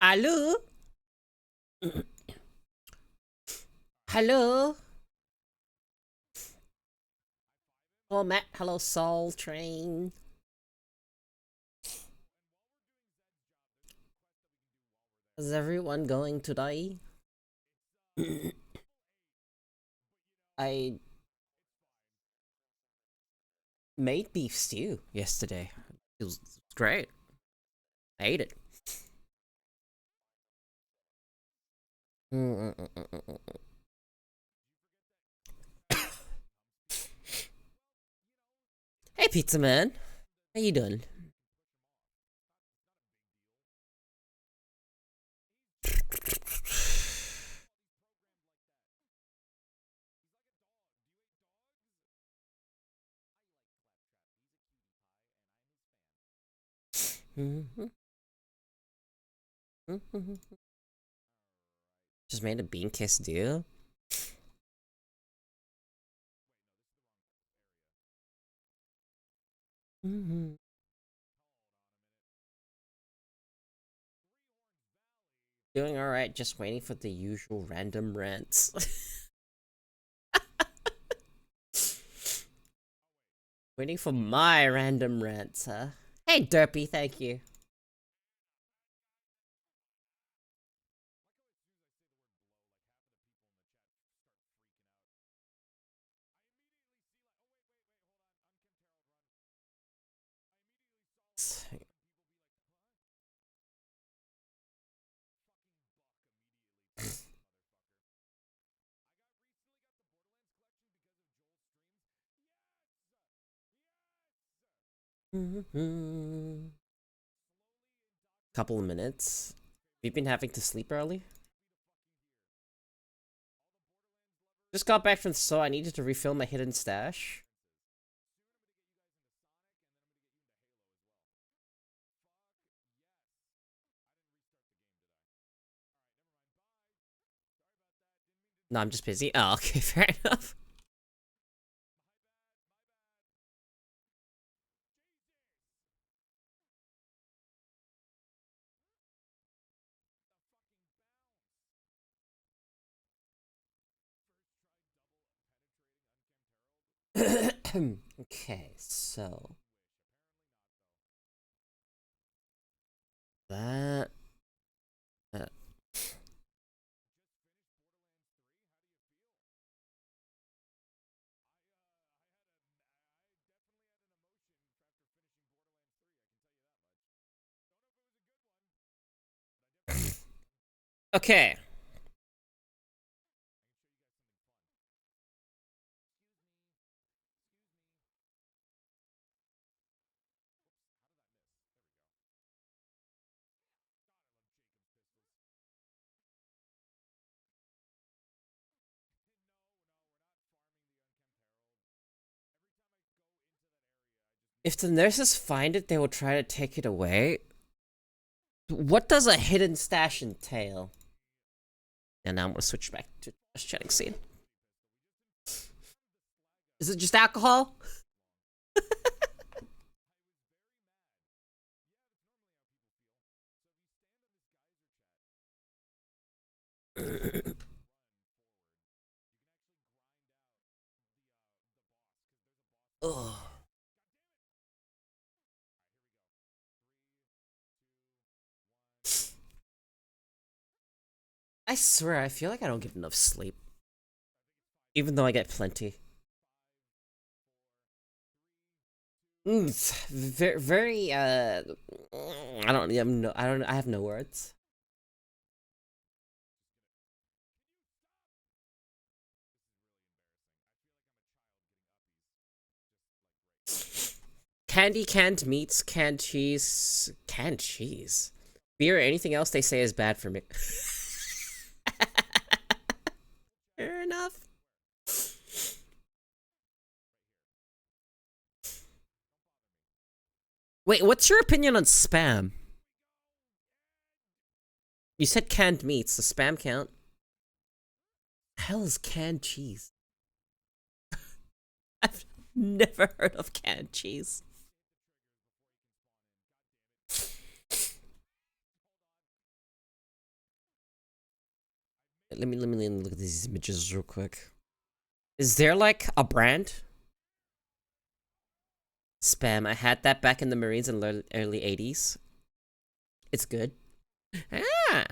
Hello? Hello? Hello, Matt. Hello, Soul Train. Is everyone going today? I made beef stew yesterday. It was great. I ate it. Hey, Pizza Man. How you doing? Just made a bean quesadilla. Doing alright, just waiting for the usual random rants. Waiting for my random rants, huh? Hey, Derpy, thank you. Couple of minutes. We've been having to sleep early. Just got back from the store. I needed to refill my hidden stash. No, I'm just busy. Oh, okay, fair enough. Okay, so that. Uh, okay. If the nurses find it, they will try to take it away. What does a hidden stash entail? And now I'm gonna switch back to just chatting scene. Is it just alcohol? Ugh. I swear, I feel like I don't get enough sleep, even though I get plenty. Very, very. I don't. I don't. I have no words. Candy, canned meats, canned cheese, canned cheese, beer, or anything else they say is bad for me. Fair enough. Wait, what's your opinion on spam? You said canned meats. Does spam count? Hell is canned cheese? I've never heard of canned cheese. Let me look at these images real quick. Is there like a brand? Spam. I had that back in the Marines in the early 80s. It's good. Ah.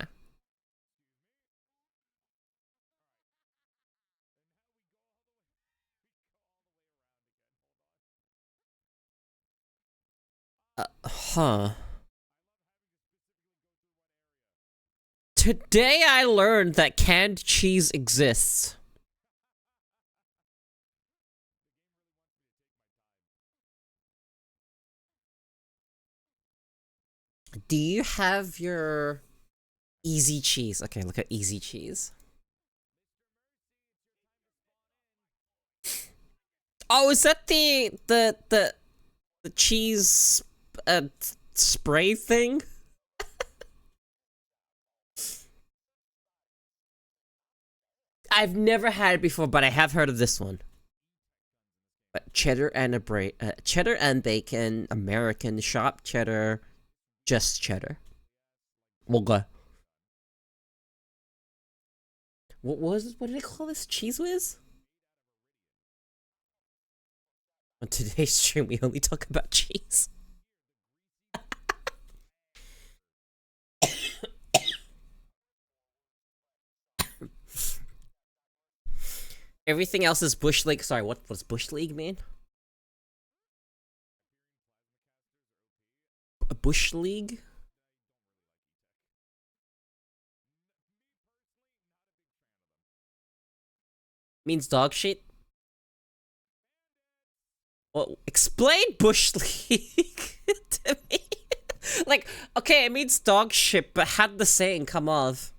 Huh. Today I learned that canned cheese exists. Do you have your easy cheese? Okay, look at easy cheese. Oh, is that the cheese spray thing? I've never had it before, but I have heard of this one. But cheddar and cheddar and bacon, American shop cheddar, just cheddar. We'll go. What was it? What did they call this? Cheese whiz? On today's stream, we only talk about cheese. Everything else is Bush League. Sorry, what does Bush League mean? A Bush League? Means dog shit? Well, explain Bush League to me. Like, okay, it means dog shit, but how did the saying come off?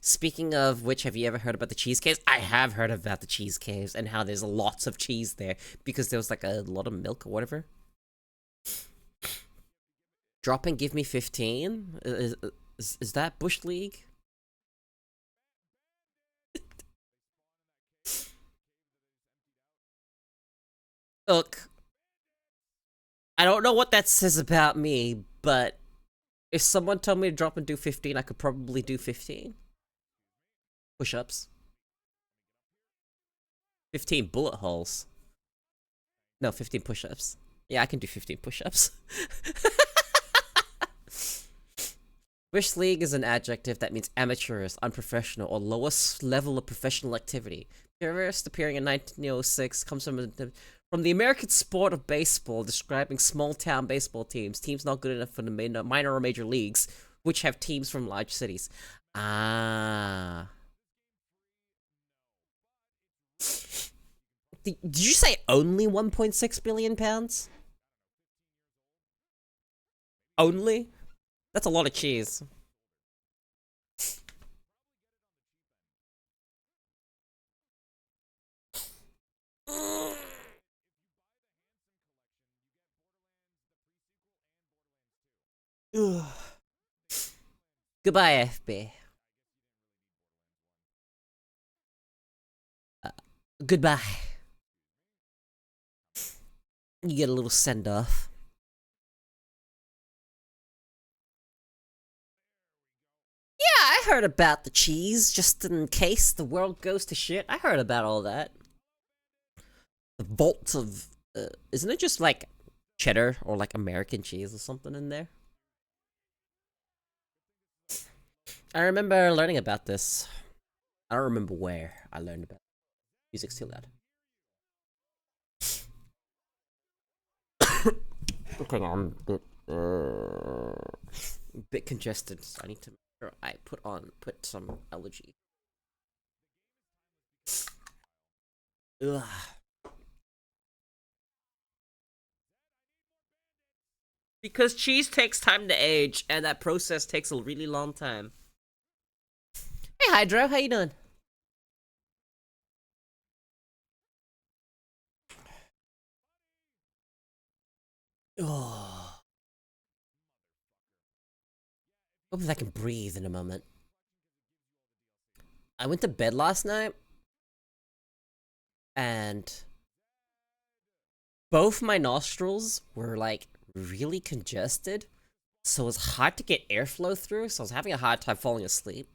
Speaking of which, have you ever heard about the cheese caves? I have heard about the cheese caves and how there's lots of cheese there because there was like a lot of milk or whatever. Drop and give me 15? Is that Bush League? Look, I don't know what that says about me, but if someone told me to drop and do 15, I could probably do 15. Push-ups. 15 bullet holes. No, 15 push-ups. Yeah, I can do 15 push-ups. Bush League is an adjective that means amateurish, unprofessional, or lowest level of professional activity. First appearing in 1906, comes from the American sport of baseball, describing small-town baseball teams not good enough for the minor or major leagues, which have teams from large cities. Ah. Did you say only 1.6 billion pounds? Only? That's a lot of cheese. Goodbye, FB. Goodbye. You get a little send off. Yeah, I heard about the cheese, just in case the world goes to shit. I heard about all that. The vaults of. Isn't it just like cheddar or like American cheese or something in there? I remember learning about this. I don't remember where I learned about it. Music's too loud. Okay, I'm a bit congested, so I need to make sure I put some allergy. Ugh. Because cheese takes time to age, and that process takes a really long time. Hey, Hydro, how you doing? Oh. Hope I can breathe in a moment. I went to bed last night, and both my nostrils were like really congested, so it was hard to get airflow through, so I was having a hard time falling asleep.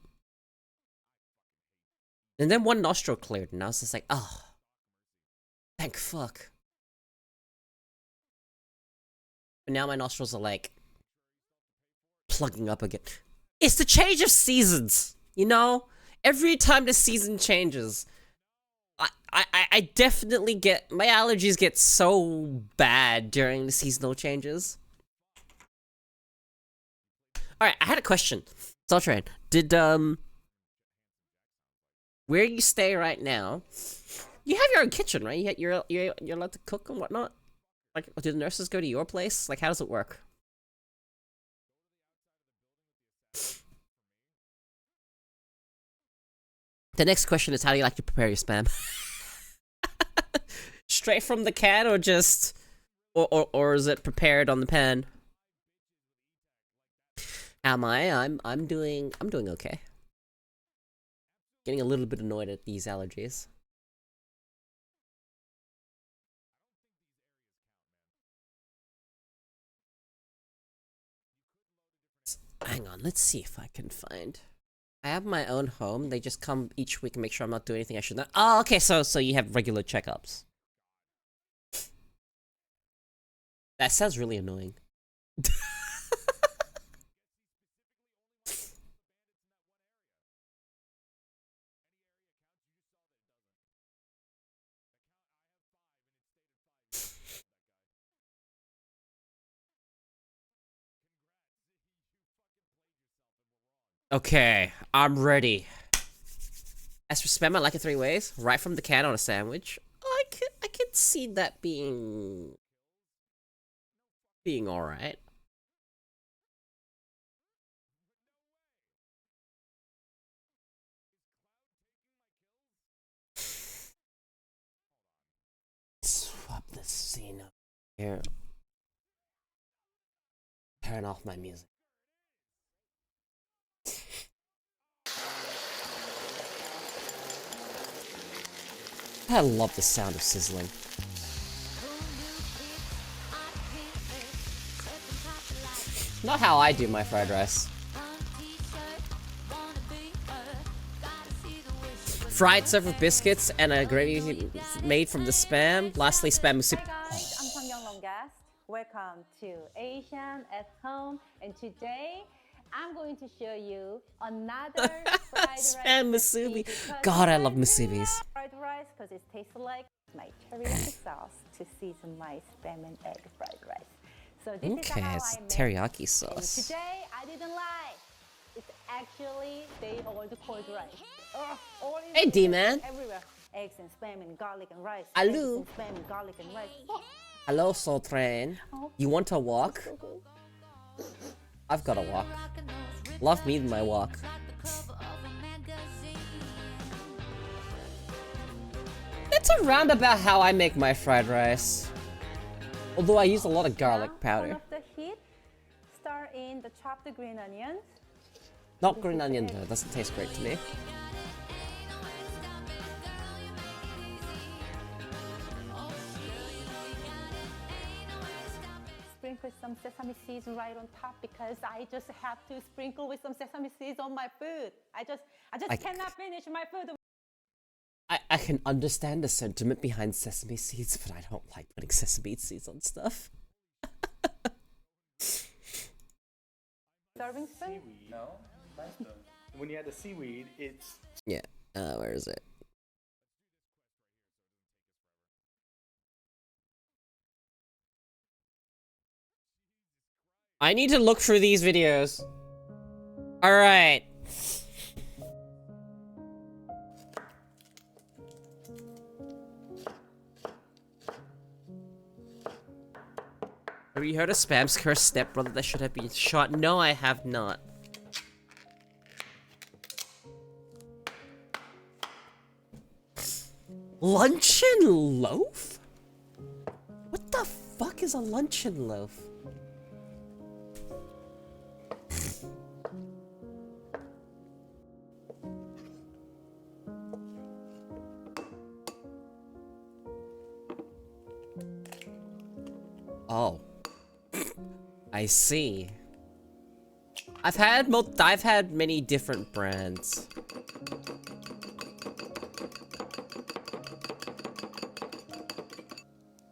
And then one nostril cleared, and I was just like, oh, thank fuck. But now my nostrils are like plugging up again. It's the change of seasons, you know? Every time the season changes, I definitely get, my allergies get so bad during the seasonal changes. Alright, I had a question. Sultrain, did, where you stay right now, you have your own kitchen, right? You're allowed to cook and whatnot? Like, do the nurses go to your place? Like, how does it work? The next question is, how do you like to prepare your spam? Straight from the can, or just, or is it prepared on the pan? Am I? I'm doing okay. Getting a little bit annoyed at these allergies. Hang on, let's see if I can find. I have my own home. They just come each week and make sure I'm not doing anything I should not. Oh, okay. So you have regular checkups. That sounds really annoying. Okay, I'm ready. As for spam, I like it 3 ways. Right from the can on a sandwich. I could see that being alright. Swap the scene up here. Turn off my music. I love the sound of sizzling. Not how I do my fried rice. Fried served with biscuits and a gravy made from the spam. Lastly, spam soup. Hi guys, I'm Sang Guest. Welcome to Asian at Home, and today I'm going to show you another fried rice spam musubi. God, I love musubis. Fried rice because it tastes like my teriyaki sauce to season my spam and egg fried rice. So this is how it's I make teriyaki sauce. And today I didn't lie. It's actually day old cold rice. Hey D-man. Everywhere. Eggs and spam and garlic and rice. Hello. Eggs and spam and garlic and rice. Oh. Hello, Soul Train. You want to walk? I've got to walk. Love me my walk. That's around about how I make my fried rice. Although I use a lot of garlic powder. Turn off the heat. Stir in the chopped green onions. Not green onion though, doesn't taste great to me. Sprinkle some sesame seeds right on top because I just have to sprinkle with some sesame seeds on my food. I just cannot finish my food. I can understand the sentiment behind sesame seeds, but I don't like putting sesame seeds on stuff. Serving spoon? Seaweed. No, nice spoon. When you add the seaweed, it's... Yeah, where is it? I need to look through these videos. Alright. Have you heard of Spam's cursed stepbrother that should have been shot? No, I have not. Luncheon loaf? What the fuck is a luncheon loaf? Oh. I see. I've had many different brands.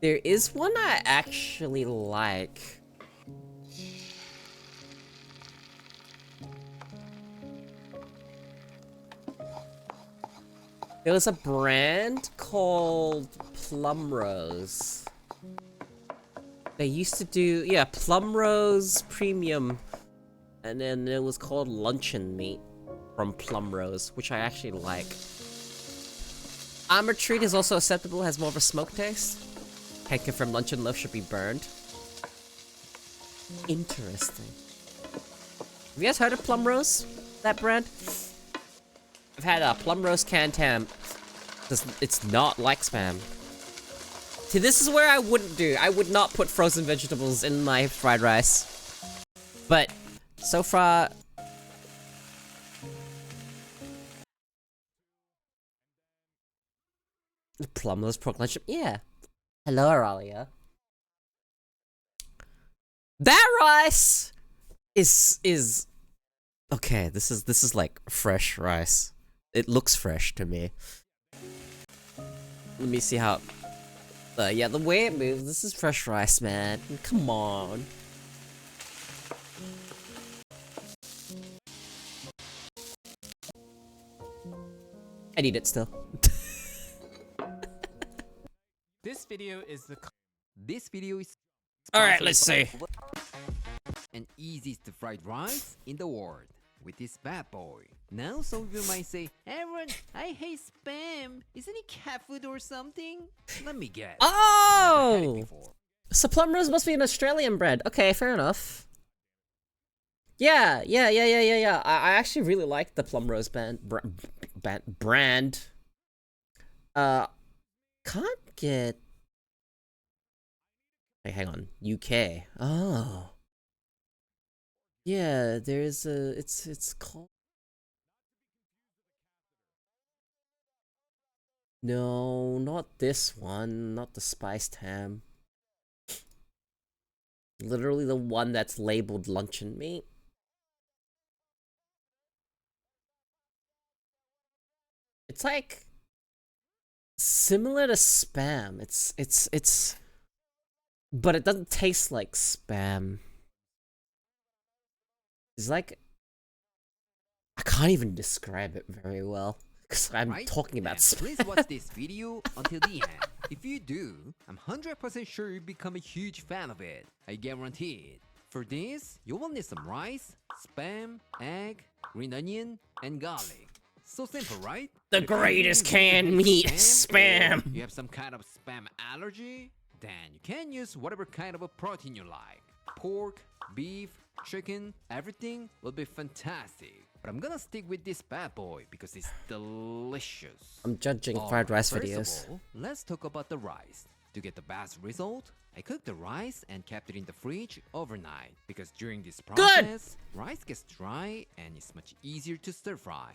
There is one I actually like. There was a brand called Plum Rose. They used to do, yeah, Plum Rose Premium. And then it was called Luncheon Meat from Plum Rose, which I actually like. Armored Treat is also acceptable, has more of a smoke taste. Pancake from Luncheon Loaf should be burned. Interesting. Have you guys heard of Plum Rose? That brand? I've had a Plum Rose canned ham. It's not like Spam. See, this is where I wouldn't do. I would not put frozen vegetables in my fried rice. But, so far... Plum Rose pork luncheon? Yeah. Hello, Aralia. That rice is okay. This is like fresh rice. It looks fresh to me. Let me see how. Yeah, the way it moves. This is fresh rice, man. Come on. I need it still. This video is All right, let's see. and easiest fried rice in the world with this bad boy. Now some of you might say, Aaron, I hate spam. Isn't it cat food or something? Let me guess. Oh! So Plum Rose must be an Australian brand. Okay, fair enough. Yeah. I actually really like the Plum Rose brand. Can't get... Hey, hang on. UK. Oh. Yeah, there's a... It's called... No, not this one. Not the spiced ham. Literally the one that's labeled luncheon meat. It's like... similar to Spam. It's... But it doesn't taste like Spam. It's like... I can't even describe it very well. Because I'm talking about Spam. Please watch this video until the end. If you do, I'm 100% sure you'll become a huge fan of it. I guarantee it. For this, you will need some rice, spam, egg, green onion, and garlic. So simple, right? The greatest canned meat, Spam! You have some kind of spam allergy? Then you can use whatever kind of a protein you like. Pork, beef, chicken, everything will be fantastic. But I'm gonna stick with this bad boy because it's delicious. I'm judging fried rice First videos. of all, let's talk about the rice. To get the best result, I cooked the rice and kept it in the fridge overnight. Because during this process, rice gets dry and it's much easier to stir fry.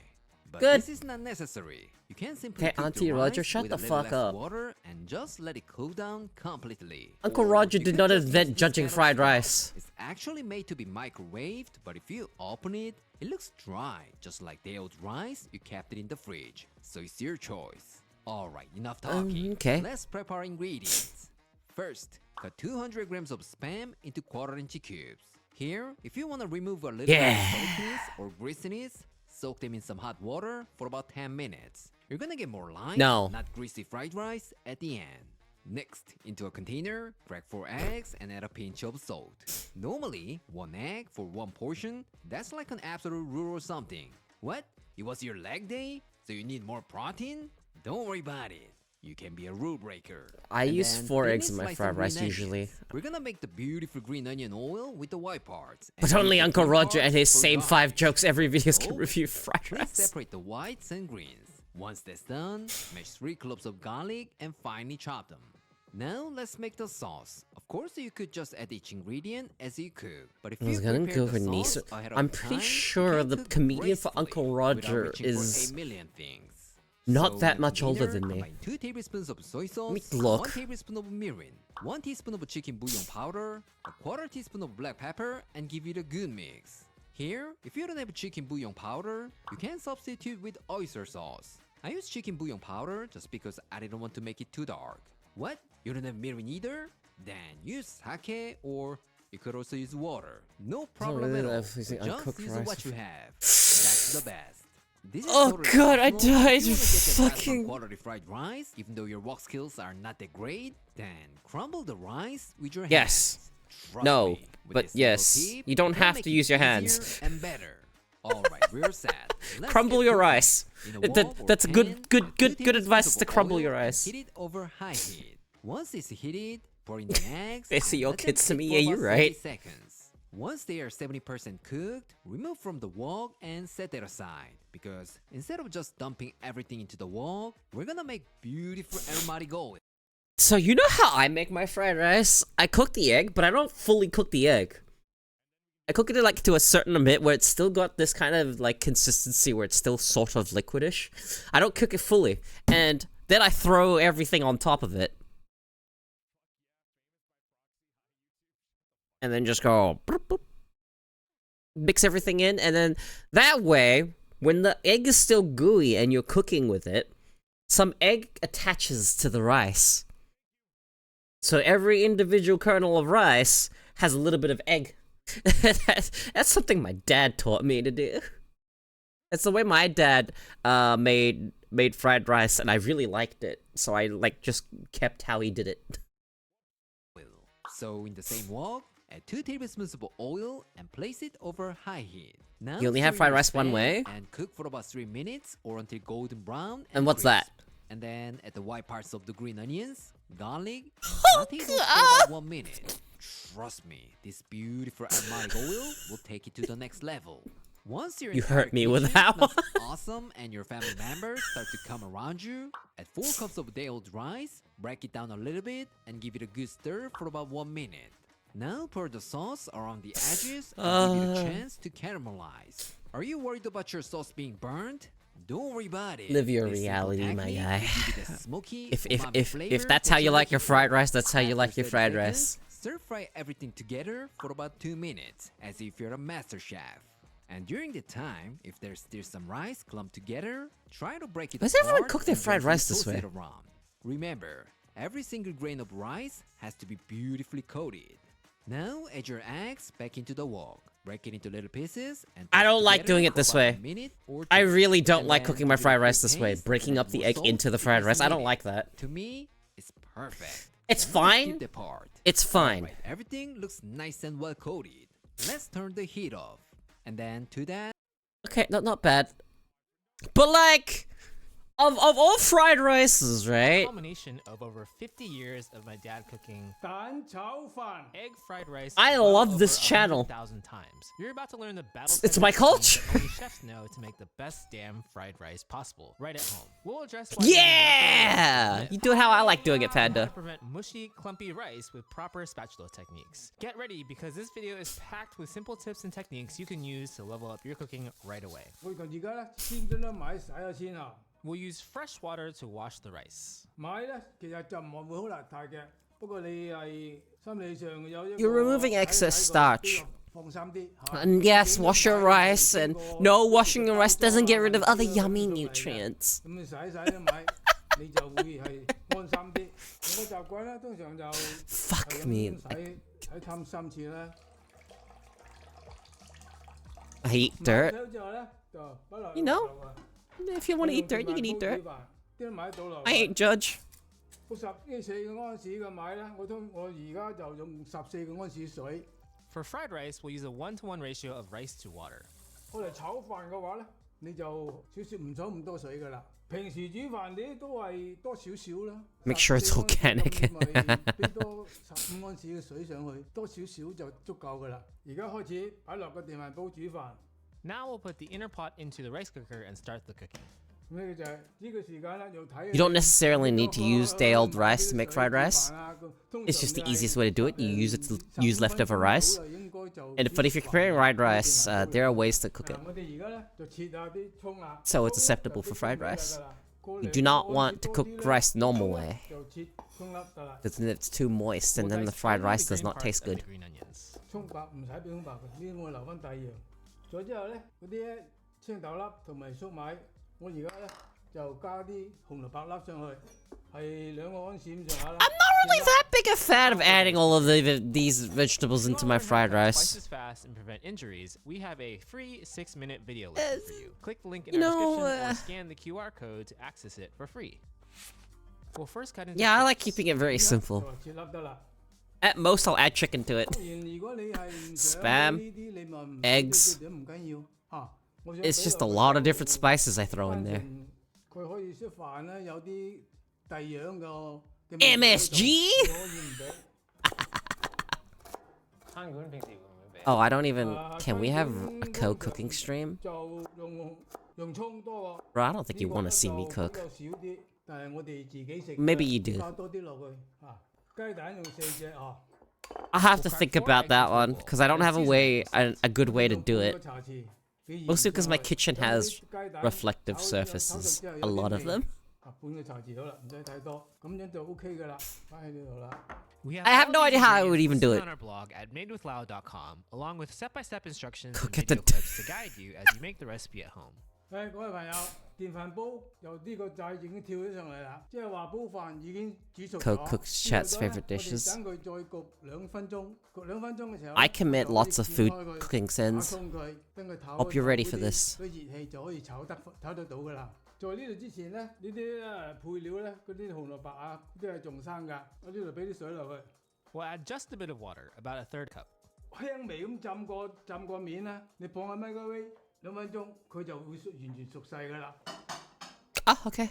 But this is not necessary. You can simply Okay, cook Auntie the Roger, rice shut with the a little fuck less up. water and just let it cool down completely. Uncle Or Roger you did could not just invent use this judging kind of fried stuff. rice. It's actually made to be microwaved, but if you open it, it looks dry, just like the old rice you kept it in the fridge. So it's your choice. Alright, enough talking. Okay. Let's prep our ingredients. First, cut 200 grams of spam into quarter-inch cubes. Here, if you want to remove a little bit of saltiness or greasiness, soak them in some hot water for about 10 minutes. You're gonna get more light, not greasy fried rice at the end. Next, into a container, crack 4 eggs and add a pinch of salt. Normally, 1 egg for 1 portion, that's like an absolute rule or something. What? It was your leg day? So you need more protein? Don't worry about it. You can be a rule breaker. I use 4 eggs in my fried rice usually. We're gonna make the beautiful green onion oil with the white parts. But only Uncle Roger and his same 5 jokes every video can review fried rice. Separate the whites and greens. Once that's done, mash 3 cloves of garlic and finely chop them. Now let's make the sauce. Of course, you could just add each ingredient as you cook. But if you prepare the sauce ahead of I'm pretty sure the comedian for Uncle Roger is not that much older than me. 2 tablespoons of soy sauce, Look. 1 tablespoon of mirin, 1 teaspoon of chicken bouillon powder, a quarter teaspoon of black pepper, and give it a good mix. Here, if you don't have chicken bouillon powder, you can substitute with oyster sauce. I use chicken bouillon powder just because I didn't want to make it too dark. What? You don't have milk either? Then use sake or you could also use water. No problem really at all. love using Just uncooked use rice what you have. That's the best. This is Oh totally god, I optional. If died. you wanna get the best Fucking. quality fried rice, even though your wok skills are not that great, then crumble the rice with your Yes. hands. Trust No, me, with but this simple yes, tip, you don't it'll have make to it use your easier hands. and better. Alright, we're set. Let's Crumble get your cooking. rice. In a That- wok or that's pan, good add 2 good advice tablespoons to of crumble oil your and rice. Heat it over high heat. Once it's heated, pour in the eggs. They say and your let them kids to sit me, for yeah, about you're 30 right. seconds. Once they are 70% cooked, remove from the wok and set it aside. Because instead of just dumping everything into the wok, we're gonna make beautiful aromatic oil. So you know how I make my fried rice? I cook the egg, but I don't fully cook the egg. I cook it like to a certain bit where it's still got this kind of like consistency where it's still sort of liquidish. I don't cook it fully, and then I throw everything on top of it. And then just go boop, boop, mix everything in, and then that way, when the egg is still gooey and you're cooking with it, some egg attaches to the rice. So every individual kernel of rice has a little bit of egg. That's something my dad taught me to do. That's the way my dad made fried rice, and I really liked it. So I like just kept how he did it. So in the same wok, add 2 tablespoons of oil and place it over high heat. Now You only have stir fried your rice one pan way? and cook for about 3 minutes or until golden brown. And what's that? crisp. And then add the white parts of the green onions, garlic, and Oh, saute those for about 1 minute. Trust me, this beautiful aromatic oil will take it to the next level. Once your You entire hurt me with kitchen that smells one. awesome and your family members start to come around you, add 4 cups of day-old rice, break it down a little bit, and give it a good stir for about 1 minute. Now pour the sauce around the edges and give it a chance to caramelize. Are you worried about your sauce being burned? Don't worry about it. Live your This simple reality, my technique guy. will give it a smoky, If umami flavor that's for how you like 30 your fried seconds. rice, that's how you After like your 30 fried seconds, rice. Stir fry everything together for about 2 minutes, as if you're a master chef. And during the time, if there's still some rice clumped together, try to break it Why does everyone apart cook their and fried gently rice this toss it way? around. Remember, every single grain of rice has to be beautifully coated. Now add your eggs back into the wok. Break it into little pieces and I toast don't like together doing it for this about way. a minute or I two. really don't And like then cooking my give it a fried quick rice this way, taste breaking and up add the more egg salt into the if fried it's rice. I don't needed. like that. To me, it's perfect. It's Let's fine. skip the part. It's fine. Alright, everything looks nice and well coated. Let's turn the heat off. And then to that, Okay, not bad. But like, of all fried rices, right? Culmination of over 50 years of my dad cooking 蛋炒飯 egg fried rice. I well love over this channel. 100,000 times. You're about to learn the battle. It's my culture. techniques that only chefs know to make the best damn fried rice possible right at home. We'll address why Yeah! You do it how I like doing it, how to Panda. prevent mushy, clumpy rice with proper spatula techniques. Get ready because this video is packed with simple tips and techniques you can use to level up your cooking right away. 我而家咧先將咧買洗咗先啊！ We'll use fresh water to wash the rice. 買咧其實就唔係會好邋遢嘅，不過你係心理上有一個 You're removing excess 睇 starch. 呢個放心啲嚇 And yes, 整咗 wash your 買 rice, and 呢個 no, washing your rice doesn't get rid of 呢個 other 呢個 yummy 咁嚟嘅 nutrients. 咁你洗咧買，你就會係安心啲。我習慣咧，通常就 Fuck 係咁 me. 洗貪3次啦。 I eat 買 dirt. 咗之後咧，就擺落 You know? 落啊 If you want to eat dirt, you can eat dirt. 點買得到落？ I ain't judge. 14個安士嘅買咧，我而家就用14個安士水。 For fried rice, we'll use a 1-to-1 ratio of rice to water. 我嚟炒飯嘅話咧，你就少少唔炒咁多水噶啦。平時煮飯你都係多少少啦。 Make sure it's organic. 咪俾多15安士嘅水上去，多少少就足夠噶啦。而家開始擺落個電飯煲煮飯。 Now we'll put the inner pot into the rice cooker and start the cooking. 咁呢個就係呢個時間咧，要睇。 You don't necessarily need to use day-old rice to make fried rice. It's just the easiest way to do it. You use it to use leftover rice. But if you're preparing fried rice, there are ways to cook it. 我哋而家咧就切下啲葱啦。 So it's acceptable for fried rice. You do not want to cook rice the normal way, 就切葱粒得啦。 because then it's too moist and then the fried rice does not taste good. Green onions. 葱白唔使俾葱白嘅，呢啲我留翻第二樣。咗之後咧，嗰啲青豆粒同埋粟米，我而家咧就加啲紅蘿蔔粒上去，係2個安士咁上下啦。I'm not really that big a fan of adding all of these vegetables into my fried rice. Spices fast and prevent injuries. We have a free 6-minute video lesson for you. Click the link in you our know, description or scan the QR code to access it for free. We'll first cut into Yeah, I like strips. keeping it very 就 simple. 話切粒得啦。 At most, I'll add chicken to it. 當然，如果你係唔想 Spam, 呢啲，你咪唔 eggs. 都唔緊要嚇。我想 It's 俾 just a 落 lot of 就 different spices I throw in 單 there. 純佢可以識飯啦，有啲第樣嘅味道 MSG? 你可以唔俾。 Oh, I don't even. Can we have a co-cooking stream? 就用葱多喎。 Bro, I don't think you 呢 want 個 to see me 就 cook. 比較少啲，但係我哋自己食 Maybe you do. 加多啲落去嚇。雞蛋用4隻啊。 I'll have to think about that one because I don't have a good way to do it. Mostly because my kitchen has reflective surfaces, a lot of them. 半個茶匙好啦，唔使太多，咁樣就 OK 噶啦，擺喺呢度啦。 We I have all no these idea how I would ingredients even do listed it. on our blog at madewithlau.com, along with step-by-step instructions Cook and at the video clips to guide you as you make the recipe at home. 各位朋友，電飯煲由呢個掣已經跳咗上嚟啦，即係話煲飯已經煮熟咗。 Coke cooks chat's 之後呢 favorite dishes. 我哋等佢再焗2分鐘，焗2分鐘嘅時候 I commit 就可以 lots of 掀 food 開佢 cooking 打 sins. 鬆佢，等佢唞 Hope you're ready for 嗰啲 this. 嗰啲熱氣就可以炒得到噶啦。在呢度之前咧，呢啲配料咧，嗰啲紅蘿蔔啊，都係仲生㗎。我呢度俾啲水落去， We'll add just a bit of water, about a third cup. 輕微咁浸過面啦。你放喺 microwave 2分鐘，佢就會完全熟晒㗎啦。 Oh, okay.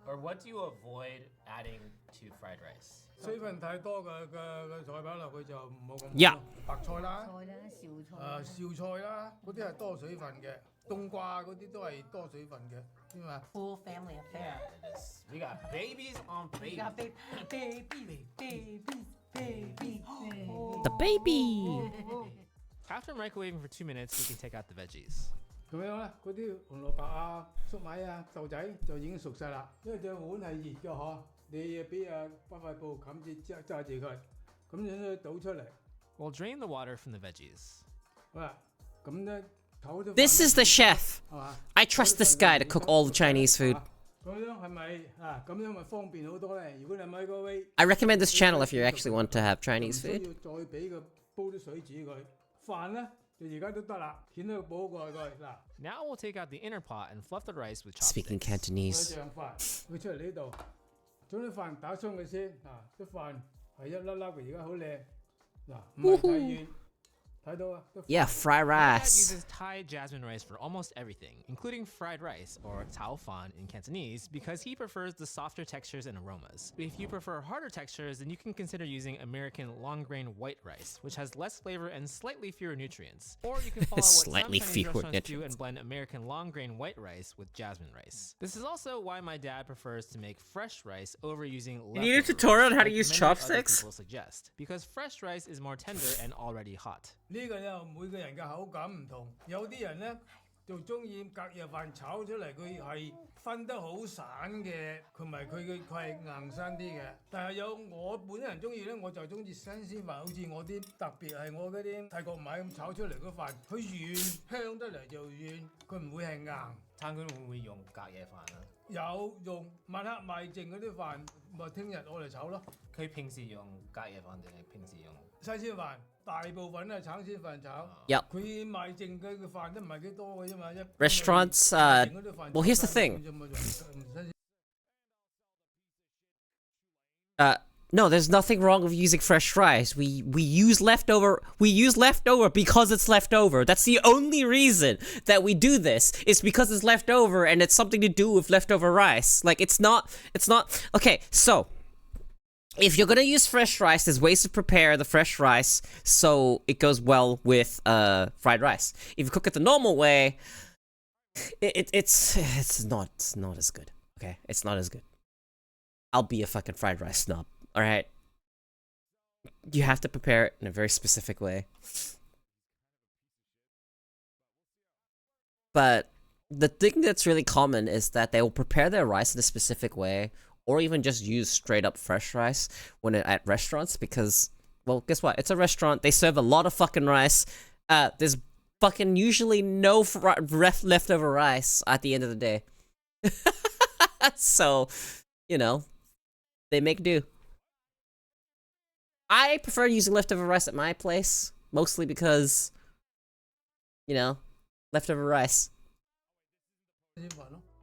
Or what do you avoid adding to fried rice? 水分太多嘅菜擺落去就唔好咁。 Yeah. 白菜啦，紹菜啦，嗰啲係多水分嘅。冬瓜嗰啲都係多水分嘅，知嘛？ Full family affair. It is. We got babies on babies. The baby. After microwaving for 2 minutes, we can take out the veggies. 咁樣咧，嗰啲紅蘿蔔啊、粟米啊、豆仔就已經熟晒啦。因為隻碗係熱嘅嗬，你俾不塊布冚住揸住佢，咁樣咧倒出嚟。 We'll drain the water from the veggies. 好啦，咁咧唞咗。 This is the chef. 係嘛？ I trust this guy to cook all the Chinese food. 咁樣係咪啊？咁樣咪方便好多咧？如果你買個威， I recommend this channel if you actually want to have Chinese 唔需 food. 要再俾佢煲啲水煮佢。飯咧就而家都得啦，掀到個煲過去嗱。 Now we'll take out the inner pot and fluff the rice with Speaking chopsticks. Cantonese. 醬飯會出嚟呢度，將啲飯打鬆佢先啊！啲飯係一粒粒嘅，而家好靚嗱，唔係太軟，睇到啊？ Yeah, fried My dad rice. uses Thai jasmine rice for almost everything, including fried rice, or tao fan in Cantonese, because he prefers the softer textures and aromas. But if you prefer harder textures, then you can consider using American long grain white rice, which has less flavor and slightly fewer nutrients. Or you can follow what some Slightly Chinese fewer restaurants do nutrients. and blend American long grain white rice with jasmine rice. This is also why my dad prefers to make fresh rice over using You need a leftover tutorial on rice, how to like use many other chopsticks? people suggest, because fresh rice is more tender and already hot. 呢個又每個人嘅口感唔同，有啲人咧就中意隔夜飯炒出嚟，佢係分得好散嘅，同埋佢係硬身啲嘅。但係有我本人中意咧，我就中意新鮮飯，好似我啲特別係我嗰啲泰國米咁炒出嚟嗰飯，佢軟香得嚟就軟，佢唔會係硬。餐館會唔會用隔夜飯啊？有用晚黑賣剩嗰啲飯，咪聽日我嚟炒咯。佢平時用隔夜飯定係平時用？西鮮飯大部分都係橙鮮飯炒。 Yep. 佢賣剩嘅飯都唔係幾多嘅啫嘛。 Restaurants, well, here's the thing. No, there's nothing wrong with using fresh rice. We use leftover because it's leftover. That's the only reason that we do this. It's because it's leftover and it's something to do with leftover rice. Like it's not okay, so if you're gonna use fresh rice, there's ways to prepare the fresh rice so it goes well with fried rice. If you cook it the normal way, it's not as good. Okay, it's not as good. I'll be a fucking fried rice snob. All right. You have to prepare it in a very specific way. But the thing that's really common is that they will prepare their rice in a specific way, or even just use straight up fresh rice when at restaurants because, well, guess what? It's a restaurant. They serve a lot of fucking rice. There's fucking usually no leftover rice at the end of the day. So, you know, they make do. I prefer using leftover rice at my place, mostly because, you know, leftover rice.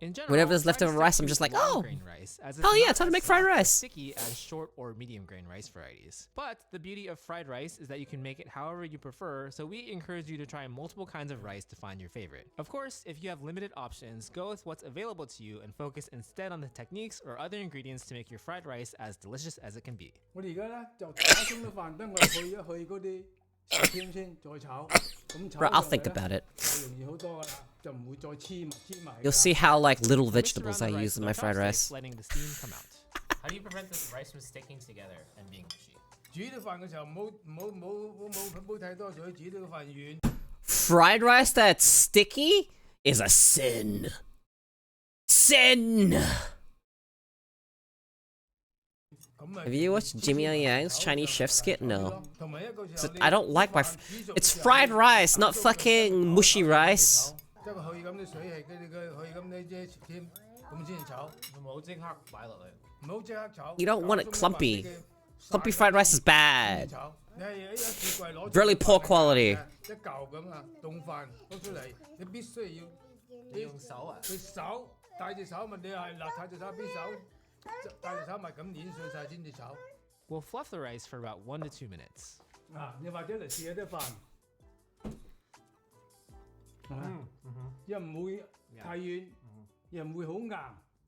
In general, Whenever there's try to leftover stick rice, I'm to just like, long oh, grain rice, as it's hell yeah, not time to as make fried soft or rice. sticky as short or medium grain rice varieties. But the beauty of fried rice is that you can make it however you prefer, so we encourage you to try multiple kinds of rice to find your favorite. Of course, if you have limited options, go with what's available to you and focus instead on the techniques or other ingredients to make your fried rice as delicious as it can be. 我哋而家咧就打中咗飯，等我哋去一去嗰啲時添先，再炒。咁炒 Bro, I'll 上嚟 think 咧 about it. 就容易好多噶啦，就唔會再黐埋。 You'll see how like little Mix vegetables around I the use in my with fried chopsticks, rice. letting the steam come out. How do you prevent this rice from sticking together and being mushy? 煮啲飯嘅時候唔好太多水，煮到個飯軟。 Fried rice that's sticky is a sin. Sin. Have you watched Jimmy Yang Chinese chef skit? No. 同埋一個時 So 候你 I don't like my. 啲飯煮熟嘅 It's 時候 fried 你 rice, not 打到佢 fucking 就 mushy 炒 rice. 即係佢去咁啲水係佢去咁啲啫添，咁先至炒，唔好即刻炒。 You don't want it 炒中咗飯 clumpy. 俾佢 Clumpy 散 fried rice is 先 bad. 炒。你係一雪櫃攞出 Really 嚟 poor 飯 quality. 一嚿咁啊，凍飯攞出嚟，你必須要你用手啊，佢手帶隻手咪你係嗱，帶隻手邊手，帶隻手咪咁碾碎晒先至炒。 We'll fluff the rice for about 1 to 2 minutes. 嗱，你或者嚟試下啲飯，又唔會太軟，又唔會好硬。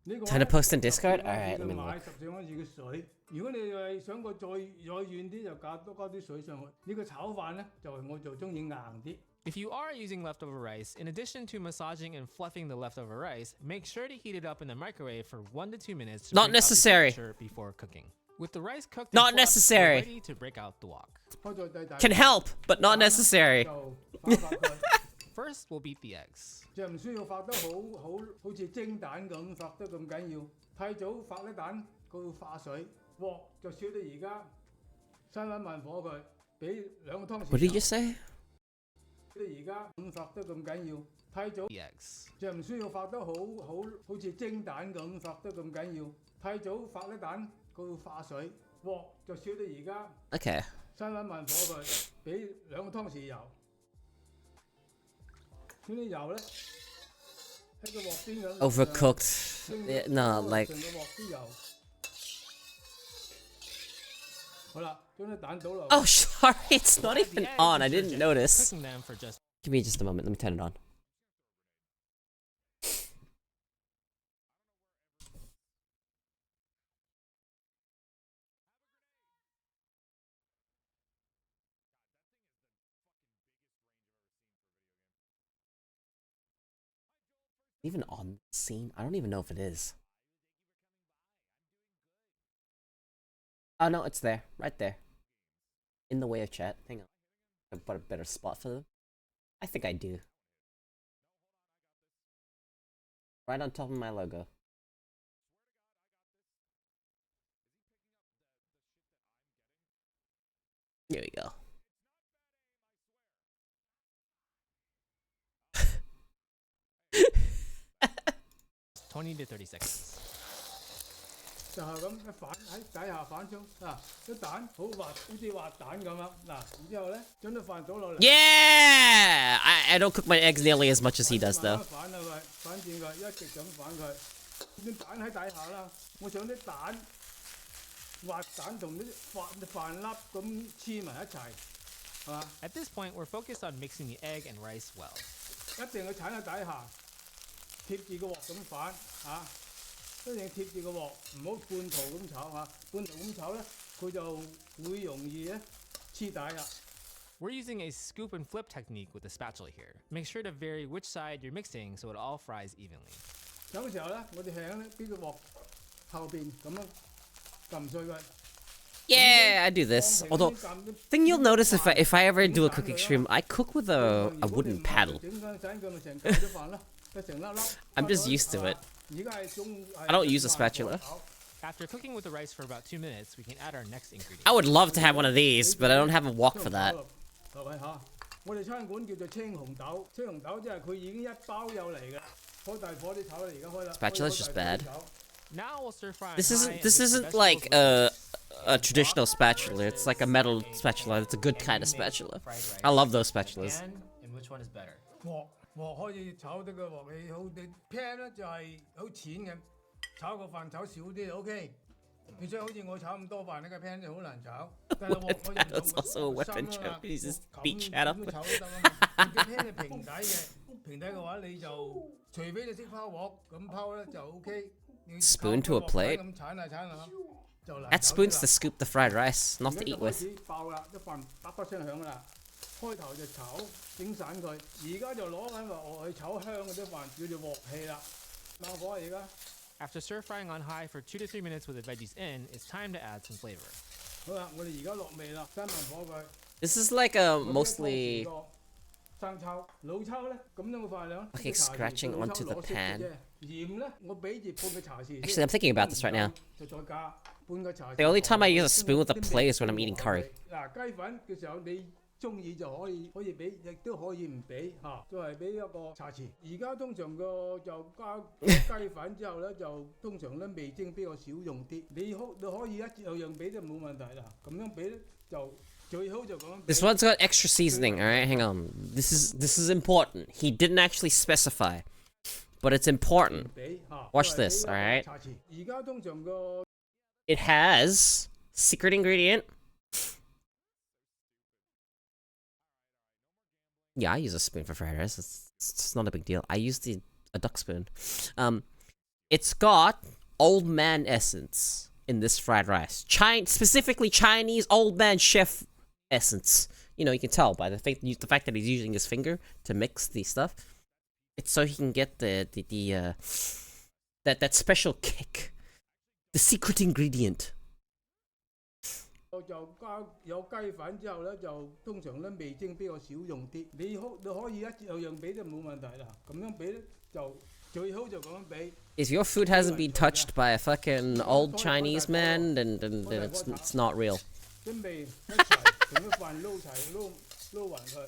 呢個 Time to post in Discord? 10 Alright, let me 買 look. 14盎司嘅水。如果你係想個再軟啲，就多加啲水上去。呢個炒飯咧，我就中意硬啲。 If you are using leftover rice, in addition to massaging and fluffing the leftover rice, make sure to heat it up in the microwave for 1 to 2 minutes to Not break out the necessary. texture before cooking. With the rice cooked, Not and fluffed, necessary. we're ready to break out the wok. 開咗底大 Can help, but not necessary. 就發佢， First, we'll beat the eggs. 就唔需要發得好似蒸蛋咁發得咁緊要。太早發啲蛋，佢會化水，鑊就燒到而家三揾慢火佢，俾2個湯匙。 What did you just say? 到而家咁發得咁緊要。太早 The eggs. 就唔需要發得好似蒸蛋咁發得咁緊要。太早發啲蛋，佢會化水，鑊就燒到而家 Okay. 三揾慢火佢，俾2個湯匙油。呢啲油咧喺個鑊邊咁 Overcooked. Yeah, no, like 成個鑊啲油。好啦，將啲蛋倒落。 oh, sorry, it's not Add the even eggs on. I and stir didn't gently, notice. Cooking them for just Give me just a moment. Let me turn it on. Even on the scene? I don't even know if it is. Oh no, it's there. Right there. In the way of chat. Hang on. I put a better spot for them. I think I do. Right on top of my logo. There we go. 20 to 30 seconds. 就係咁一反喺底下反衝嗱，啲蛋好滑，好似滑蛋咁樣嗱，然之後咧將啲飯倒落嚟。Yeah! I don't cook my eggs nearly as much as he does, 慢 though. 慢反啊佢，反轉佢，一直咁反佢。啲蛋喺底下啦，我想啲蛋滑蛋同啲飯粒咁黐埋一齊，係嘛？ At this point, we're focused on mixing the egg and rice well. 一定要鏟喺底下，貼住個鑊咁反嚇。一定要貼住個鑊，唔好半途咁炒嚇。半途咁炒咧，佢就會容易咧黐底啦。We're using a scoop and flip technique with the spatula here. Make sure to vary which side you're mixing so it all fries evenly. 炒嘅時候咧，我哋喺呢邊個鑊後邊咁樣撳碎佢。 Yeah, I do this. Although, thing you'll notice if I ever do a cooking stream, I cook with a wooden paddle. 整翻散佢咪成嚿啲飯咯，一成粒粒。 I'm just used to it. 而家係中 I don't use a spatula. After cooking with the rice for about 2 minutes, we can add our next ingredient. I would love to have one of these, but I don't have a wok for that. 係咪嚇？我哋餐館叫做青紅豆，青紅豆即係佢已經一包有嚟嘅，開大火啲炒啦，而家開啦。 Spatula's just bad. Now we'll stir fry. This on high isn't and this mix the isn't vegetables like with a traditional spatula. It's like a metal spatula. It's a good kind of spatula. I love those spatulas. Pan, and which one is better? 鑊可以炒得個鑊氣好啲 ，pan 咧就係好淺嘅，炒個飯炒少啲就 OK。你想好似我炒咁多飯，呢個 pan 就好難炒。但係鑊可以 That's also a weapon chip. He's just beat chat up. 咁炒都得啊嘛。你 pan 係平底嘅，平底嘅話你就除非你識拋鑊，咁拋咧就 OK。 Spoon to a plate. 咁鏟下鏟下就難 That 炒啲 spoon's 啦 to scoop the fried rice, not to eat 而 with. 家就開始爆啦，啲飯啪啪聲響啦。開頭就炒整散佢，而家就攞緊個鑊去炒香嗰啲飯，叫做鑊氣啦。猛火啊而家。 After stir frying on high for 2 to 3 minutes with the veggies in, it's time to add some flavor. 好啦，我哋而家落味啦，閂慢火佢。 This is like a mostly 生抽、老抽咧咁樣嘅飯量。 Okay, scratching onto the pan. 鹽咧，我俾住半個茶匙。 Actually, I'm thinking about this right now. 就再加半個茶匙。 The only time I use a spoon with a plate is when I'm eating curry. 嗱，雞粉嘅時候你中意就可以俾，亦都可以唔俾嚇，都係俾一個茶匙。而家通常個就加雞粉之後咧，就通常咧味精比較少用啲。你可以一樣俾都冇問題啦。咁樣俾咧就。 This one's got extra seasoning, alright? Hang on. This is important. He didn't actually specify. But it's important. Watch this, alright? It has secret ingredient. Yeah, I use a spoon for fried rice. It's not a big deal. I use a duck spoon. It's got old man essence in this fried rice. Specifically Chinese old man chef essence. You know, you can tell by the fact that he's using his finger to mix the stuff. It's so he can get that special kick, the secret ingredient. 就加有雞粉之後咧，就通常咧味精比較少用啲。你可以一樣俾都冇問題啦。咁樣俾咧就最好就咁樣俾。If your food hasn't been touched by a fucking old Chinese man, then it's not real. 啲味一齊同啲飯撈齊撈勻佢，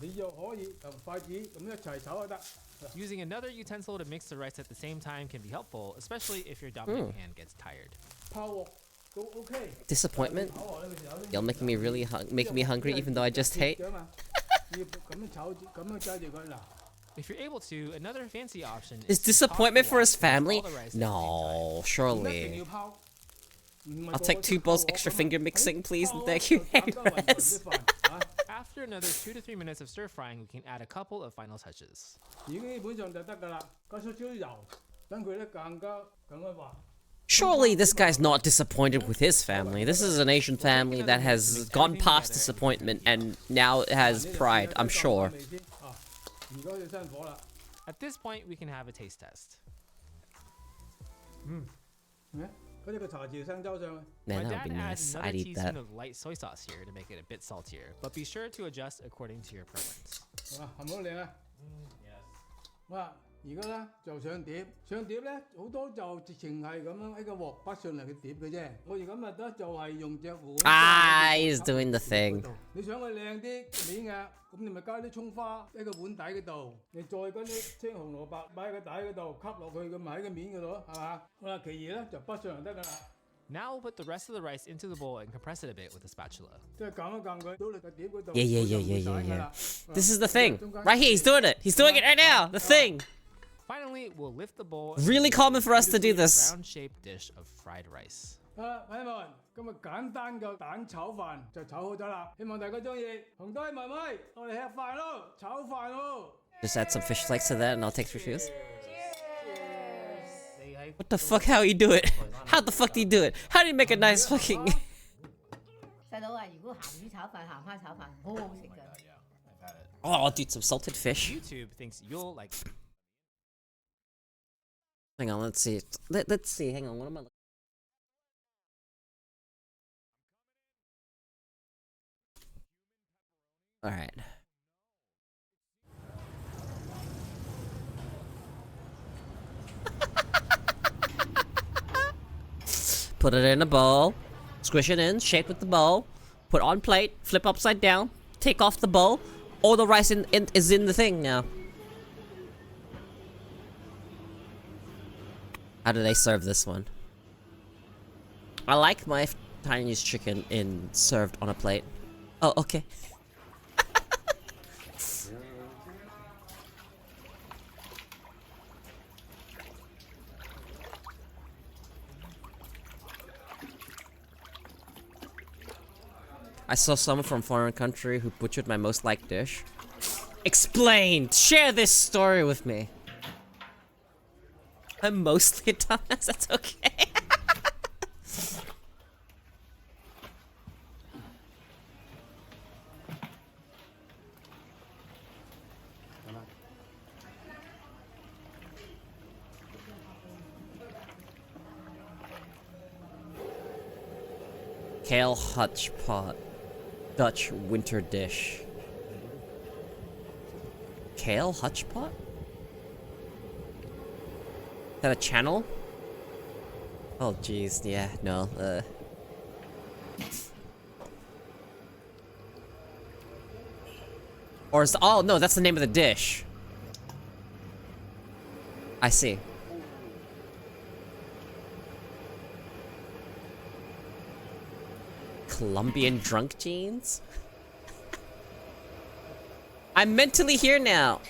你又可以同筷子咁一齊炒就得。 Using another utensil to mix the rice at the same time can be helpful, especially if your dominant hand gets tired. 泡鑊都 OK。 Disappointment? Y'all making me hungry even though I just ate? 要咁樣炒，咁樣揸住佢嗱。 If you're able to, another fancy option Is is to disappointment top for the his wok and family? all the rice at the same No, 一定 surely. 要拋。 I'll take 2 bowls extra finger mixing, please, and thank you very much. After another 2 to 3 minutes of stir frying, we can add a couple of final touches. 已經基本上就得㗎啦，加少少油，等佢咧更加滑。 Surely this guy's not disappointed with his family. This is an Asian family that has gone past disappointment and now has pride, I'm sure. 而家要閂火啦。 At this point, we can have a taste test. 嗰啲個茶匙生州上去。 Man, My that would dad be adds nice. another I'd eat teaspoon that. of light soy sauce here to make it a bit saltier, but be sure to adjust according to your preference. 哇，係咪好靚啊？哇！而家咧就上碟，上碟咧好多就直情係咁樣喺個鑊擺上嚟嘅碟嘅啫。我而家咪得就係用隻碗。Ah, he's doing the thing. 你想佢靚啲面嘅，咁你咪加啲葱花喺個碗底嗰度，你再跟啲青紅蘿蔔擺喺個底嗰度，吸落去咁咪喺個面嗰度咯，係嘛？好啦，其餘咧就擺上就得㗎啦。 Now we'll put the rest of the rice into the bowl and compress it a bit with a spatula. 即係撳一撳佢，倒落個碟嗰度。 Yeah. This is the thing. Right here, he's doing it. He's doing it right now. The thing. Finally, we'll lift the bowl. and Really make a common for us to do beautifully this. Round-shaped dish of fried rice. 朋友們，今日簡單嘅蛋炒飯就炒好咗啦，希望大家中意。紅堆妹妹，我哋吃飯咯，炒飯咯。 Just add some fish flakes to that and I'll take 3 cheers. They What the fuck? How you do it? How the fuck do you do it? How do you make a nice fucking... 細佬話：如果鹹魚炒飯、鹹蝦炒飯，好好食㗎。 I've had it. Oh, dude, some salted fish. YouTube thinks you'll like. Hang on, let's see. Let's see. Hang on, what am I looking? All right. Put it in a bowl. Squish it in, shake with the bowl. Put on plate, flip upside down, take off the bowl, all the rice is in the thing now. How do they serve this one? I like my Chinese chicken served on a plate. Oh, okay. I saw someone from a foreign country who butchered my most liked dish. Explain! Share this story with me. I'm mostly a dumbass, that's okay. Kale hutch pot. Dutch winter dish. Kale hutch pot? Is that a channel? Oh jeez, yeah, no, Or is oh no, that's the name of the dish. I see. Colombian drunk jeans? I'm mentally here now.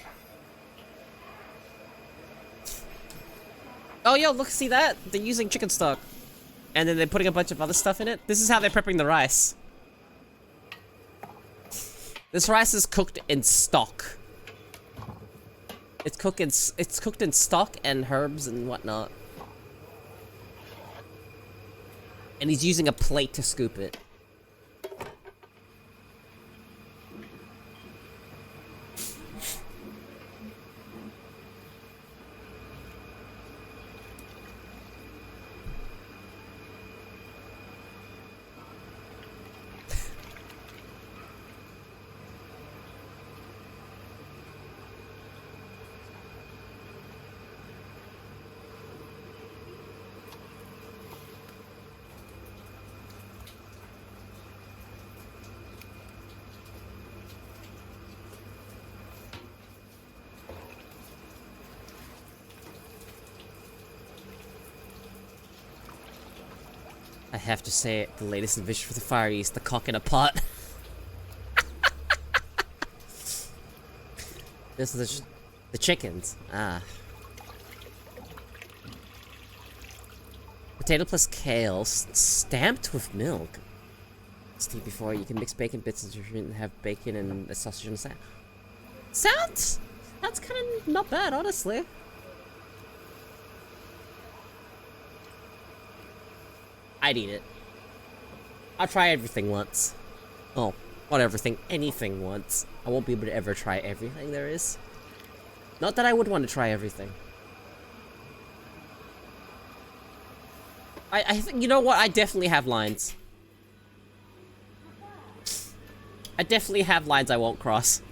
Oh, yo, look, see that? They're using chicken stock. And then they're putting a bunch of other stuff in it. This is how they're prepping the rice. This rice is cooked in stock. It's cooked in stock and herbs and whatnot. And he's using a plate to scoop it. I have to say it, the latest invention for the Far East, the cock in a pot. This is the chickens. Ah. Potato plus kale, stamped with milk. Steep before you can mix bacon bits and have bacon and a sausage and a salad. Sounds kind of not bad, honestly. I'd eat it. I'll try everything once. Oh, not everything, anything once. I won't be able to ever try everything there is. Not that I would want to try everything. I think, you know what? I definitely have lines. I definitely have lines I won't cross.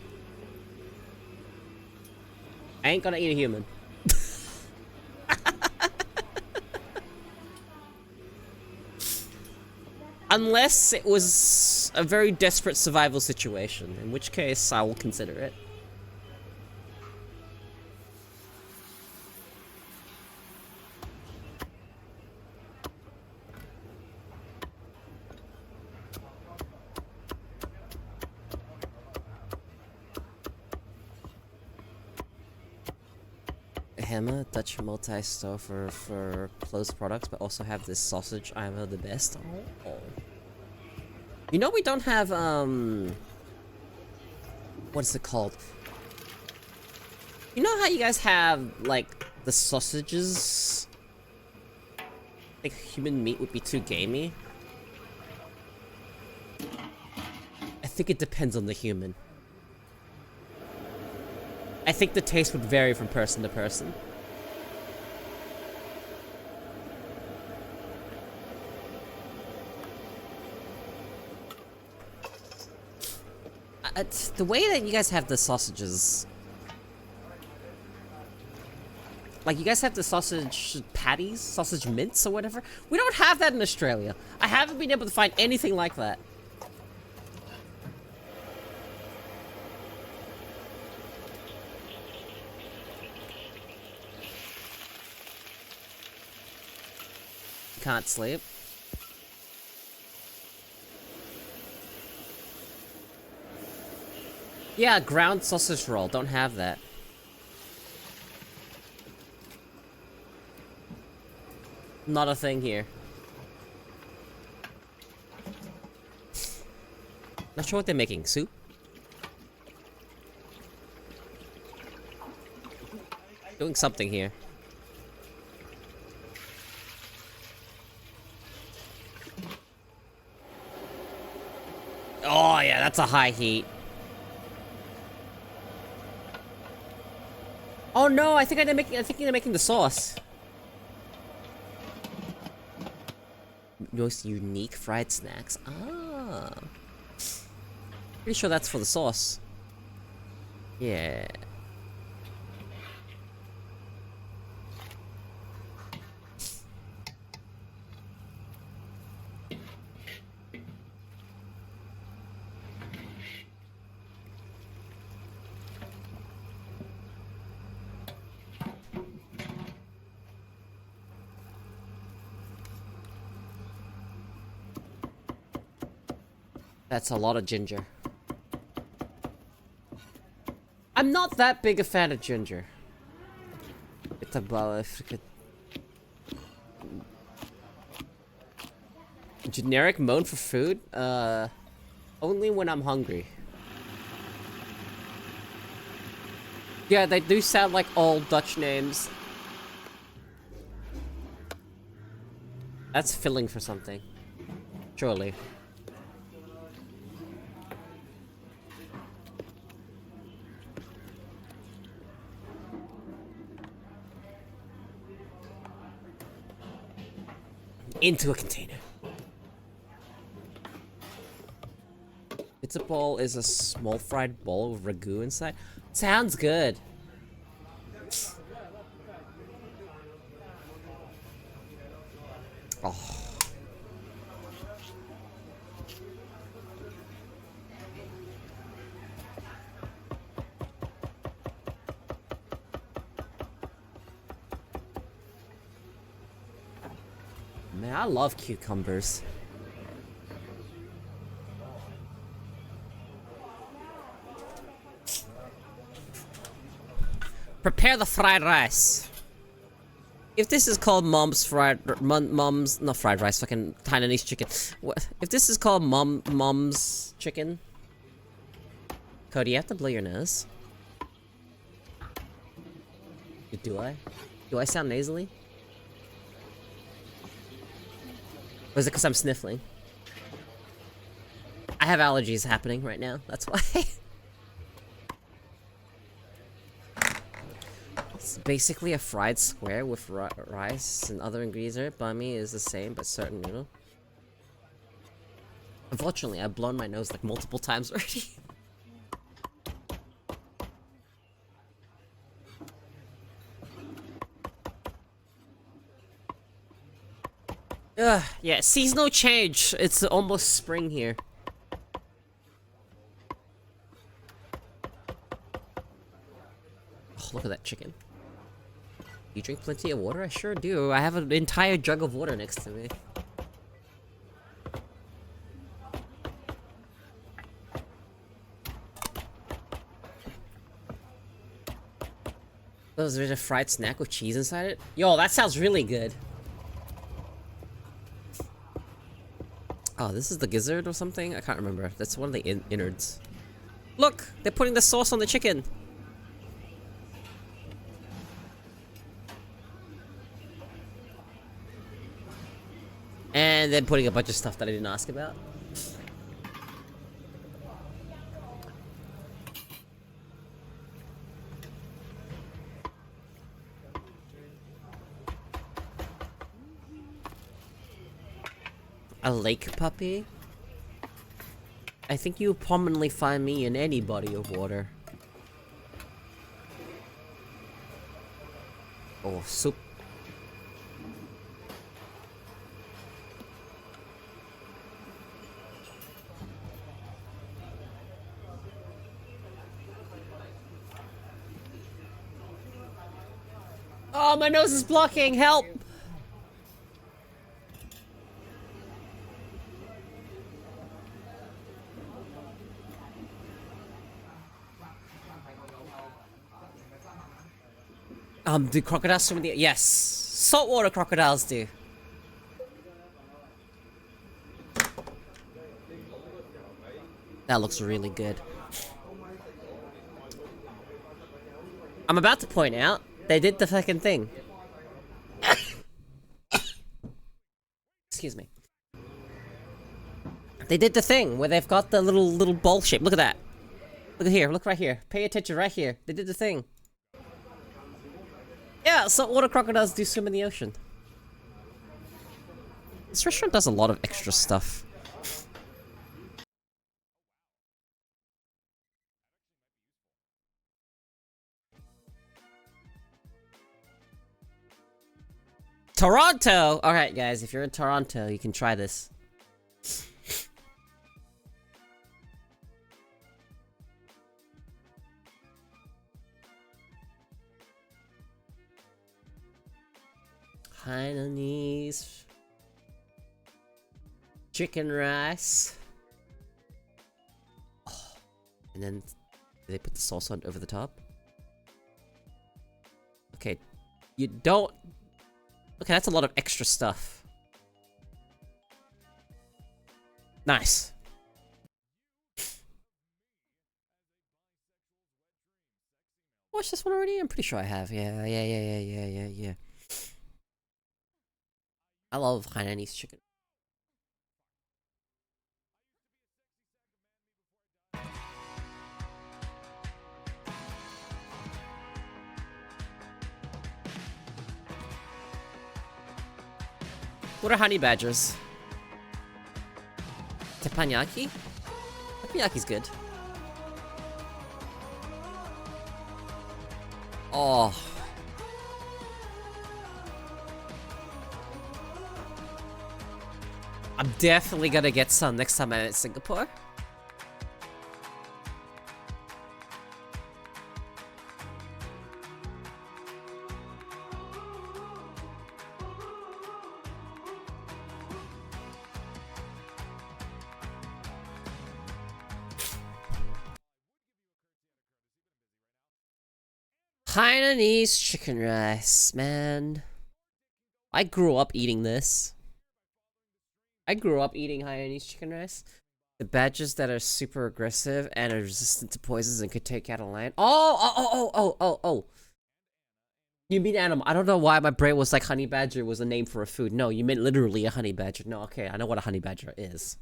I ain't gonna eat a human. Unless it was a very desperate survival situation, in which case I will consider it. Hammer, Dutch multi-store for closed products, but also have this sausage. I'm the best. Oh. You know we don't have what is it called? You know how you guys have like the sausages? I think human meat would be too gamey. I think it depends on the human. I think the taste would vary from person to person. The way that you guys have the sausages... Like, you guys have the sausage patties, sausage mince or whatever. We don't have that in Australia. I haven't been able to find anything like that. can't sleep. Yeah, ground sausage roll. Don't have that. Not a thing here. Not sure what they're making. Soup? Doing something here. Oh yeah, that's a high heat. Oh no, I think they're making the sauce. Most unique fried snacks. Ah. Pretty sure that's for the sauce. Yeah. That's a lot of ginger. I'm not that big a fan of ginger. It's about generic moan for food? Only when I'm hungry. Yeah, they do sound like old Dutch names. That's filling for something. Surely. Into a container. Pizza ball is a small fried ball with ragu inside. Sounds good. Oh. Man, I love cucumbers. Prepare the fried rice. If this is called mom's not fried rice, fucking Taiwanese chicken. What? If this is called mom's chicken, Cody, you have to blow your nose. Do I? Do I sound nasally? Or is it because I'm sniffling? I have allergies happening right now, that's why. It's basically a fried square with rice and other ingredients. Banh mi is the same, but certain noodle. Unfortunately, I've blown my nose like multiple times already. Yeah, seasonal change. It's almost spring here. Oh, look at that chicken. You drink plenty of water? I sure do. I have an entire jug of water next to me. Oh, is there a fried snack with cheese inside it? Yo, that sounds really good. Oh, this is the gizzard or something? I can't remember. That's one of the innards. Look! They're putting the sauce on the chicken! And then putting a bunch of stuff that I didn't ask about. A lake puppy? I think you'll commonly find me in any body of water. Oh, soup. Oh, my nose is blocking! Help! Do crocodiles swim in the... Yes! Saltwater crocodiles do. That looks really good. I'm about to point out, they did the fucking thing. Excuse me. They did the thing where they've got the little bowl shape. Look at that. Look at here. Look right here. Pay attention right here. They did the thing. Yeah, saltwater crocodiles do swim in the ocean. This restaurant does a lot of extra stuff. Toronto! Alright guys, if you're in Toronto, you can try this. Hainanese chicken rice. Oh. And then they put the sauce on over the top. Okay, you don't. Okay, that's a lot of extra stuff. Nice. Watched this one already? I'm pretty sure I have. Yeah. I love Hainanese chicken. What are honey badgers? Teppanyaki? Teppanyaki's good. Oh. I'm definitely gonna get some next time I'm in Singapore. Hainanese chicken rice, man. I grew up eating this. I grew up eating Hainanese chicken rice. The badgers that are super aggressive and are resistant to poisons and could take out a lion. Oh. You mean animal. I don't know why my brain was like honey badger was a name for a food. No, you meant literally a honey badger. No, okay, I know what a honey badger is.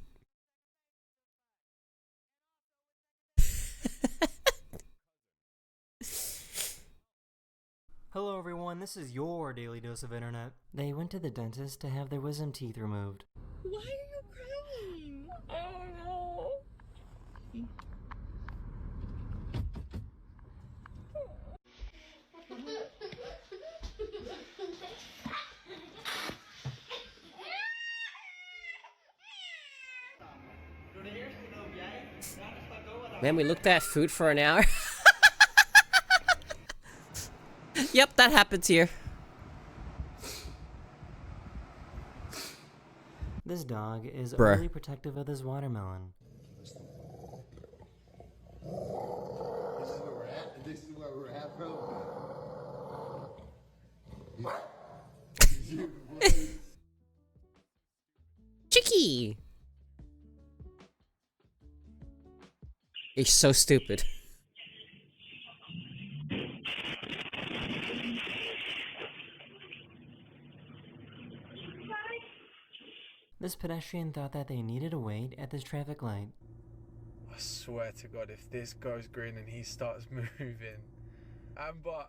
Hello everyone, this is your daily dose of internet. They went to the dentist to have their wisdom teeth removed. Why are you crying? Oh no. Man, we looked at food for an hour. Yep, that happens here. This dog is Bruh. overly protective of this watermelon. This is where we're at, bro. Chicky! He's so stupid. This pedestrian thought that they needed to wait at this traffic light. I swear to God, if this goes green and he starts moving, Amber,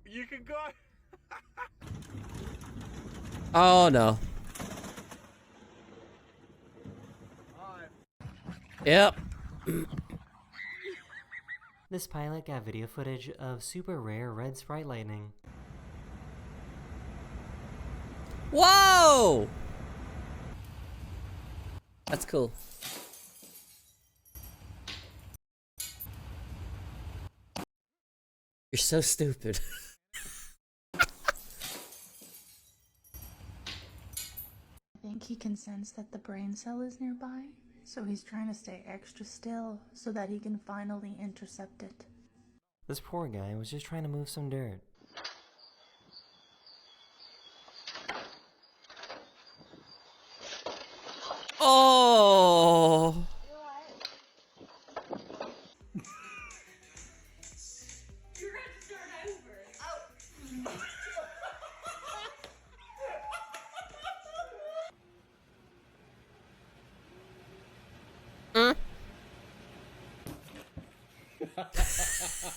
you can go. Oh no. Yep. This pilot got video footage of super rare red sprite lightning. Whoa! That's cool. You're so stupid. I think he can sense that the brain cell is nearby, so he's trying to stay extra still so that he can finally intercept it. This poor guy was just trying to move some dirt.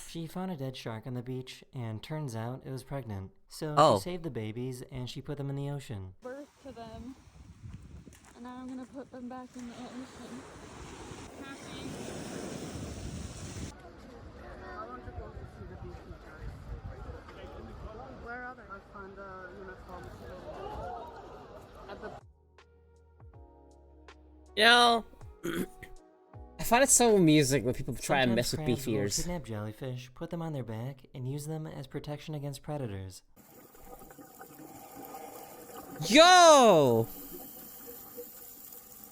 She found a dead shark on the beach, and turns out it was pregnant. So Oh. she saved the babies, and she put them in the ocean. Birth to them, and now I'm gonna put them back in the ocean. Happy. Where are they? I found a uniform. You know, I find it so amusing when people try and Sometimes mess with crabs will beefeaters. kidnap jellyfish, put them on their back, and use them as protection against predators. Yo!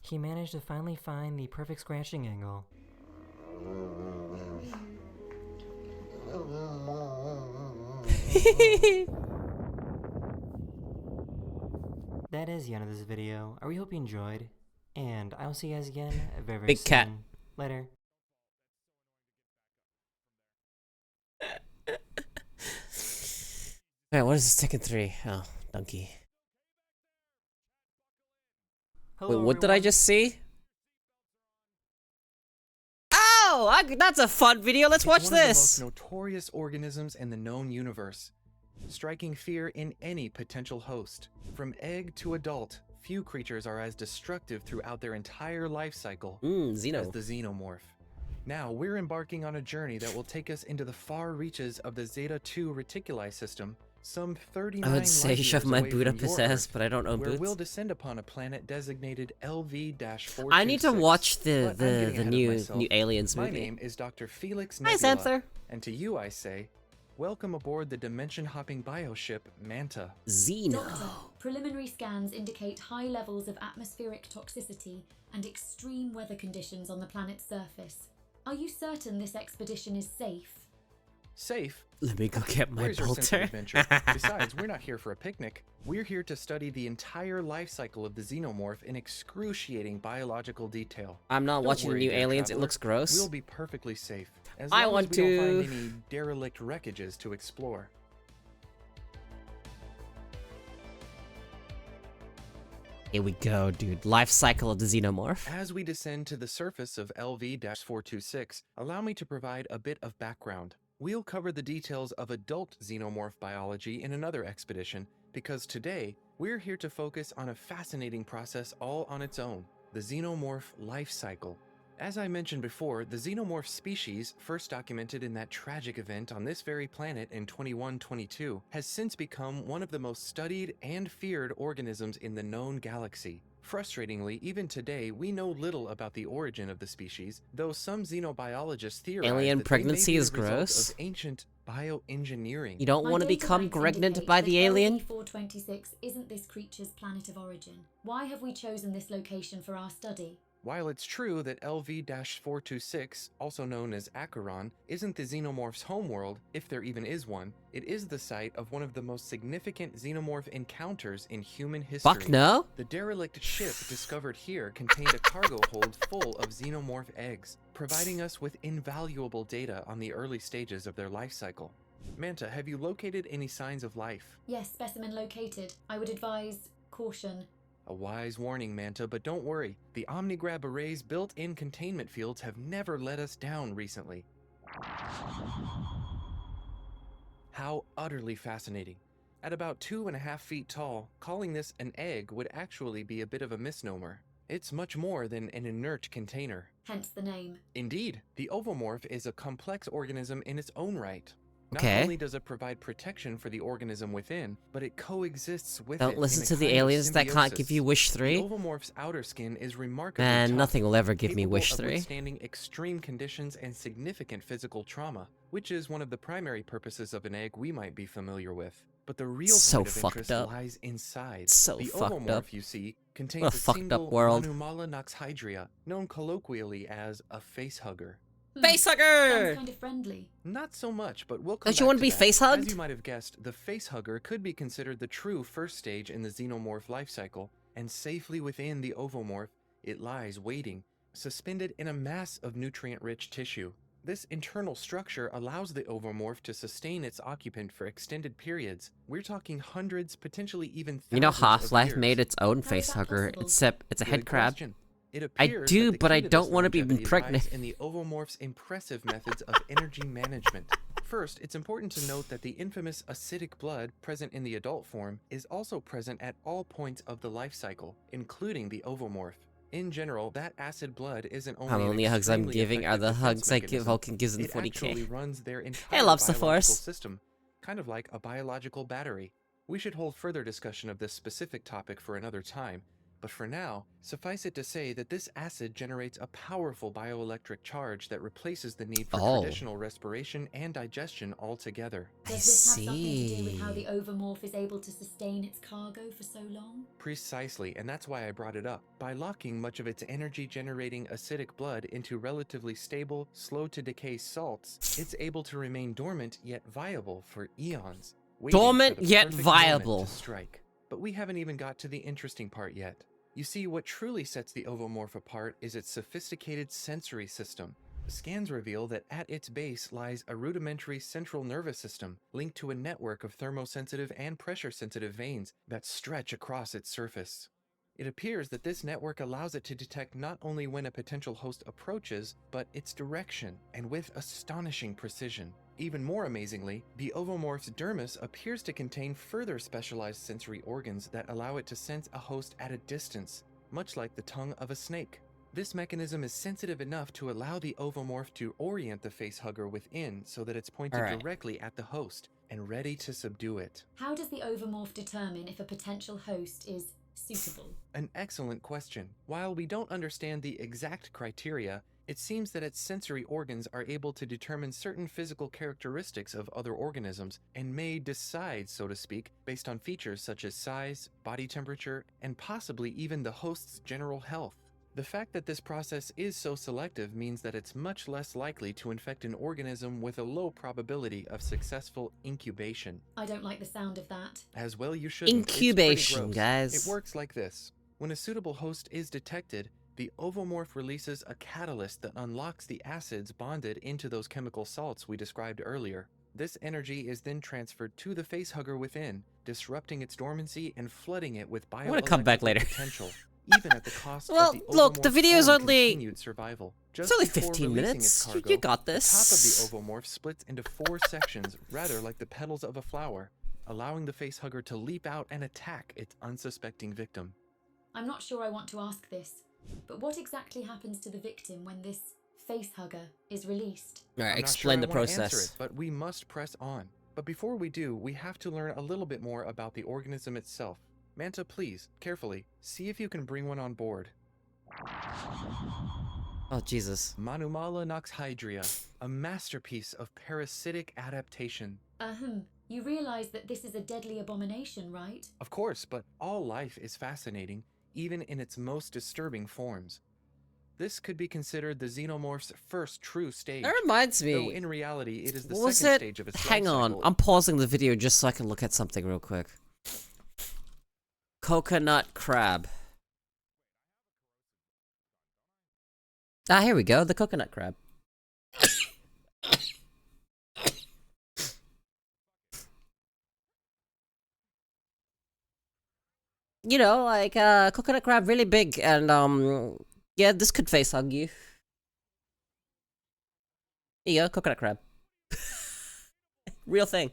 He managed to finally find the perfect scratching angle. That is the end of this video. I really hope you enjoyed, and I will see you guys again very, very Big soon. cat. Later. Alright, what is this Tekken 3? Oh, donkey. Hello, Wait, what did I everyone. just see? Oh! That's a fun video, let's watch It's one of the this! most notorious organisms in the known universe, striking fear in any potential host. From egg to adult, few creatures are as destructive throughout their entire life cycle as Xeno. the xenomorph. Now, we're embarking on a journey that will take us into the far reaches of the Zeta 2 Reticuli system, some 39 I would say light shove years my away boot from up his your ass, Earth, but I don't own where boots. we'll descend upon a planet designated LV-426. I need to watch But I'm getting ahead of new myself. Aliens My movie. name is Dr. Felix Hi, Nebula, Xanther. and to you I say, welcome aboard the dimension-hopping bioship Manta. Xeno. Doctor, preliminary scans indicate high levels of atmospheric toxicity and extreme weather conditions on the planet's surface. Are you certain this expedition is safe? Safe? Let me go get my Where's your sense of bolter. adventure? Besides, we're not here for a picnic. We're here to study the entire life cycle of the xenomorph in excruciating biological detail. I'm not Don't watching the worry new there, Aliens, it traveler. looks gross. We'll be perfectly safe, as I long want as we don't to- find any derelict wreckages to explore. Here we go, dude. Life cycle of the xenomorph. As we descend to the surface of LV-426, allow me to provide a bit of background. We'll cover the details of adult xenomorph biology in another expedition, because today, we're here to focus on a fascinating process all on its own, the xenomorph life cycle. As I mentioned before, the xenomorph species, first documented in that tragic event on this very planet in 2122, has since become one of the most studied and feared organisms in the known galaxy. Frustratingly, even today, we know little about the origin of the species, though some xenobiologists theorize Alien that pregnancy they may be is the result gross. of ancient bioengineering. You don't My want to data become banks pregnant indicate by that the alien? LV-426 isn't this creature's planet of origin. Why have we chosen this location for our study? While it's true that LV-426, also known as Acheron, isn't the xenomorph's homeworld, if there even is one, it is the site of one of the most significant xenomorph encounters in human history. Fuck no. The derelict ship discovered here contained a cargo hold full of xenomorph eggs, providing us with invaluable data on the early stages of their life cycle. Manta, have you located any signs of life? Yes, specimen located. I would advise caution. A wise warning, Manta, but don't worry. The Omnigrab Array's built-in containment fields have never let us down recently. How utterly fascinating. At about 2.5 feet tall, calling this an egg would actually be a bit of a misnomer. It's much more than an inert container. Hence the name. Indeed, the ovomorph is a complex organism in its own right. Not Okay. only does it provide protection for the organism within, but it coexists with it. Don't listen in a to the kind of aliens that can't give symbiosis. you Wish 3. The ovomorph's outer skin is remarkably Man, tough, nothing will ever give me capable Wish of 3. withstanding extreme conditions and significant physical trauma, which is one of the primary purposes of an egg we might be familiar with. But the real So point of fucked interest up. lies inside. So the fucked ovomorph, up. you see, contains What a a fucked up single world. Manumala noxhydria, known colloquially as a facehugger. Facehugger! Sounds kind of friendly. Not so much, but we'll come Don't you back want to to be that. face-hugged? As you might have guessed, the facehugger could be considered the true first stage in the xenomorph life cycle, and safely within the ovomorph, it lies waiting, suspended in a mass of nutrient-rich tissue. This internal structure allows the ovomorph to sustain its occupant for extended periods. We're talking hundreds, potentially even thousands You know of Half-Life years. made its own How is that facehugger, possible? except it's a Good head crab. question. It I appears do, that the but key I to don't this want to be longevity pregnant. lies in the ovomorph's impressive methods of energy management. First, it's important to note that the infamous acidic blood present in the adult form is also present at all points of the life cycle, including the ovomorph. In general, that acid blood isn't How only an many hugs I'm extremely giving are effective the defense hugs I give mechanism, Vulcan gives in it 40k. actually runs their Hey, entire loves the biological Force. system, kind of like a biological battery. We should hold further discussion of this specific topic for another time, but for now, suffice it to say that this acid generates a powerful bioelectric charge that replaces the need for traditional respiration and digestion altogether. Does this have something to do with how the ovomorph is able to sustain its cargo for so long? Precisely, and that's why I brought it up. By locking much of its energy-generating acidic blood into relatively stable, slow-to-decay salts, it's able to remain dormant yet viable for eons. waiting for Dormant the yet perfect moment viable. to strike. But we haven't even got to the interesting part yet. You see, what truly sets the ovomorph apart is its sophisticated sensory system. Scans reveal that at its base lies a rudimentary central nervous system linked to a network of thermosensitive and pressure-sensitive veins that stretch across its surface. It appears that this network allows it to detect not only when a potential host approaches, but its direction, and with astonishing precision. Even more amazingly, the ovomorph's dermis appears to contain further specialized sensory organs that allow it to sense a host at a distance, much like the tongue of a snake. This mechanism is sensitive enough to allow the ovomorph to orient the facehugger within so that it's pointed directly at the host and ready to subdue it. How does the ovomorph determine if a potential host is suitable? An excellent question. While we don't understand the exact criteria, it seems that its sensory organs are able to determine certain physical characteristics of other organisms and may decide, so to speak, based on features such as size, body temperature, and possibly even the host's general health. The fact that this process is so selective means that it's much less likely to infect an organism with a low probability of successful incubation. I don't like the sound of that. As well you shouldn't. Incubation, it's pretty gross. guys. It works like this. When a suitable host is detected, the ovomorph releases a catalyst that unlocks the acids bonded into those chemical salts we described earlier. This energy is then transferred to the facehugger within, disrupting its dormancy and flooding it with I'm gonna come back bioelectrical later. potential, even at the cost Well, of the look, the ovomorph's video's own only- continued survival. It's only before 15 releasing minutes. its cargo, You got the this. top of the ovomorph splits into 4 sections, rather like the petals of a flower, allowing the facehugger to leap out and attack its unsuspecting victim. I'm not sure I want to ask this, but what exactly happens to the victim when this facehugger is released? Alright, I'm not explain sure the I wanna answer process. it, but we must press on. But before we do, we have to learn a little bit more about the organism itself. Manta, please, carefully, see if you can bring one on board. Oh, Jesus. Manumala noxhydria, a masterpiece of parasitic adaptation. You realize that this is a deadly abomination, right? Of course, but all life is fascinating, even in its most disturbing forms. This could be considered the xenomorph's first true stage. That reminds me. Though in reality, it is the What was second it? stage of its Hang life on. cycle. I'm pausing the video just so I can look at something real quick. Coconut crab. Ah, here we go. The coconut crab. You know, like, coconut crab really big and, yeah, this could face hug you. Here you go, coconut crab. Real thing.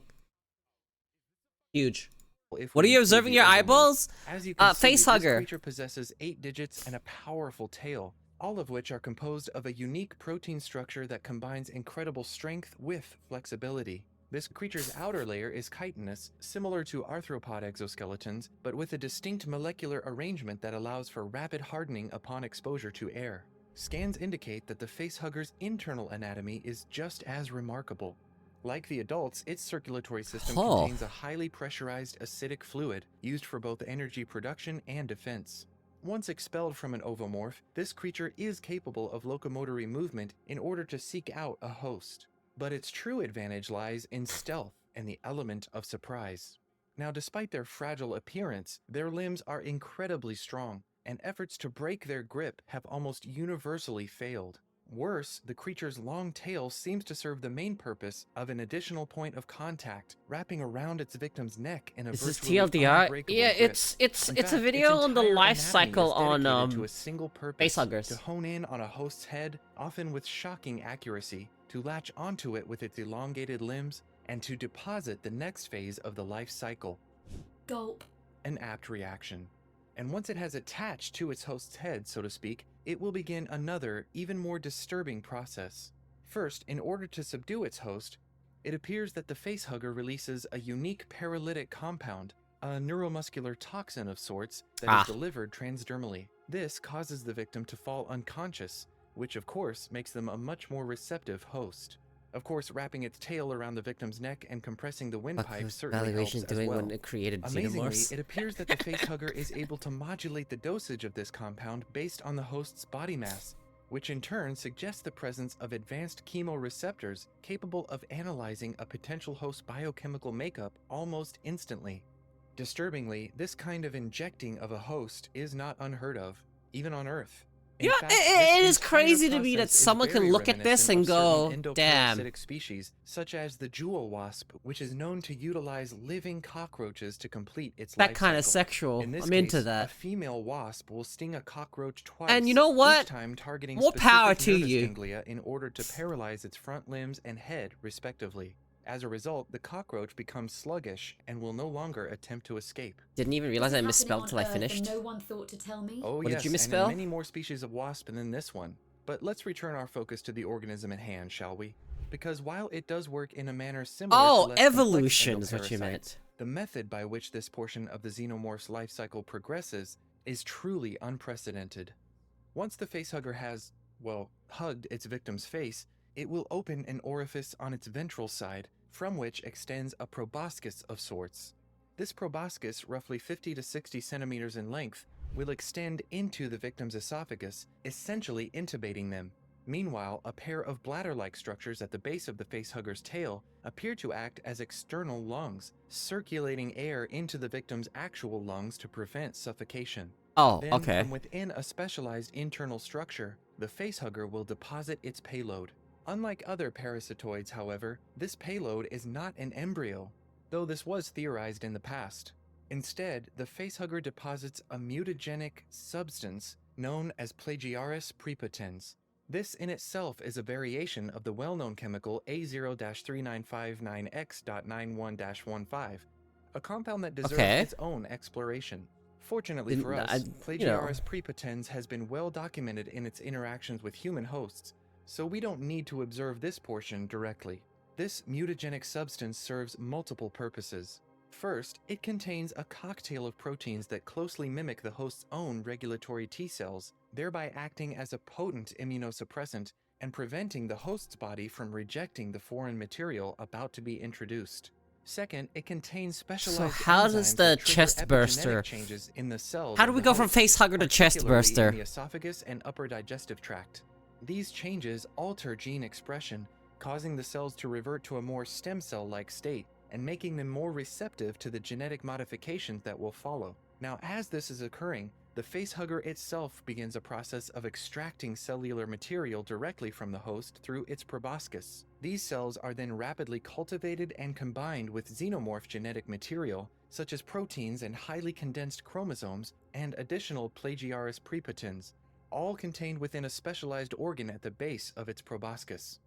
Huge. If What we are you include observing the your ovomorph. eyeballs? As you can see, Face this hugger. creature possesses 8 digits and a powerful tail, all of which are composed of a unique protein structure that combines incredible strength with flexibility. This creature's outer layer is chitinous, similar to arthropod exoskeletons, but with a distinct molecular arrangement that allows for rapid hardening upon exposure to air. Scans indicate that the facehugger's internal anatomy is just as remarkable. Like the adults, its circulatory system contains a highly pressurized acidic fluid used for both energy production and defense. Once expelled from an ovomorph, this creature is capable of locomotory movement in order to seek out a host. But its true advantage lies in stealth and the element of surprise. Now, despite their fragile appearance, their limbs are incredibly strong, and efforts to break their grip have almost universally failed. Worse, the creature's long tail seems to serve the main purpose of an additional point of contact, wrapping around its victim's neck in a Is this virtually TLDR? unbreakable Yeah, grip. it's In a fact, video its on the entire life anatomy cycle is on dedicated to a single purpose, facehuggers. to hone in on a host's head, often with shocking accuracy, to latch onto it with its elongated limbs, and to deposit the next phase of the life cycle. Gulp. An apt reaction. And once it has attached to its host's head, so to speak, it will begin another, even more disturbing process. First, in order to subdue its host, it appears that the facehugger releases a unique paralytic compound, a neuromuscular toxin of sorts that is delivered transdermally. This causes the victim to fall unconscious, which of course makes them a much more receptive host. Of course, wrapping its tail around the victim's neck and compressing the windpipe certainly helps as doing well. when it created Amazingly, xenomorphs? it appears that the facehugger is able to modulate the dosage of this compound based on the host's body mass, which in turn suggests the presence of advanced chemoreceptors capable of analyzing a potential host's biochemical makeup almost instantly. Disturbingly, this kind of injecting of a host is not unheard of, even on Earth. In fact, it this is crazy to me entire that process is someone can very look at this and reminiscent of go, certain damn. endoparasitic species, such as the jewel wasp, which is known to utilize living cockroaches to complete its That life kind of cycle. sexual. In this I'm into case, that. a female wasp will sting a cockroach twice, And you know what? each time targeting More specific power to nervous you. ganglia in order to paralyze its front limbs and head, respectively. As a result, the cockroach becomes sluggish and will no longer attempt to escape. Didn't even realize I misspelled till I Earth finished. and no one thought to tell me. Oh What yes, did you and misspell? in many more species of wasp than this one. But let's return our focus to the organism at hand, shall we? Because while it does work in a manner similar to less evolution complex is what you endoparasites, meant. the method by which this portion of the xenomorph's life cycle progresses is truly unprecedented. Once the facehugger has, well, hugged its victim's face, it will open an orifice on its ventral side, from which extends a proboscis of sorts. This proboscis, roughly 50 to 60 centimeters in length, will extend into the victim's esophagus, essentially intubating them. Meanwhile, a pair of bladder-like structures at the base of the facehugger's tail appear to act as external lungs, circulating air into the victim's actual lungs to prevent suffocation. Oh, Then, okay. from within a specialized internal structure, the facehugger will deposit its payload. Unlike other parasitoids, however, this payload is not an embryo, though this was theorized in the past. Instead, the facehugger deposits a mutagenic substance known as Plagiaris prepotens. This in itself is a variation of the well-known chemical A0-3959X.91-15, a compound that deserves its own exploration. Fortunately for us, Plagiaris prepotens has been well documented in its interactions with human hosts, so we don't need to observe this portion directly. This mutagenic substance serves multiple purposes. First, it contains a cocktail of proteins that closely mimic the host's own regulatory T cells, thereby acting as a potent immunosuppressant and preventing the host's body from rejecting the foreign material about to be introduced. Second, it contains specialized So how does enzymes the that trigger chest epigenetic burster? changes in the cells How do of we the go from host, facehugger to chest particularly burster? in the esophagus and upper digestive tract. These changes alter gene expression, causing the cells to revert to a more stem cell-like state and making them more receptive to the genetic modifications that will follow. Now, as this is occurring, the facehugger itself begins a process of extracting cellular material directly from the host through its proboscis. These cells are then rapidly cultivated and combined with xenomorph genetic material, such as proteins and highly condensed chromosomes and additional Plagiaris prepotens, all contained within a specialized organ at the base of its proboscis.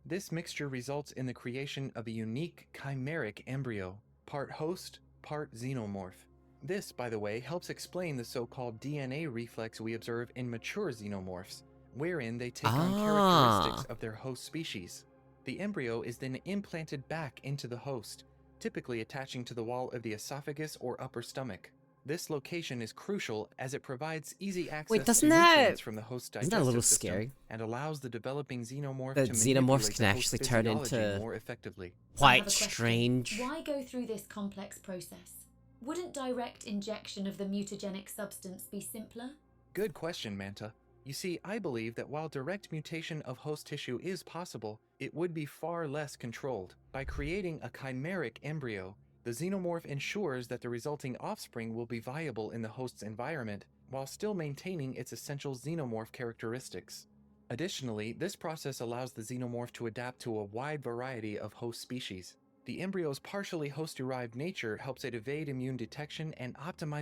This mixture results in the creation of a unique chimeric embryo, part host, part xenomorph. This, by the way, helps explain the so-called DNA reflex we observe in mature xenomorphs, wherein they take on characteristics of their host species. The embryo is then implanted back into the host, typically attaching to the wall of the esophagus or upper stomach. This location is crucial as it provides easy access to nutrients from the host digestive isn't that a little system scary? and allows the developing xenomorph That to xenomorphs manipulate can the host's actually turn physiology into more effectively. I have quite a question. strange. Why go through this complex process? Wouldn't direct injection of the mutagenic substance be simpler? Good question, Manta. You see, I believe that while direct mutation of host tissue is possible, it would be far less controlled. By creating a chimeric embryo, the xenomorph ensures that the resulting offspring will be viable in the host's environment, while still maintaining its essential xenomorph characteristics. Additionally, this process allows the xenomorph to adapt to a wide variety of host species. The embryo's partially host-derived nature helps it evade immune detection and optimize.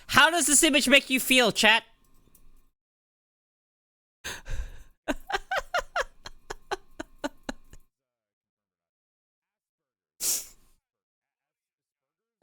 How does this image make you feel, chat?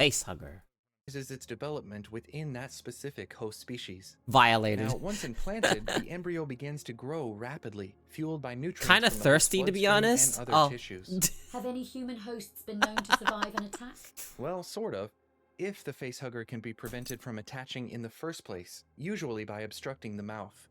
Facehugger. Its development within that specific host species. Violated. Now, once implanted, the embryo begins to grow rapidly, fueled by nutrients Kind of from the thirsty, host's to be bloodstream honest. and other tissues. Have any human hosts been known to survive an attack? Well, sort of. If the facehugger can be prevented from attaching in the first place, usually by obstructing the mouth.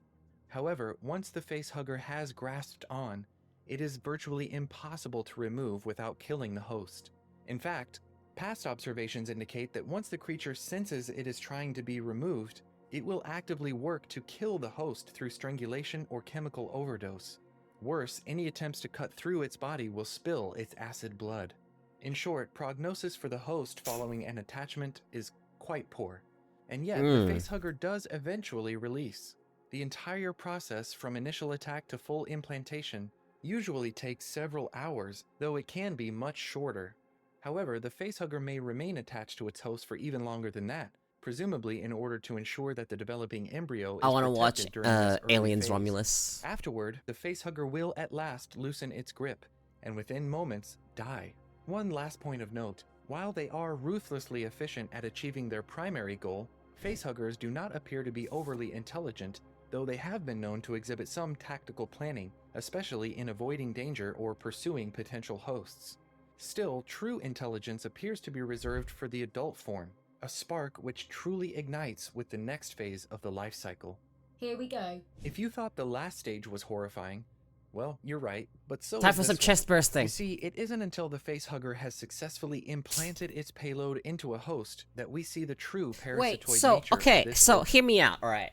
However, once the facehugger has grasped on, it is virtually impossible to remove without killing the host. In fact, past observations indicate that once the creature senses it is trying to be removed, it will actively work to kill the host through strangulation or chemical overdose. Worse, any attempts to cut through its body will spill its acid blood. In short, prognosis for the host following an attachment is quite poor. And yet, the facehugger does eventually release. The entire process from initial attack to full implantation usually takes several hours, though it can be much shorter. However, the facehugger may remain attached to its host for even longer than that, presumably in order to ensure that the developing embryo is I want to watch protected during this early Aliens phase. Romulus. Afterward, the facehugger will at last loosen its grip, and within moments, die. One last point of note, while they are ruthlessly efficient at achieving their primary goal, facehuggers do not appear to be overly intelligent, though they have been known to exhibit some tactical planning, especially in avoiding danger or pursuing potential hosts. Still, true intelligence appears to be reserved for the adult form, a spark which truly ignites with the next phase of the life cycle. Here we go. If you thought the last stage was horrifying, well, you're right, but so Time is for some this one. chest bursting. You see, it isn't until the facehugger has successfully implanted its payload into a host that we see the true parasitoid Wait, so, nature okay, of this so host. hear me out, alright.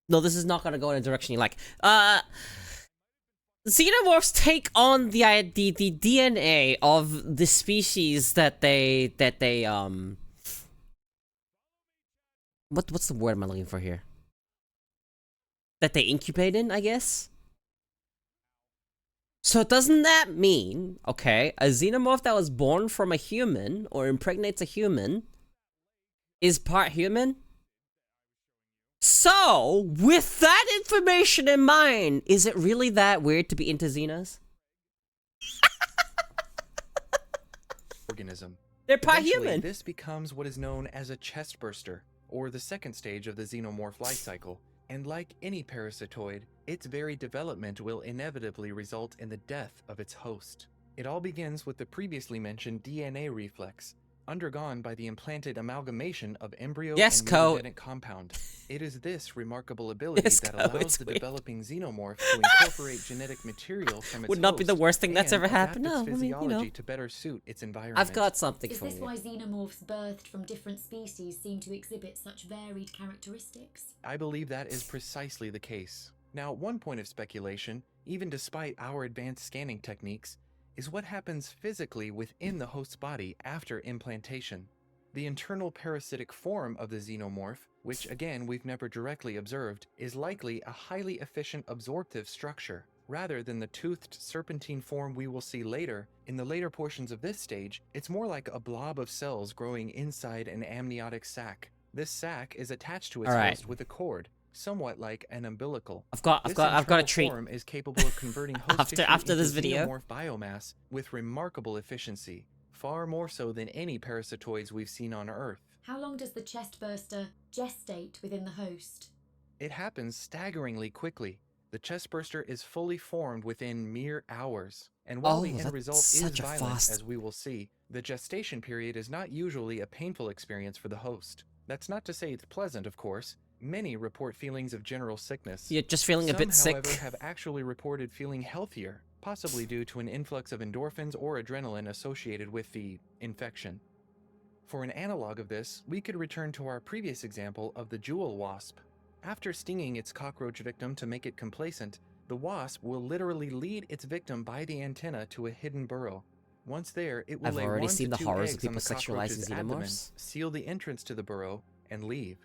No, this is not gonna go in a direction you like. Xenomorphs take on the DNA of the species that they what's the word am I looking for here? That they incubate in, I guess? So doesn't that mean, okay, a xenomorph that was born from a human or impregnates a human is part human? So, with that information in mind, is it really that weird to be into Xenas? Organism. They're part Eventually, human. This becomes what is known as a chest burster, or the second stage of the xenomorph life cycle. And like any parasitoid, its very development will inevitably result in the death of its host. It all begins with the previously mentioned DNA reflex, undergone by the implanted amalgamation of embryo Yes, and Ko. mutagenic compound. It is this remarkable ability Yes, that Ko, allows it's the weird. developing xenomorph to incorporate genetic material from its Would not be the host worst thing that's and ever adapt happened. its No, I mean, you know. physiology to better suit its environment. I've got something Is for this you. why xenomorphs birthed from different species seem to exhibit such varied characteristics? I believe that is precisely the case. Now, one point of speculation, even despite our advanced scanning techniques, is what happens physically within the host's body after implantation. The internal parasitic form of the xenomorph, which again we've never directly observed, is likely a highly efficient absorptive structure. Rather than the toothed serpentine form we will see later, in the later portions of this stage, it's more like a blob of cells growing inside an amniotic sac. This sac is attached to its All right. host with a cord, somewhat like an umbilical. I've got a internal treat. form is capable of converting host After- tissue after into this video. xenomorph biomass with remarkable efficiency, far more so than any parasitoids we've seen on Earth. How long does the chest burster gestate within the host? It happens staggeringly quickly. The chest burster is fully formed within mere hours. And while the Oh, end that's result is such a violent, fast- as we will see, the gestation period is not usually a painful experience for the host. That's not to say it's pleasant, of course. Many report feelings of general sickness. You're just feeling a Some, bit sick. however, have actually reported feeling healthier, possibly due to an influx of endorphins or adrenaline associated with the infection. For an analog of this, we could return to our previous example of the jewel wasp. After stinging its cockroach victim to make it complacent, the wasp will literally lead its victim by the antenna to a hidden burrow. Once there, it will I've lay already 1 seen to the 2 horrors of eggs on people the cockroach's sexualizing abdomen, xenomorphs. seal the entrance to the burrow, and leave.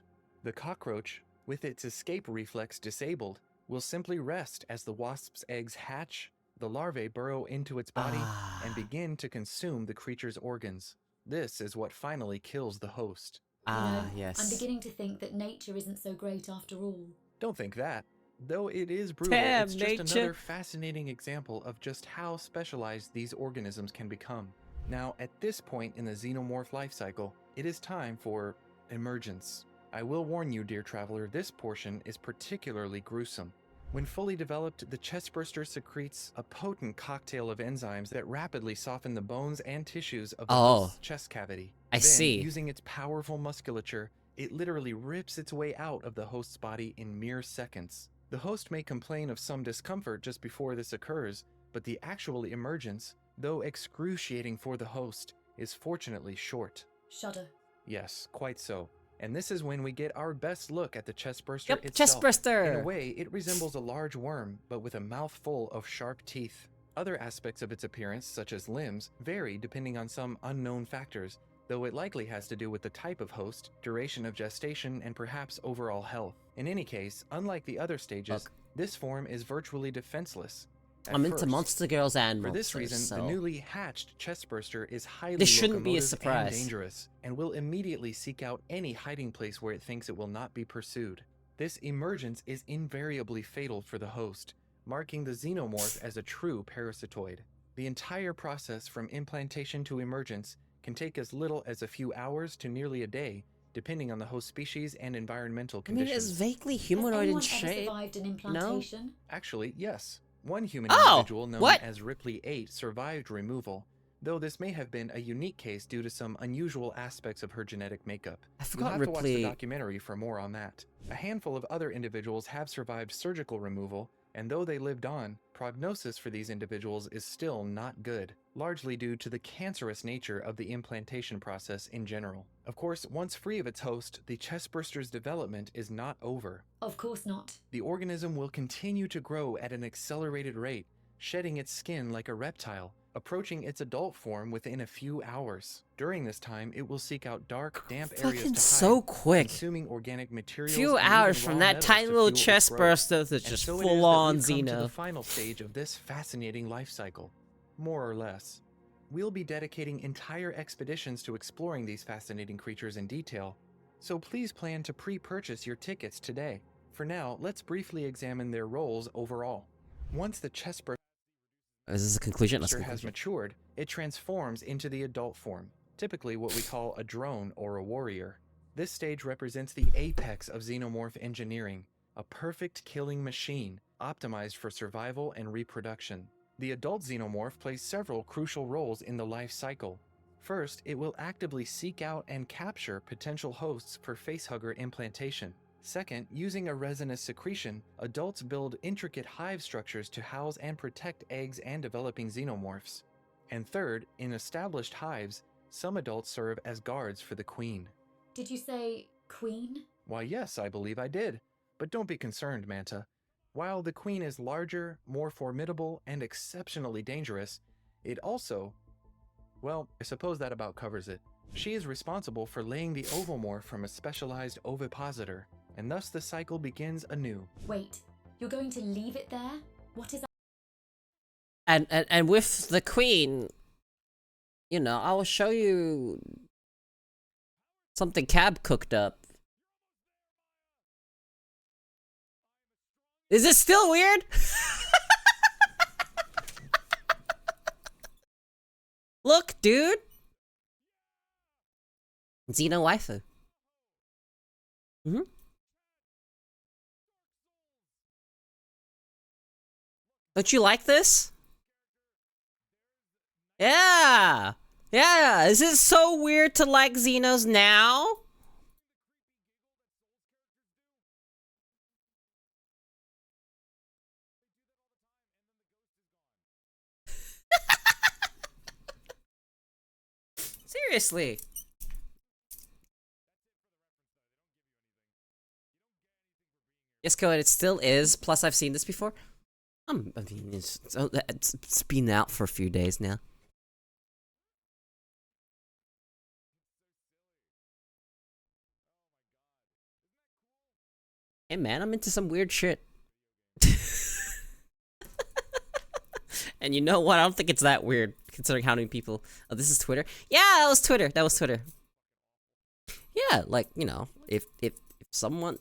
The cockroach, with its escape reflex disabled, will simply rest as the wasp's eggs hatch, the larvae burrow into its body, and begin to consume the creature's organs. This is what finally kills the host. I'm beginning to think that nature isn't so great after all. Don't think that. Though it is brutal, Damn, it's just nature. another fascinating example of just how specialized these organisms can become. Now, at this point in the xenomorph life cycle, it is time for emergence. I will warn you, dear traveler, this portion is particularly gruesome. When fully developed, the chestburster secretes a potent cocktail of enzymes that rapidly soften the bones and tissues of the host's chest cavity. I see. Using its powerful musculature, it literally rips its way out of the host's body in mere seconds. The host may complain of some discomfort just before this occurs, but the actual emergence, though excruciating for the host, is fortunately short. Shudder. Yes, quite so. And this is when we get our best look at the chestburster Yep, itself. chestburster! In a way, it resembles a large worm, but with a mouth full of sharp teeth. Other aspects of its appearance, such as limbs, vary depending on some unknown factors, though it likely has to do with the type of host, duration of gestation, and perhaps overall health. In any case, unlike the other stages, this form is virtually defenseless. I'm into Monster Girls and For this monsters, reason, so the newly hatched chestburster is highly this shouldn't be a locomotive surprise. and dangerous, and will immediately seek out any hiding place where it thinks it will not be pursued. This emergence is invariably fatal for the host, marking the xenomorph as a true parasitoid. The entire process from implantation to emergence can take as little as a few hours to nearly a day, depending on the host species and environmental I mean, conditions. it's vaguely humanoid in Has anyone ever shape. survived an No? implantation? Actually, yes. One human Oh, individual known what? as Ripley 8 survived removal, though this may have been a unique case due to some unusual aspects of her genetic makeup. I You'll forgot have to watch the Ripley. documentary for more on that. A handful of other individuals have survived surgical removal, and though they lived on, prognosis for these individuals is still not good, largely due to the cancerous nature of the implantation process in general. Of course, once free of its host, the chestburster's development is not over. Of course not. The organism will continue to grow at an accelerated rate, shedding its skin like a reptile, approaching its adult form within a few hours. During this time, it will seek out dark, damp areas Fucking to hide, so quick. consuming organic materials. Few and hours even from raw that metals tiny to little fuel its chest growth. burster to And just so it is full that on we've come to Xeno. the final stage of this fascinating life cycle, more or less. We'll be dedicating entire expeditions to exploring these fascinating creatures in detail, so please plan to pre-purchase your tickets today. For now, let's briefly examine their roles overall. Once the chestburster Is this a conclusion? Let's has matured, it transforms into the adult form, typically what we call a drone or a warrior. This stage represents the apex of xenomorph engineering, a perfect killing machine, optimized for survival and reproduction. The adult xenomorph plays several crucial roles in the life cycle. First, it will actively seek out and capture potential hosts for facehugger implantation. Second, using a resinous secretion, adults build intricate hive structures to house and protect eggs and developing xenomorphs. And third, in established hives, some adults serve as guards for the queen. Did you say queen? Why, yes, I believe I did. But don't be concerned, Manta. While the queen is larger, more formidable, and exceptionally dangerous, it also... well, I suppose that about covers it. She is responsible for laying the ovomorph from a specialized ovipositor, and thus the cycle begins anew. Wait, you're going to leave it there? What is And with the queen, you know, I will show you something Cab cooked up. Is this still weird? Look, dude. Xeno waifu. Don't you like this? Yeah. Yeah. Is it so weird to like Xenos now? Seriously. Yes, Cohen, it still is. Plus, I've seen this before. I mean, it's been out for a few days now. Hey, man, I'm into some weird shit. And you know what? I don't think it's that weird, considering how many people... Oh, this is Twitter? Yeah, that was Twitter. That was Twitter. Yeah, like, you know, if someone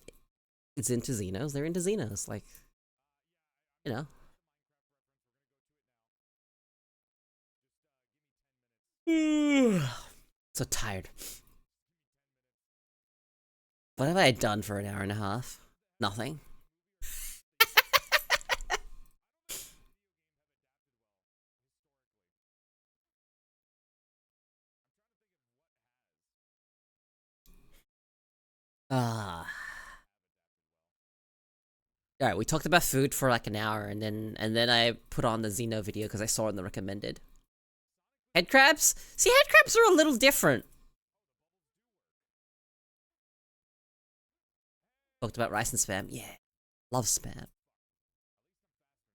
is into Xenos, they're into Xenos. Like, you know. So tired. What have I done for an hour and a half? Nothing. Ah. Alright, we talked about food for like an hour, and then I put on the Xeno video because I saw it in the recommended. Head crabs? See, head crabs are a little different. Talked about rice and spam. Yeah. Love spam.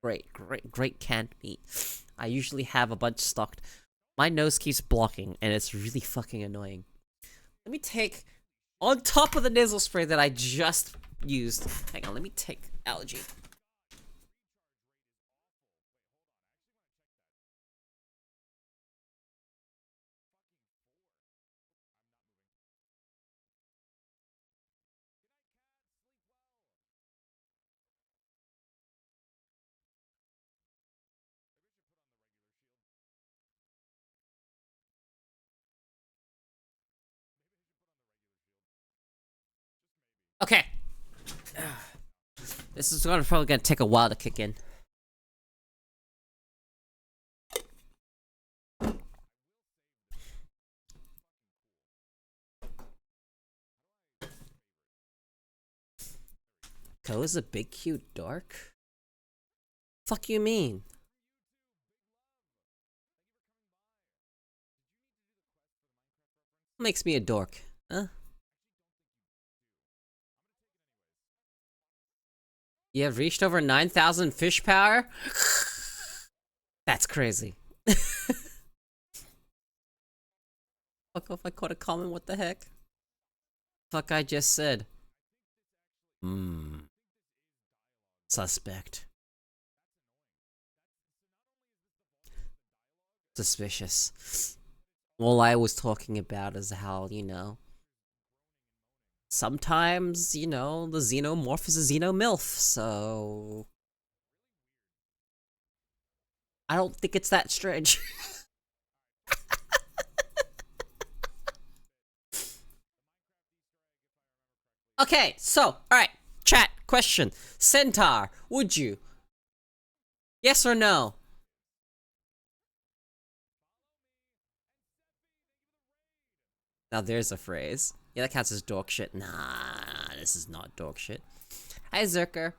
Great canned meat. I usually have a bunch stocked. My nose keeps blocking, and it's really fucking annoying. Let me take, on top of the nasal spray that I just used. Hang on, let me take allergy. Okay. This is probably gonna take a while to kick in. Ko is a big, cute, dark? Fuck you mean? What makes me a dork? Huh? You have reached over 9,000 fish power? That's crazy. Fuck off, I caught a comment, what the heck? Fuck I just said. Suspect. Suspicious. All I was talking about is how, you know, sometimes, you know, the xenomorph is a xenomilf, so... I don't think it's that strange. Okay, so, alright, chat, question. Centaur, would you? Yes or no? Now there's a phrase. Yeah, that counts as dork shit. Nah, this is not dork shit. Hi, Zerker.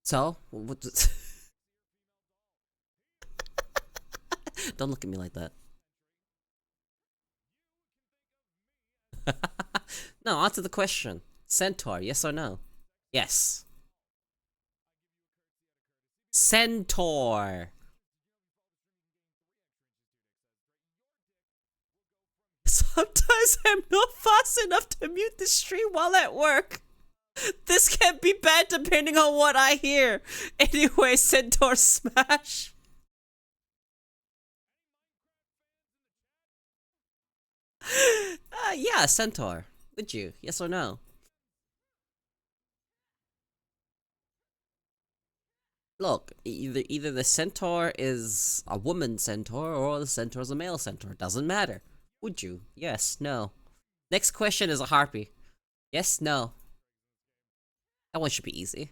So, what? Don't look at me like that. No, answer the question. Centaur, yes or no? Yes. Centaur. Sometimes I'm not fast enough to mute the stream while at work. This can be bad depending on what I hear. Anyway, Centaur smash. Yeah, Centaur. Would you? Yes or no? Look, either the centaur is a woman centaur or the centaur is a male centaur. Doesn't matter. Would you? Yes, no. Next question is a harpy. Yes, no. That one should be easy.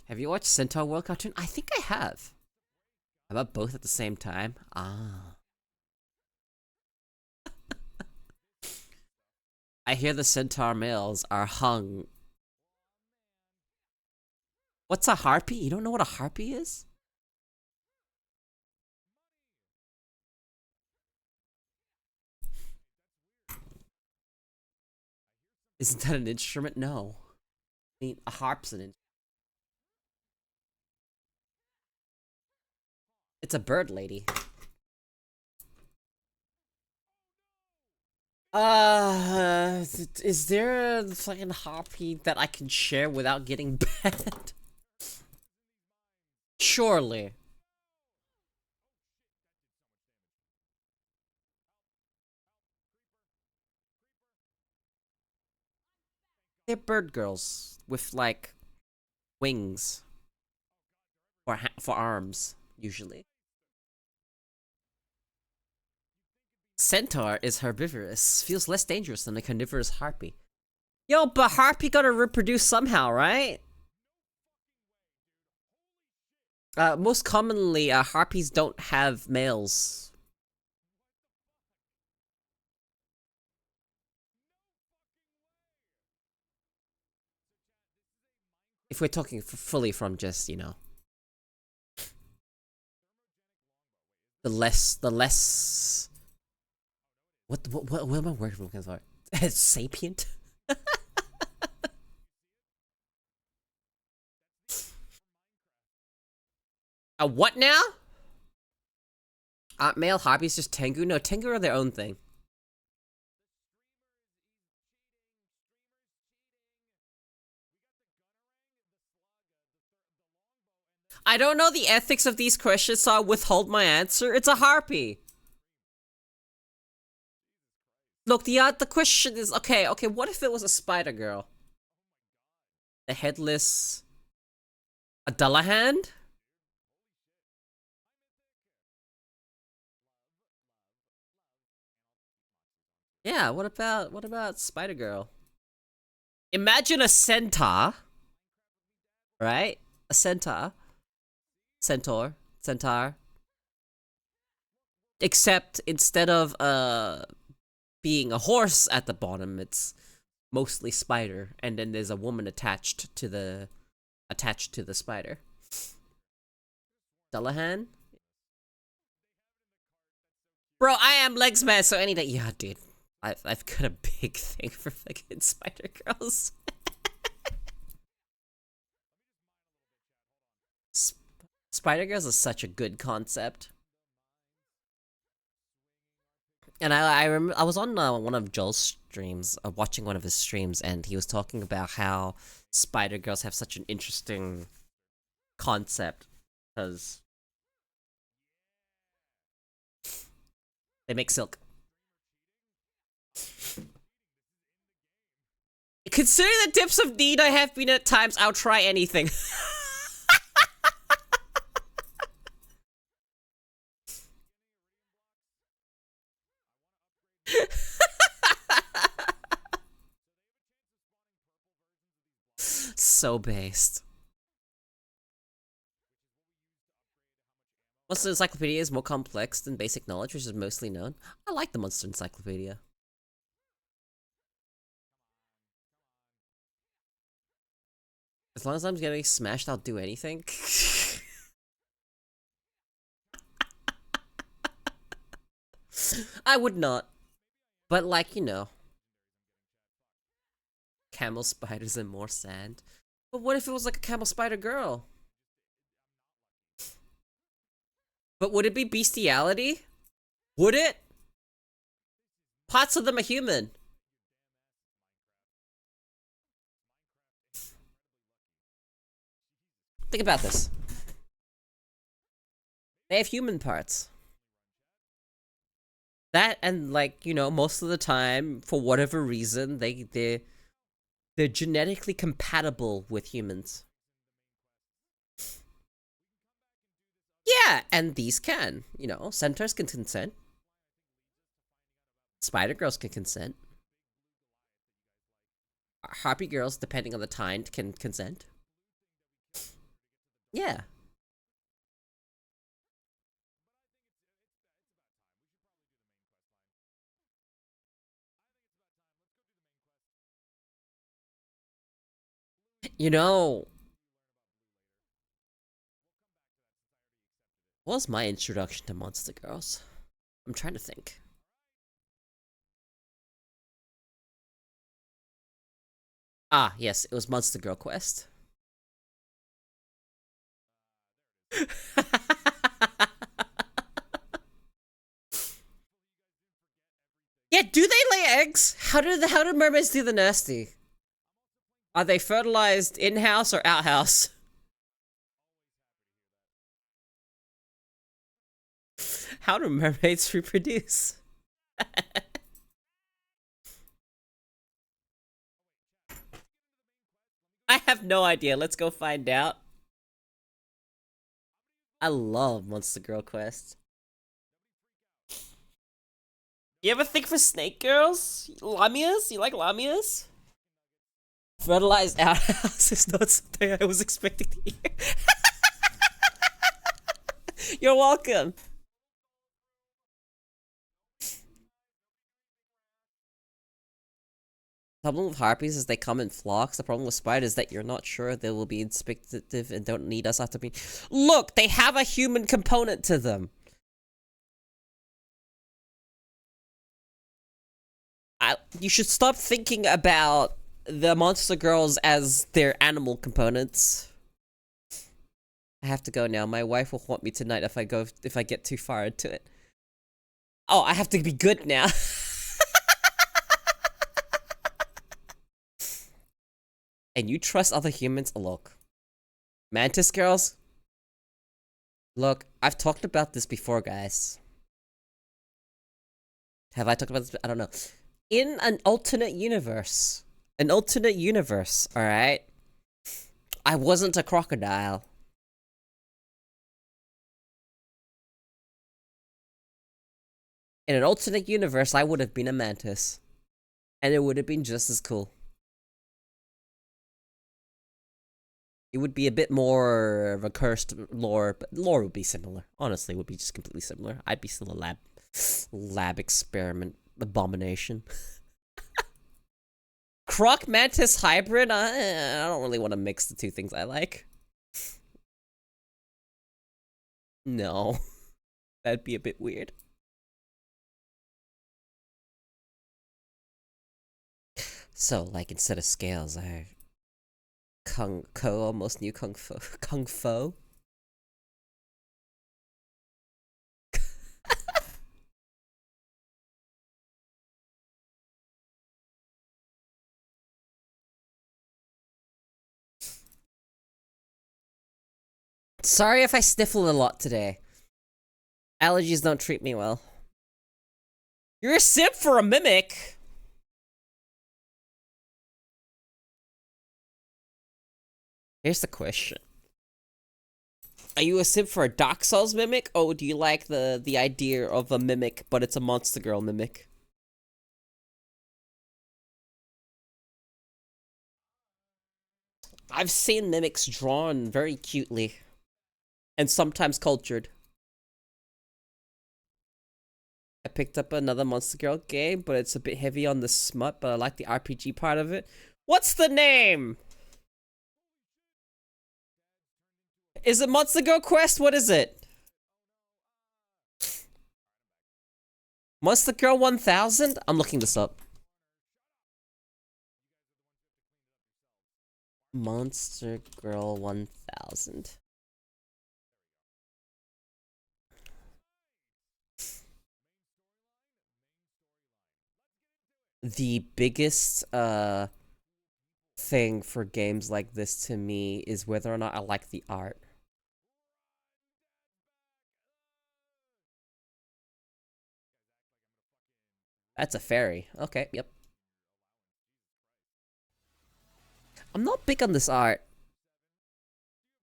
Have you watched Centaur World Cartoon? I think I have. How about both at the same time? Ah. I hear the centaur males are hung. What's a harpy? You don't know what a harpy is? Isn't that an instrument? No. I mean, a harp's an instrument. It's a bird lady. Is there a fucking harpy that I can share without getting banned? Surely. They're bird girls with like wings for arms usually. Centaur is herbivorous. Feels less dangerous than a carnivorous harpy. Yo, but harpy gotta reproduce somehow, right? Most commonly, harpies don't have males. If we're talking fully from just, you know, the less. What am I working for? Sapient? A what now? Male harpies just Tengu? No, Tengu are their own thing. I don't know the ethics of these questions, so I'll withhold my answer. It's a harpy. Look, the question is, okay, what if it was a spider girl? A headless... A Dullahan? Yeah, what about Spider Girl? Imagine a centaur, right? A centaur. Centaur. Except instead of being a horse at the bottom, it's mostly spider, and then there's a woman attached to the spider. Dullahan? Bro, I am legs man, so any day. Yeah, dude. I've got a big thing for fucking spider girls. Spider girls is such a good concept. And I remember I was on one of Joel's streams, watching one of his streams, and he was talking about how spider girls have such an interesting concept because they make silk. Considering the depths of need I have been at times, I'll try anything. So based. Monster Encyclopedia is more complex than basic knowledge, which is mostly known. I like the Monster Encyclopedia. As long as I'm getting smashed, I'll do anything. I would not. But like, you know. Camel spiders and more sand. But what if it was like a camel spider girl? But would it be bestiality? Would it? Parts of them are human. Think about this. They have human parts. That and like, you know, most of the time, for whatever reason, they're genetically compatible with humans. Yeah, and these can. You know, centaurs can consent. Spider girls can consent. Harpy girls, depending on the kind, can consent. Yeah. You know, what was my introduction to Monster Girls? I'm trying to think. Ah, yes, it was Monster Girl Quest. Yeah, do they lay eggs? How do mermaids do the nasty? Are they fertilized in-house or out-house? How do mermaids reproduce? I have no idea. Let's go find out. I love Monster Girl Quest. You ever think for snake girls? Lamias? You like lamias? Fertilized outhouse is not something I was expecting to hear. You're welcome. The problem with harpies is they come in flocks. The problem with spiders is that you're not sure they will be inspective and don't need us after being. Look, they have a human component to them. You should stop thinking about the monster girls as their animal components. I have to go now. My wife will haunt me tonight if I get too far into it. Oh, I have to be good now. And you trust other humans? Look. Mantis girls? Look, I've talked about this before, guys. Have I talked about this? I don't know. In an alternate universe, alright? I wasn't a crocodile. In an alternate universe, I would have been a mantis. And it would have been just as cool. It would be a bit more of a cursed lore, but lore would be similar. Honestly, it would be just completely similar. I'd be still a lab experiment abomination. Croc mantis hybrid? I don't really want to mix the two things I like. No. That'd be a bit weird. So, like, instead of scales, I... Ko almost knew Kung Fu. Kung Fu? Sorry if I sniffle a lot today. Allergies don't treat me well. You're a simp for a mimic? Here's the question. Are you a simp for a Dark Souls mimic, or do you like the idea of a mimic, but it's a monster girl mimic? I've seen mimics drawn very cutely. And sometimes cultured. I picked up another Monster Girl game, but it's a bit heavy on the smut, but I like the RPG part of it. What's the name? Is it Monster Girl Quest? What is it? Monster Girl 1000? I'm looking this up. Monster Girl 1000. The biggest thing for games like this to me is whether or not I like the art. That's a fairy. Okay, yep. I'm not big on this art.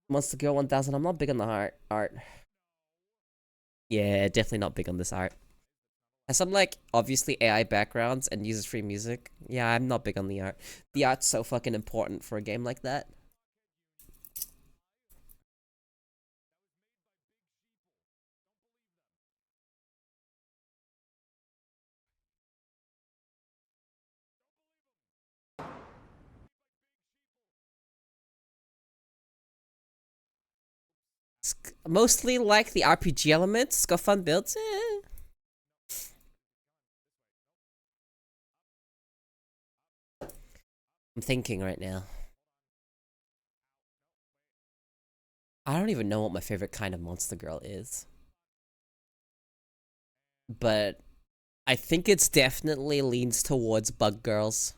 Monster Girl 1000, I'm not big on the art. Yeah, definitely not big on this art. Has some, like, obviously AI backgrounds and uses free music. Yeah, I'm not big on the art. The art's so fucking important for a game like that. Mostly like the RPG elements. It's got fun builds. I'm thinking right now. I don't even know what my favorite kind of monster girl is. But I think it's definitely leans towards bug girls.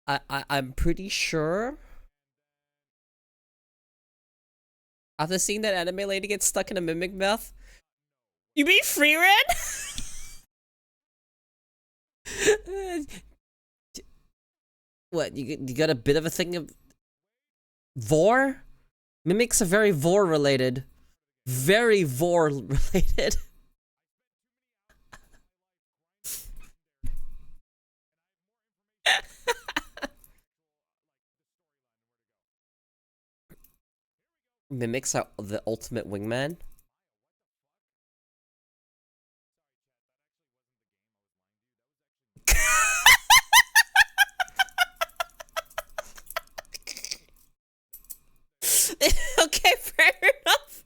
I'm pretty sure. After seeing that anime lady get stuck in a mimic mouth. You mean free red? What, you got a bit of a thing of vor? Mimics are very vor related. Very vor related. Mimics are the ultimate wingman. Okay, fair enough.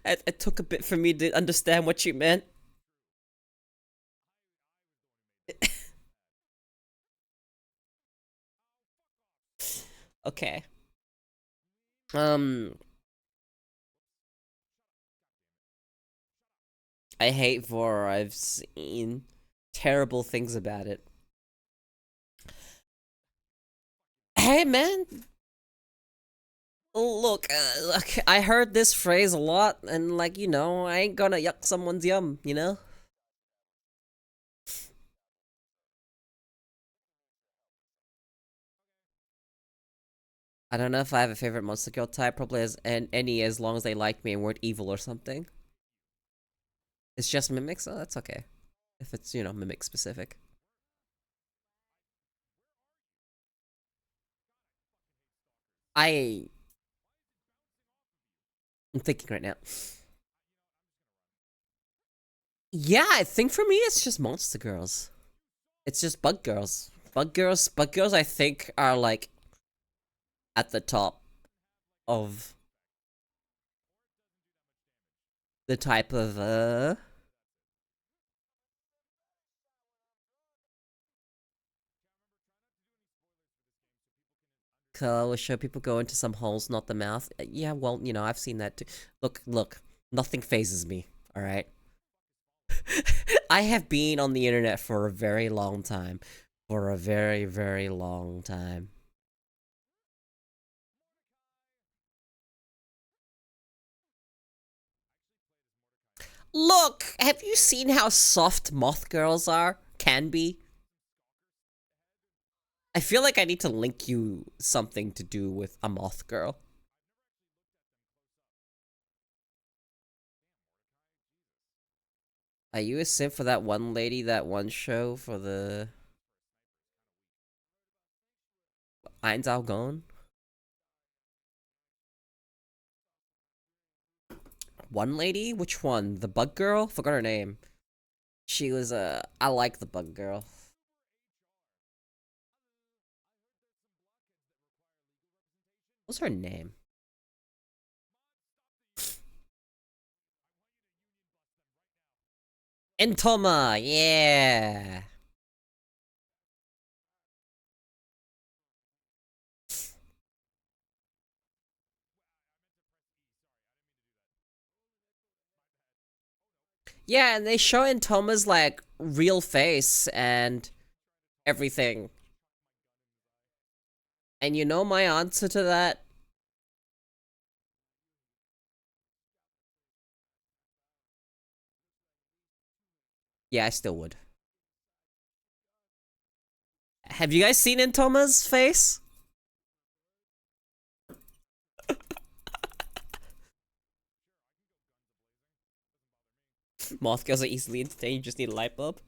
It took a bit for me to understand what you meant. Okay. I hate vor. I've seen terrible things about it. Hey, man. Look, I heard this phrase a lot, and like, you know, I ain't gonna yuck someone's yum, you know? I don't know if I have a favorite monster girl type, probably any as long as they like me and weren't evil or something. It's just mimics, so that's okay. If it's, you know, mimic specific. I'm thinking right now. Yeah, I think for me it's just monster girls. It's just bug girls. Bug girls I think are like at the top of the type of will show people go into some holes, not the mouth. Yeah, well, you know, I've seen that too. Look, nothing phases me, alright? I have been on the internet for a very long time. For a very, very long time. Look, have you seen how soft moth girls are? Can be? I feel like I need to link you something to do with a moth girl. Are you a simp for that one lady, that one show for the... Eins auch gone? One lady? Which one? The bug girl? Forgot her name. She was, I like the bug girl. What's her name? Entoma, yeah. Yeah, and they show Entoma's like real face and everything. And you know my answer to that? Yeah, I still would. Have you guys seen Entoma's face? Moth girls are easily entertained, you just need a light bulb.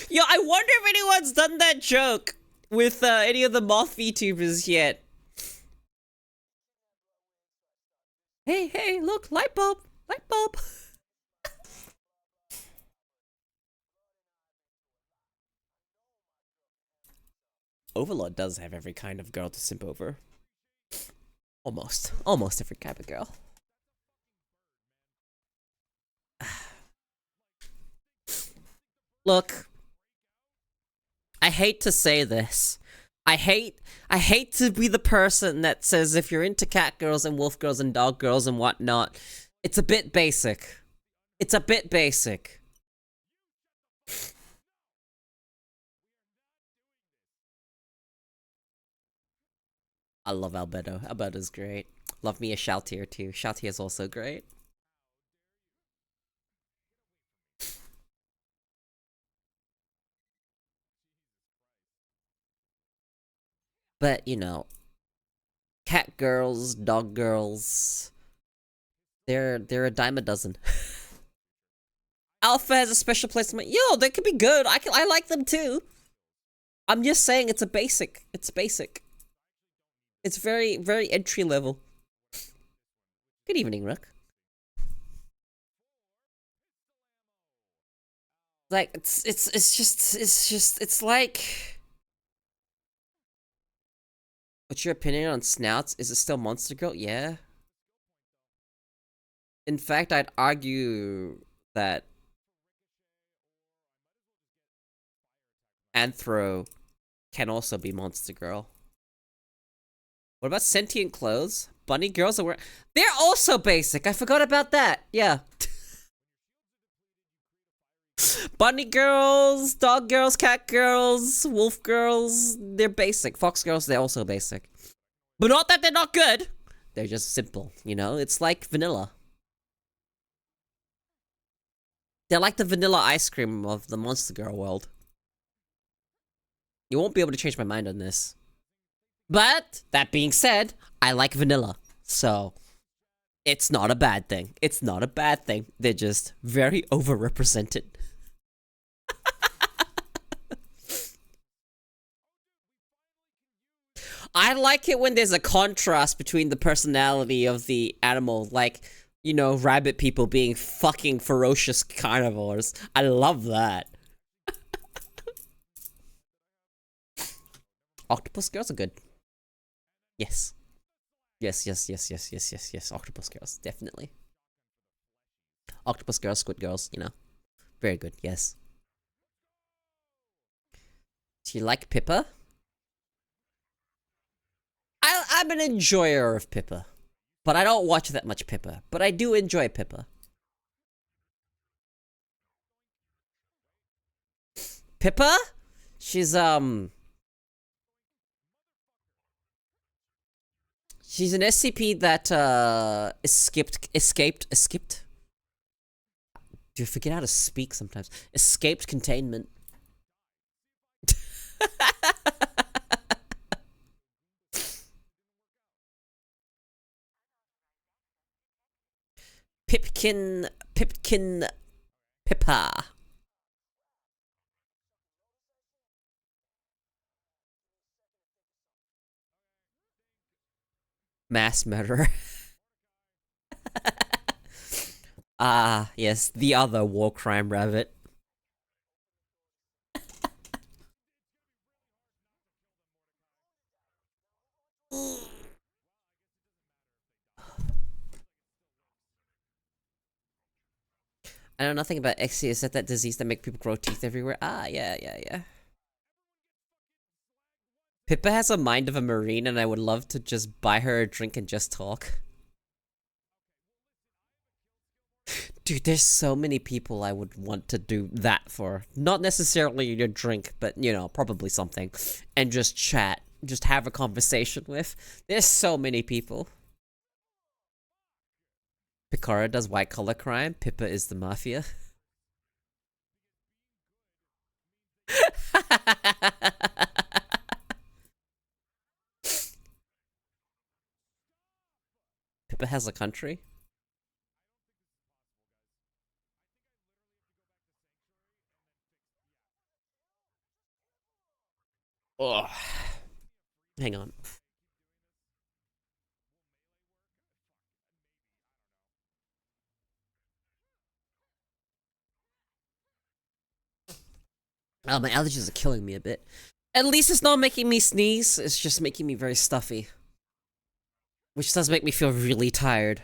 Yo, I wonder if anyone's done that joke with any of the moth VTubers yet. Hey, look, light bulb, light bulb. Overlord does have every kind of girl to simp over. Almost every kind of girl. Look, I hate to say this. I hate to be the person that says if you're into cat girls and wolf girls and dog girls and whatnot, it's a bit basic. It's a bit basic. I love Albedo. Albedo's great. Love me a Shoutier too. Shoutier is also great. But, you know, cat girls, dog girls, they're a dime a dozen. Alpha has a special place in my— Yo, they could be good. I like them too. I'm just saying it's a basic. It's basic. It's very, very entry level. Good evening, Rook. Like, it's like... What's your opinion on snouts? Is it still Monster Girl? Yeah. In fact, I'd argue that Anthro can also be Monster Girl. What about sentient clothes? Bunny girls are wearing— They're also basic! I forgot about that! Yeah. Bunny girls, dog girls, cat girls, wolf girls, they're basic. Fox girls, they're also basic. But not that they're not good! They're just simple, you know? It's like vanilla. They're like the vanilla ice cream of the Monster Girl world. You won't be able to change my mind on this. But, that being said, I like vanilla. So, it's not a bad thing. It's not a bad thing. They're just very overrepresented. I like it when there's a contrast between the personality of the animal, like, you know, rabbit people being fucking ferocious carnivores. I love that. Octopus girls are good. Yes. Yes. Octopus girls, definitely. Octopus girls, squid girls, you know. Very good, yes. Do you like Pippa? I'm an enjoyer of Pippa. But I don't watch that much Pippa. But I do enjoy Pippa. Pippa? She's an SCP that escaped. Do you forget how to speak sometimes? Escaped containment. Pipkin, Pippa. Mass murderer. Ah, yes, the other war crime rabbit. I know nothing about XC except that disease that make people grow teeth everywhere. Ah, yeah. Pippa has a mind of a marine and I would love to just buy her a drink and just talk. Dude, there's so many people I would want to do that for. Not necessarily your drink, but, you know, probably something. And just chat. Just have a conversation with. There's so many people. Picora does white-collar crime. Pippa is the mafia. Pippa has a country? Ugh. Hang on. Oh, my allergies are killing me a bit. At least it's not making me sneeze, it's just making me very stuffy. Which does make me feel really tired.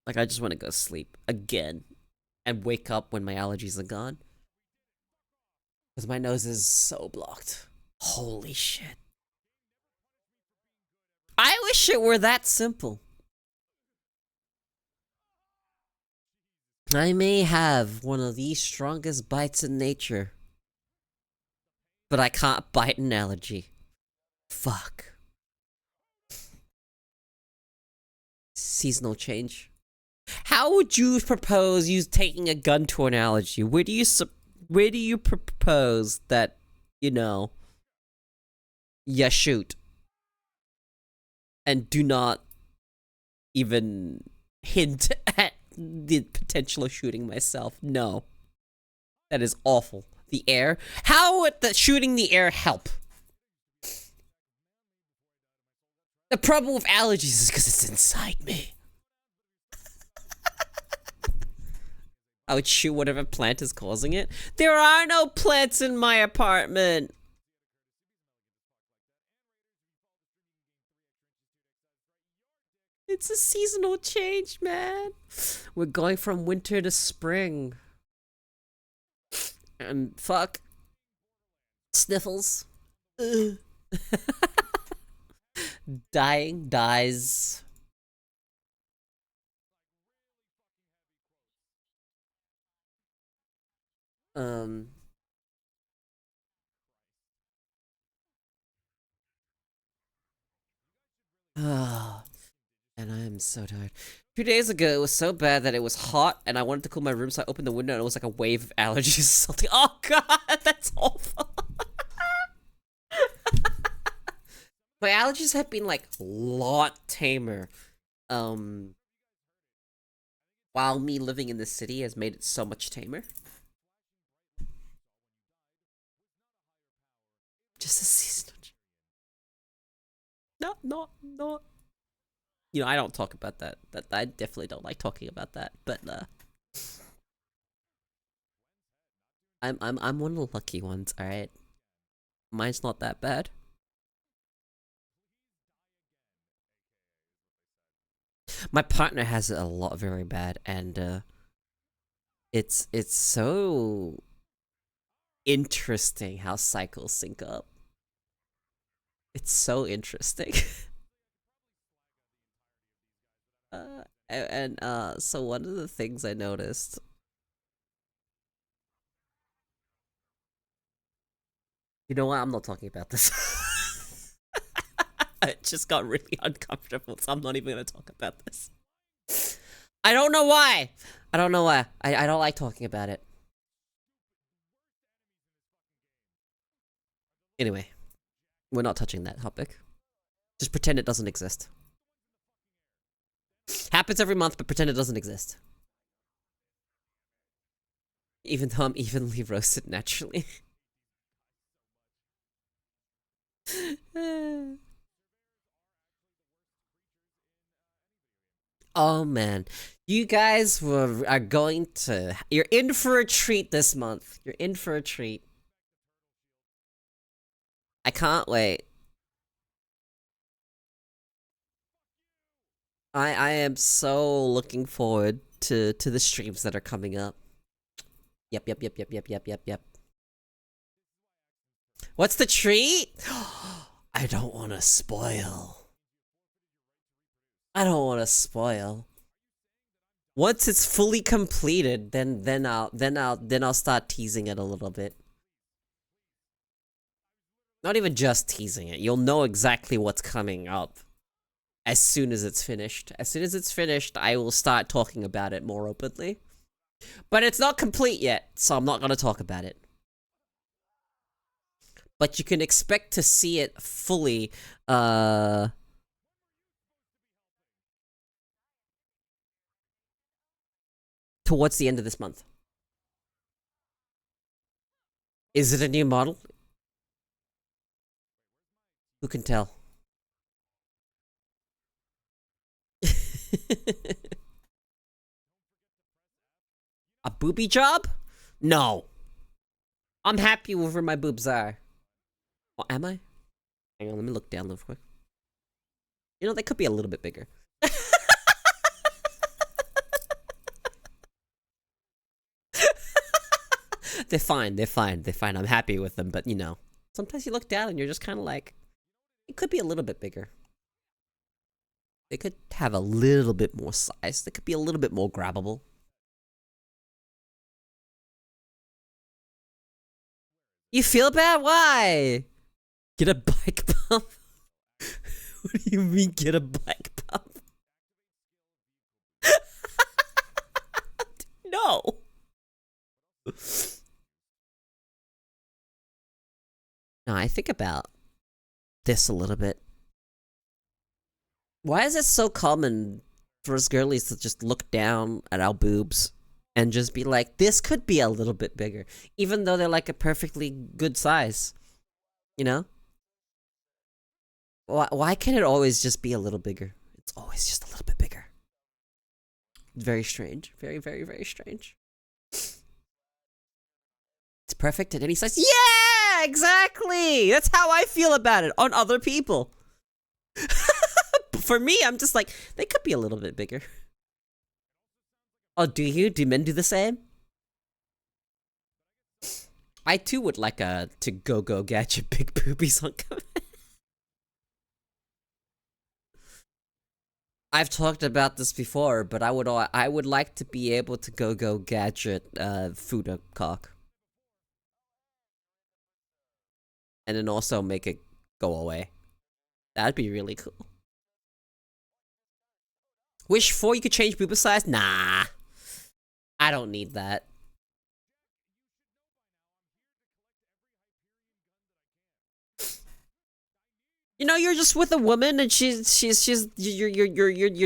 Like I just want to go sleep again. And wake up when my allergies are gone. Because my nose is so blocked. Holy shit. I wish it were that simple. I may have one of the strongest bites in nature, but I can't bite an allergy. Fuck. Seasonal change. How would you propose you taking a gun to an allergy? Where do you propose that, you know, you shoot? And do not even hint at the potential of shooting myself. No. That is awful. The air? How would shooting the air help? The problem with allergies is because it's inside me. I would shoot whatever plant is causing it. There are no plants in my apartment. It's a seasonal change, man. We're going from winter to spring. And fuck. Sniffles. Ugh. Dying, dies. Ah. And I am so tired. 2 days ago, it was so bad that it was hot, and I wanted to cool my room, so I opened the window, and it was like a wave of allergies assaulting. Oh god, that's awful. My allergies have been like a lot tamer. While me living in the city has made it so much tamer. Just a season. Not. You know, I don't talk about that. I definitely don't like talking about that. But I'm one of the lucky ones. All right, mine's not that bad. My partner has it a lot very bad, and it's so interesting how cycles sync up. It's so interesting. So one of the things I noticed. You know what? I'm not talking about this. It just got really uncomfortable, so I'm not even gonna talk about this. I don't know why. I don't like talking about it. Anyway, we're not touching that topic. Just pretend it doesn't exist. Happens every month, but pretend it doesn't exist. Even though I'm evenly roasted naturally. Oh man, you guys are going to. You're in for a treat this month. You're in for a treat. I can't wait. I am so looking forward to the streams that are coming up. Yep. What's the treat? I don't want to spoil. Once it's fully completed, then I'll start teasing it a little bit. Not even just teasing it. You'll know exactly what's coming up as soon as it's finished. As soon as it's finished, I will start talking about it more openly. But it's not complete yet, so I'm not going to talk about it. But you can expect to see it fully, towards the end of this month. Is it a new model? Who can tell? A booby job? No. I'm happy with where my boobs are. Oh, am I? Hang on, let me look down real quick. You know, they could be a little bit bigger. They're fine. I'm happy with them, but you know, sometimes you look down and you're just kind of like, it could be a little bit bigger. They could have a little bit more size. They could be a little bit more grabbable. You feel bad? Why? Get a bike pump? What do you mean get a bike pump? No. No, I think about this a little bit. Why is it so common for us girlies to just look down at our boobs and just be like, this could be a little bit bigger, even though they're like a perfectly good size, you know? Why can't it always just be a little bigger? It's always just a little bit bigger. Very strange. Very, very, very strange. It's perfect at any size. Yeah, exactly. That's how I feel about it on other people. For me, I'm just like, they could be a little bit bigger. Oh, do you? Do men do the same? I too would like to go gadget big boobies on command. I've talked about this before, but I would like to be able to go gadget food cock. And then also make it go away. That'd be really cool. Wish 4 you could change boob size? Nah. I don't need that. You know, you're just with a woman and you're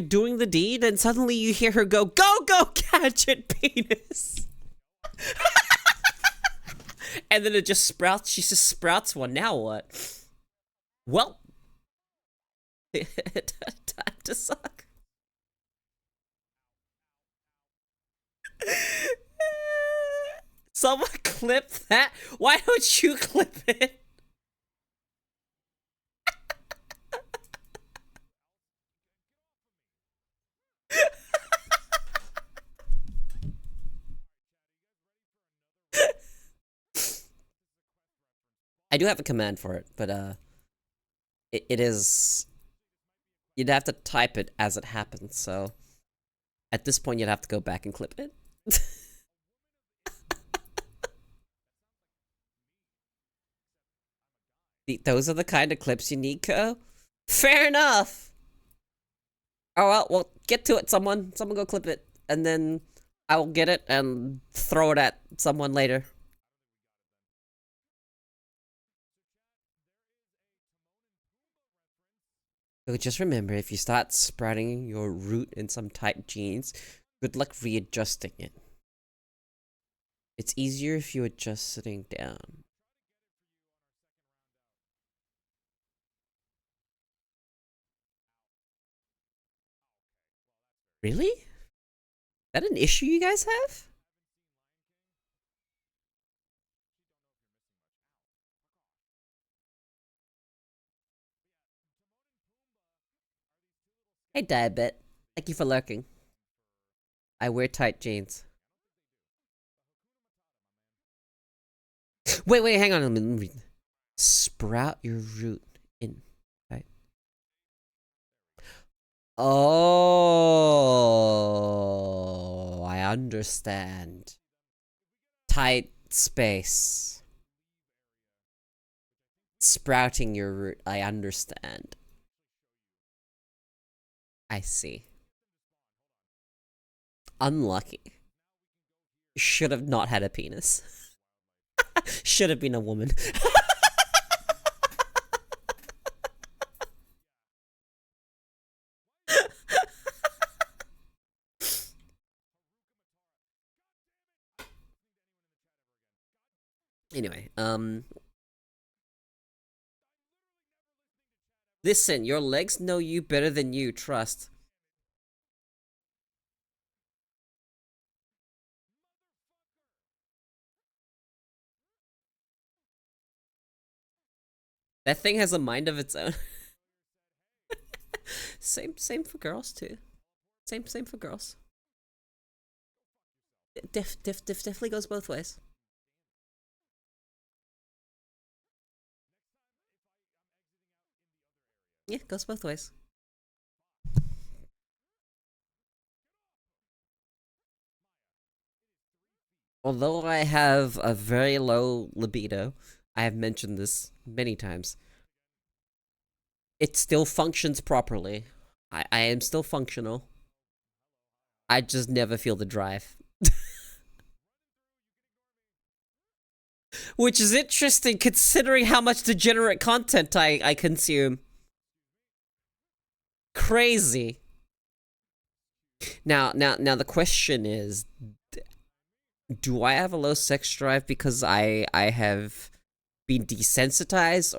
doing the deed and suddenly you hear her go gadget penis. And then it just sprouts, she just sprouts one. Now what? Well, time to suck. Someone clip that? Why don't you clip it? I do have a command for it, but it is, you'd have to type it as it happens, so at this point you'd have to go back and clip it. Those are the kind of clips you need, Ko? Fair enough! Oh well, get to it, someone go clip it, and then I will get it and throw it at someone later. So just remember, if you start sprouting your root in some tight jeans, good luck readjusting it. It's easier if you adjust sitting down. Really? Is that an issue you guys have? Hey Diabet, thank you for lurking. I wear tight jeans. Wait, hang on, let me read. Sprout your root in, right? Oh, I understand. Tight space. Sprouting your root, I understand. I see. Unlucky. Should have not had a penis. Should have been a woman. Anyway, listen, your legs know you better than you, trust. That thing has a mind of its own. Same for girls too. Same for girls. Definitely goes both ways. Yeah, goes both ways. Although I have a very low libido, I have mentioned this many times, it still functions properly. I am still functional. I just never feel the drive. Which is interesting considering how much degenerate content I consume. Crazy. Now the question is, do I have a low sex drive because I have been desensitized,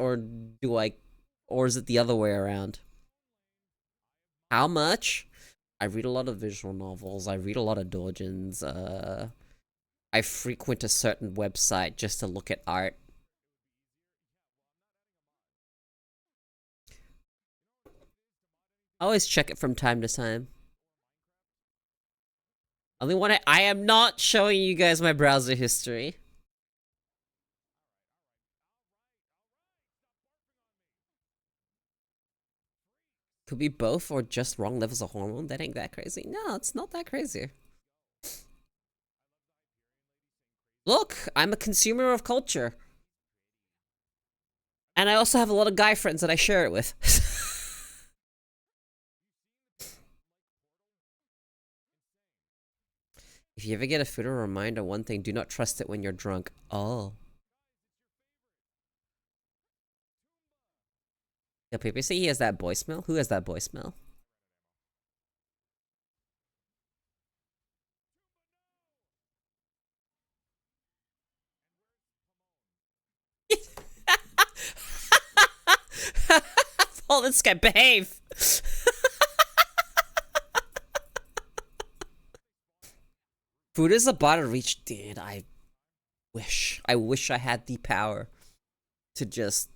or is it the other way around? How much? I read a lot of visual novels. I read a lot of doujins. I frequent a certain website just to look at art. I always check it from time to time. Only one I am not showing you guys my browser history. Could be both or just wrong levels of hormone. That ain't that crazy. No, it's not that crazy. Look, I'm a consumer of culture. And I also have a lot of guy friends that I share it with. If you ever get a food or reminder, one thing, do not trust it when you're drunk. Oh. Yo, people say he has that boy smell? Who has that boy smell? Paul, this guy, behave! Food is about to reach, dude, I wish I had the power to just...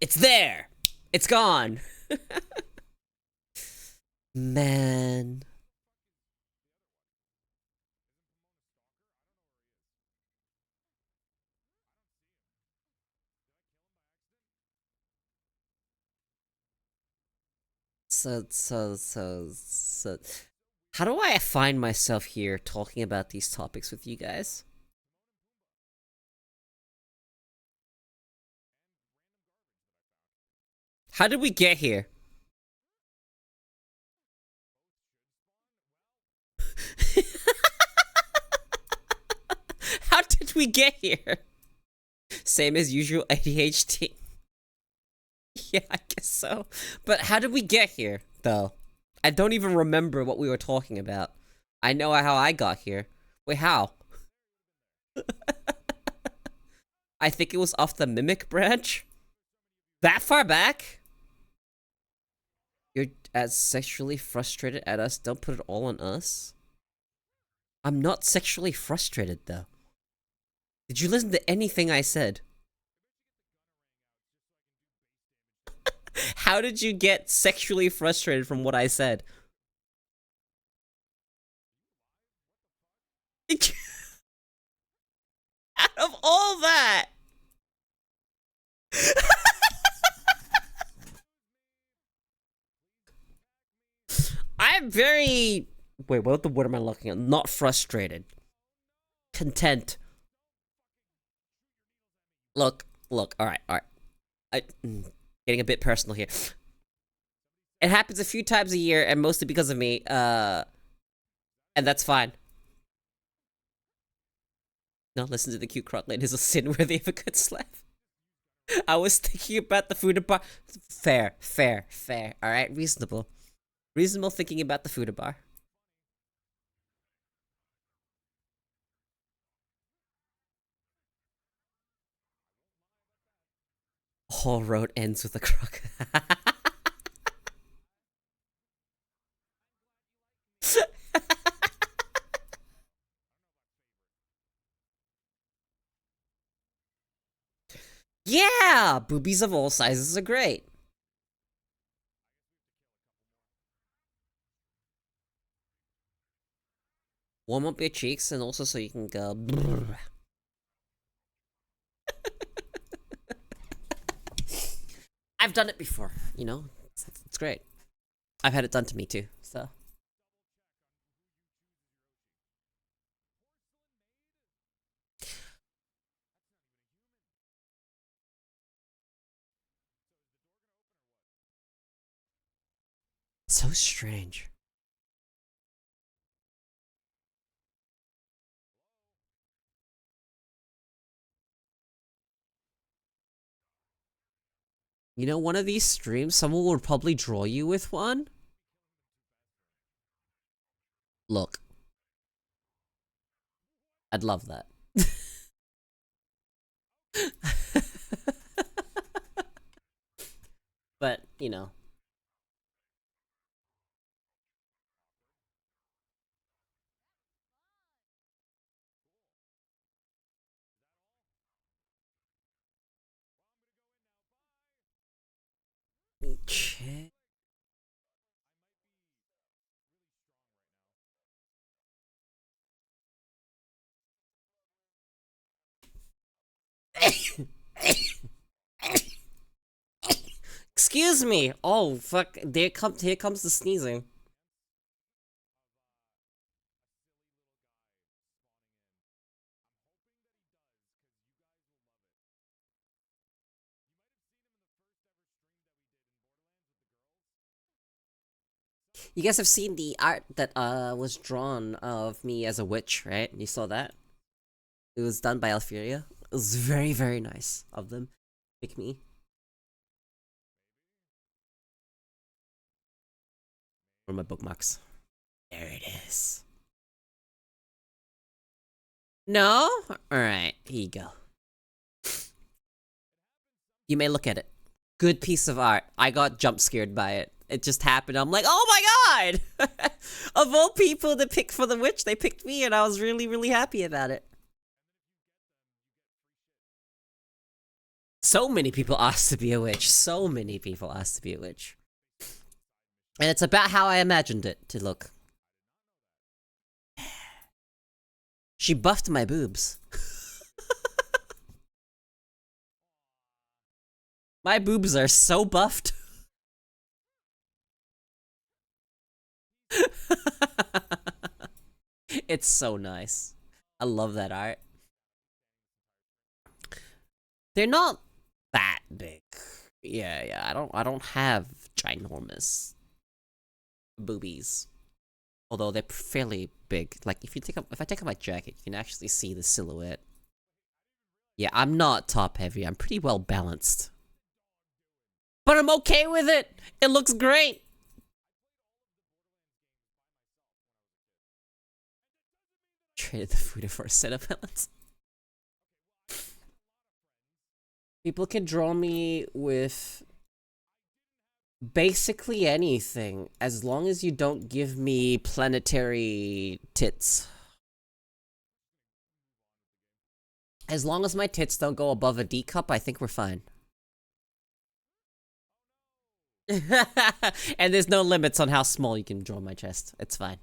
It's there! It's gone! Man. So... How do I find myself here talking about these topics with you guys? How did we get here? How did we get here? Same as usual ADHD. Yeah, I guess so. But how did we get here, though? I don't even remember what we were talking about. I know how I got here. Wait, how? I think it was off the Mimic branch? That far back? You're as sexually frustrated at us. Don't put it all on us. I'm not sexually frustrated, though. Did you listen to anything I said? How did you get sexually frustrated from what I said? Out of all that! I'm very... Wait, what am I looking at? Not frustrated. Content. Look, alright. Getting a bit personal here. It happens a few times a year, and mostly because of me, and that's fine. No, listen to the cute crotlet is a sin worthy of a good slap. I was thinking about the food bar. Fair. Alright, reasonable. Reasonable thinking about the food bar. Whole road ends with a croc. Yeah! Boobies of all sizes are great. Warm up your cheeks and also so you can go... I've done it before, you know? It's great. I've had it done to me too, so... So strange. You know, one of these streams, someone will probably draw you with one. Look. I'd love that. But, you know. Check. Excuse me. Oh fuck! Here comes the sneezing. You guys have seen the art that was drawn of me as a witch, right? You saw that? It was done by Alfiria. It was very, very nice of them. Pick me. Where are my bookmarks? There it is. No? Alright, here you go. You may look at it. Good piece of art. I got jump scared by it. It just happened. I'm like, oh my god! Of all people to pick for the witch, they picked me, and I was really, really happy about it. So many people asked to be a witch. So many people asked to be a witch. And it's about how I imagined it to look. She buffed my boobs. My boobs are so buffed. It's so nice. I love that art. They're not that big. Yeah, I don't have ginormous boobies. Although they're fairly big. Like if I take off my jacket, you can actually see the silhouette. Yeah, I'm not top heavy. I'm pretty well balanced. But I'm okay with it. It looks great. Traded the food for a set of pellets. People can draw me with basically anything, as long as you don't give me planetary tits. As long as my tits don't go above a D cup, I think we're fine. And there's no limits on how small you can draw my chest. It's fine.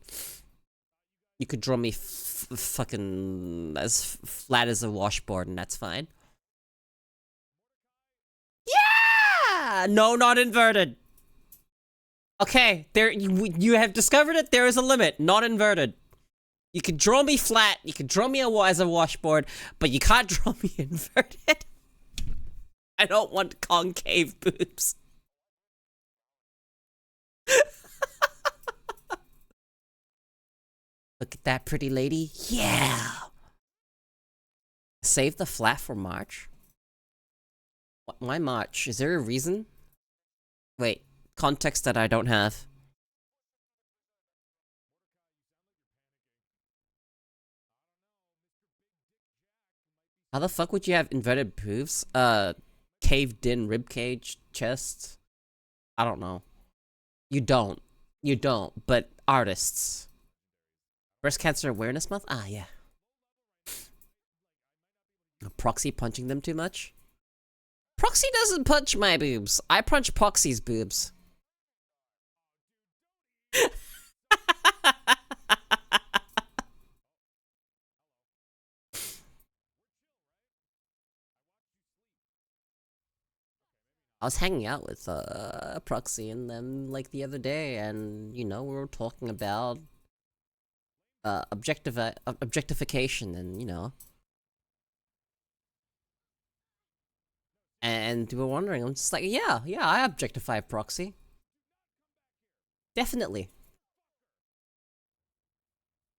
You could draw me fucking as flat as a washboard, and that's fine. Yeah! No, not inverted. Okay, there you have discovered it. There is a limit. Not inverted. You can draw me flat. You can draw me as a washboard, but you can't draw me inverted. I don't want concave boobs. Look at that pretty lady. Yeah. Save the flat for March. Why March? Is there a reason? Wait, context that I don't have. How the fuck would you have inverted boobs? Caved in ribcage, chest? I don't know. You don't. You don't, but artists. Breast Cancer Awareness Month? Ah, yeah. Proxy punching them too much? Proxy doesn't punch my boobs. I punch Proxy's boobs. I was hanging out with Proxy and them like the other day, and you know, we were talking about objectification, and you know, and we were wondering. I'm just like, yeah, I objectify Proxy. Definitely.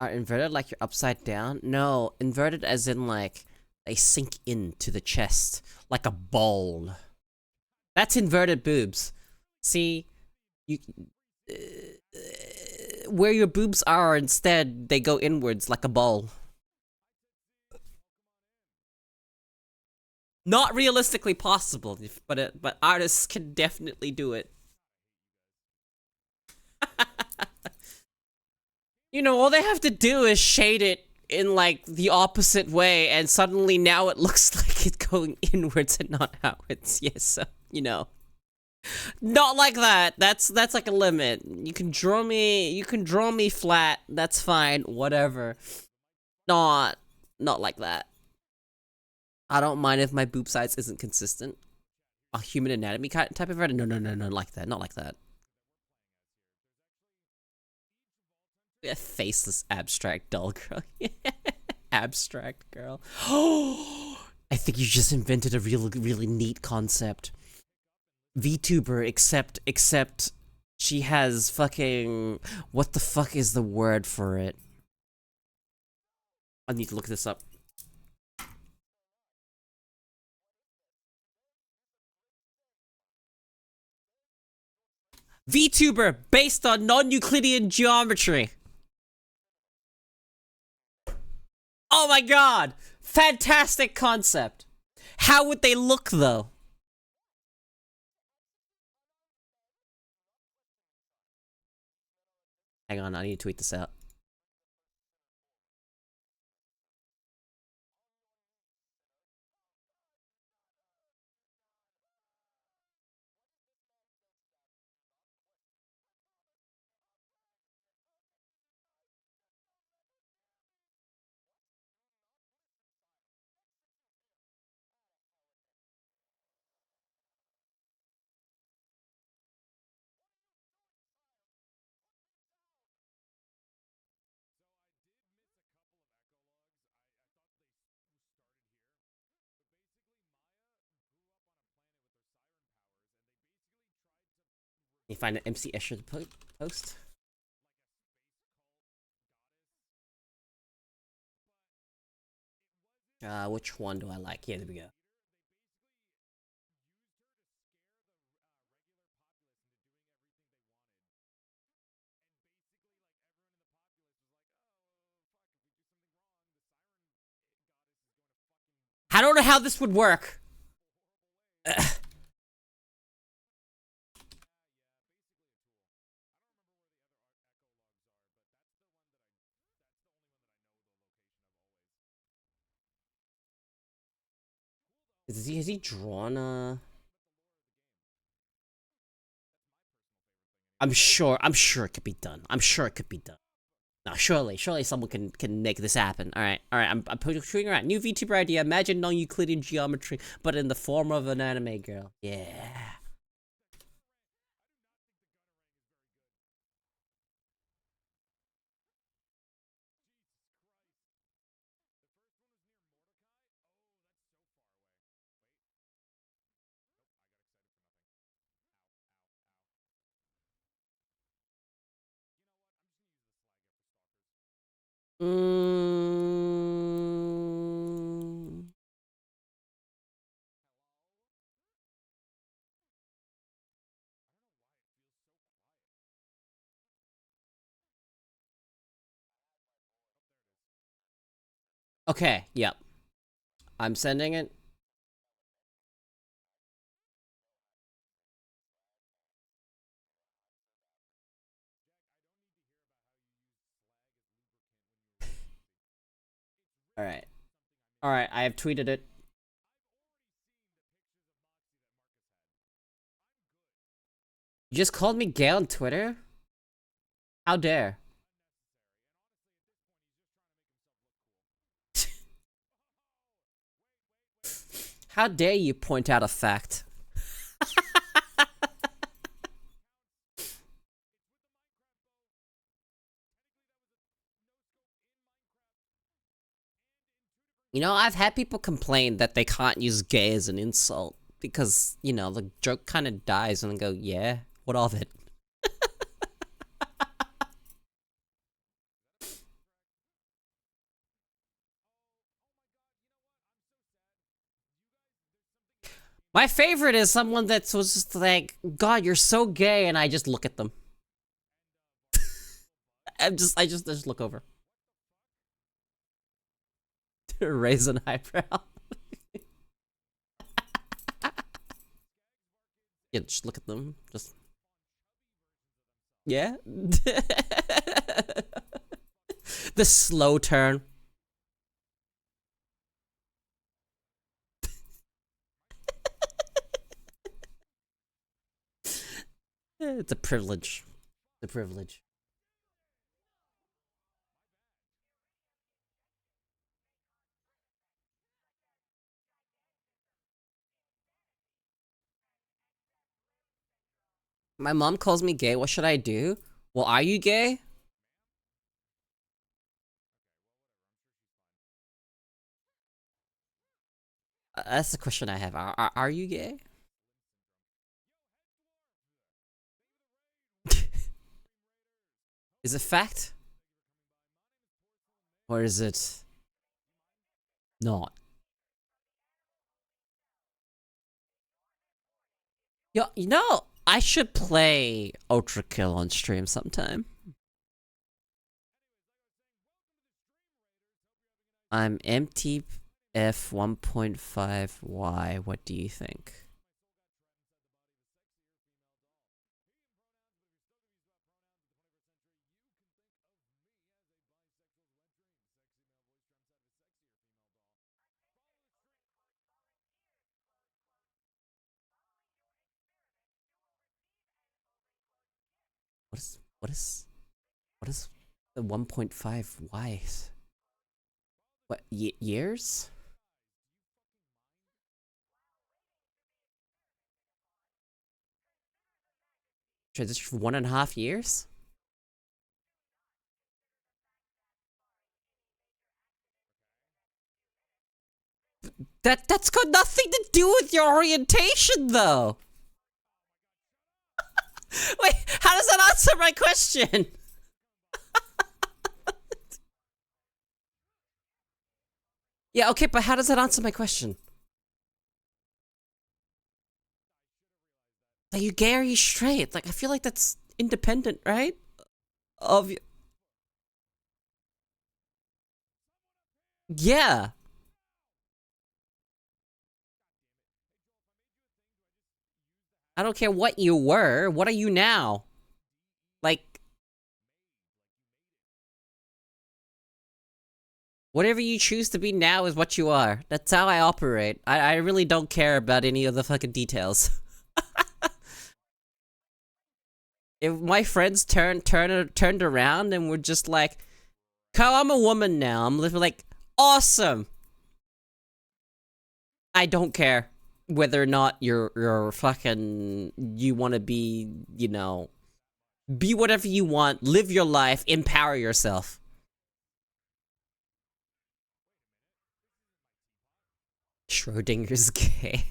Are inverted like you're upside down? No, inverted as in like they sink into the chest like a ball. That's inverted boobs. See, you where your boobs are, instead they go inwards like a ball. Not realistically possible, but artists can definitely do it. You know, all they have to do is shade it in like the opposite way, and suddenly now it looks like it's going inwards and not outwards. Yes, so, you know. Not like that. That's like a limit. You can draw me flat. That's fine. Whatever. Not like that. I don't mind if my boob size isn't consistent. A human anatomy type of art? No, like that. Not like that. A faceless abstract doll girl. Abstract girl. I think you just invented a really neat concept. VTuber, except she has fucking... What the fuck is the word for it? I need to look this up. VTuber based on non-Euclidean geometry. Oh my god! Fantastic concept! How would they look, though? Hang on, I need to tweet this out. You find an MC Escher post? Which one do I like? Yeah, there we go. I don't know how this would work. Has he drawn a... I'm sure it could be done. I'm sure it could be done. No, surely someone can make this happen. Alright, I'm putting around. New VTuber idea, imagine non-Euclidean geometry, but in the form of an anime girl. Yeah. Okay, yep. I'm sending it. Alright. Alright, I have tweeted it. You just called me gay on Twitter? How dare? How dare you point out a fact? You know, I've had people complain that they can't use gay as an insult because, you know, the joke kind of dies and they go, yeah, what of it? My favorite is someone that was just like, God, you're so gay, and I just look at them. I just look over. Raise an eyebrow. Yeah, just look at them. Just yeah. The slow turn. It's a privilege. It's a privilege. My mom calls me gay. What should I do? Well, are you gay? That's the question I have. Are you gay? Is it fact? Or is it not? Yo, you know, I should play Ultra Kill on stream sometime. I'm MTF 1.5Y. What do you think? What is the 1.5Y? What, years? Transition for 1.5 years? That's got nothing to do with your orientation, though. Wait, how does that answer my question? Yeah, okay, but how does that answer my question? Are you gay or are you straight? Like, I feel like that's independent, right? Of yeah. I don't care what you were. What are you now? Like, whatever you choose to be now is what you are. That's how I operate. I really don't care about any of the fucking details. If my friends turned around and were just like, "Kyle, I'm a woman now," I'm literally like, "Awesome." I don't care whether or not you're fucking you want to be, you know, be whatever you want, live your life, empower yourself. Schrodinger's gay.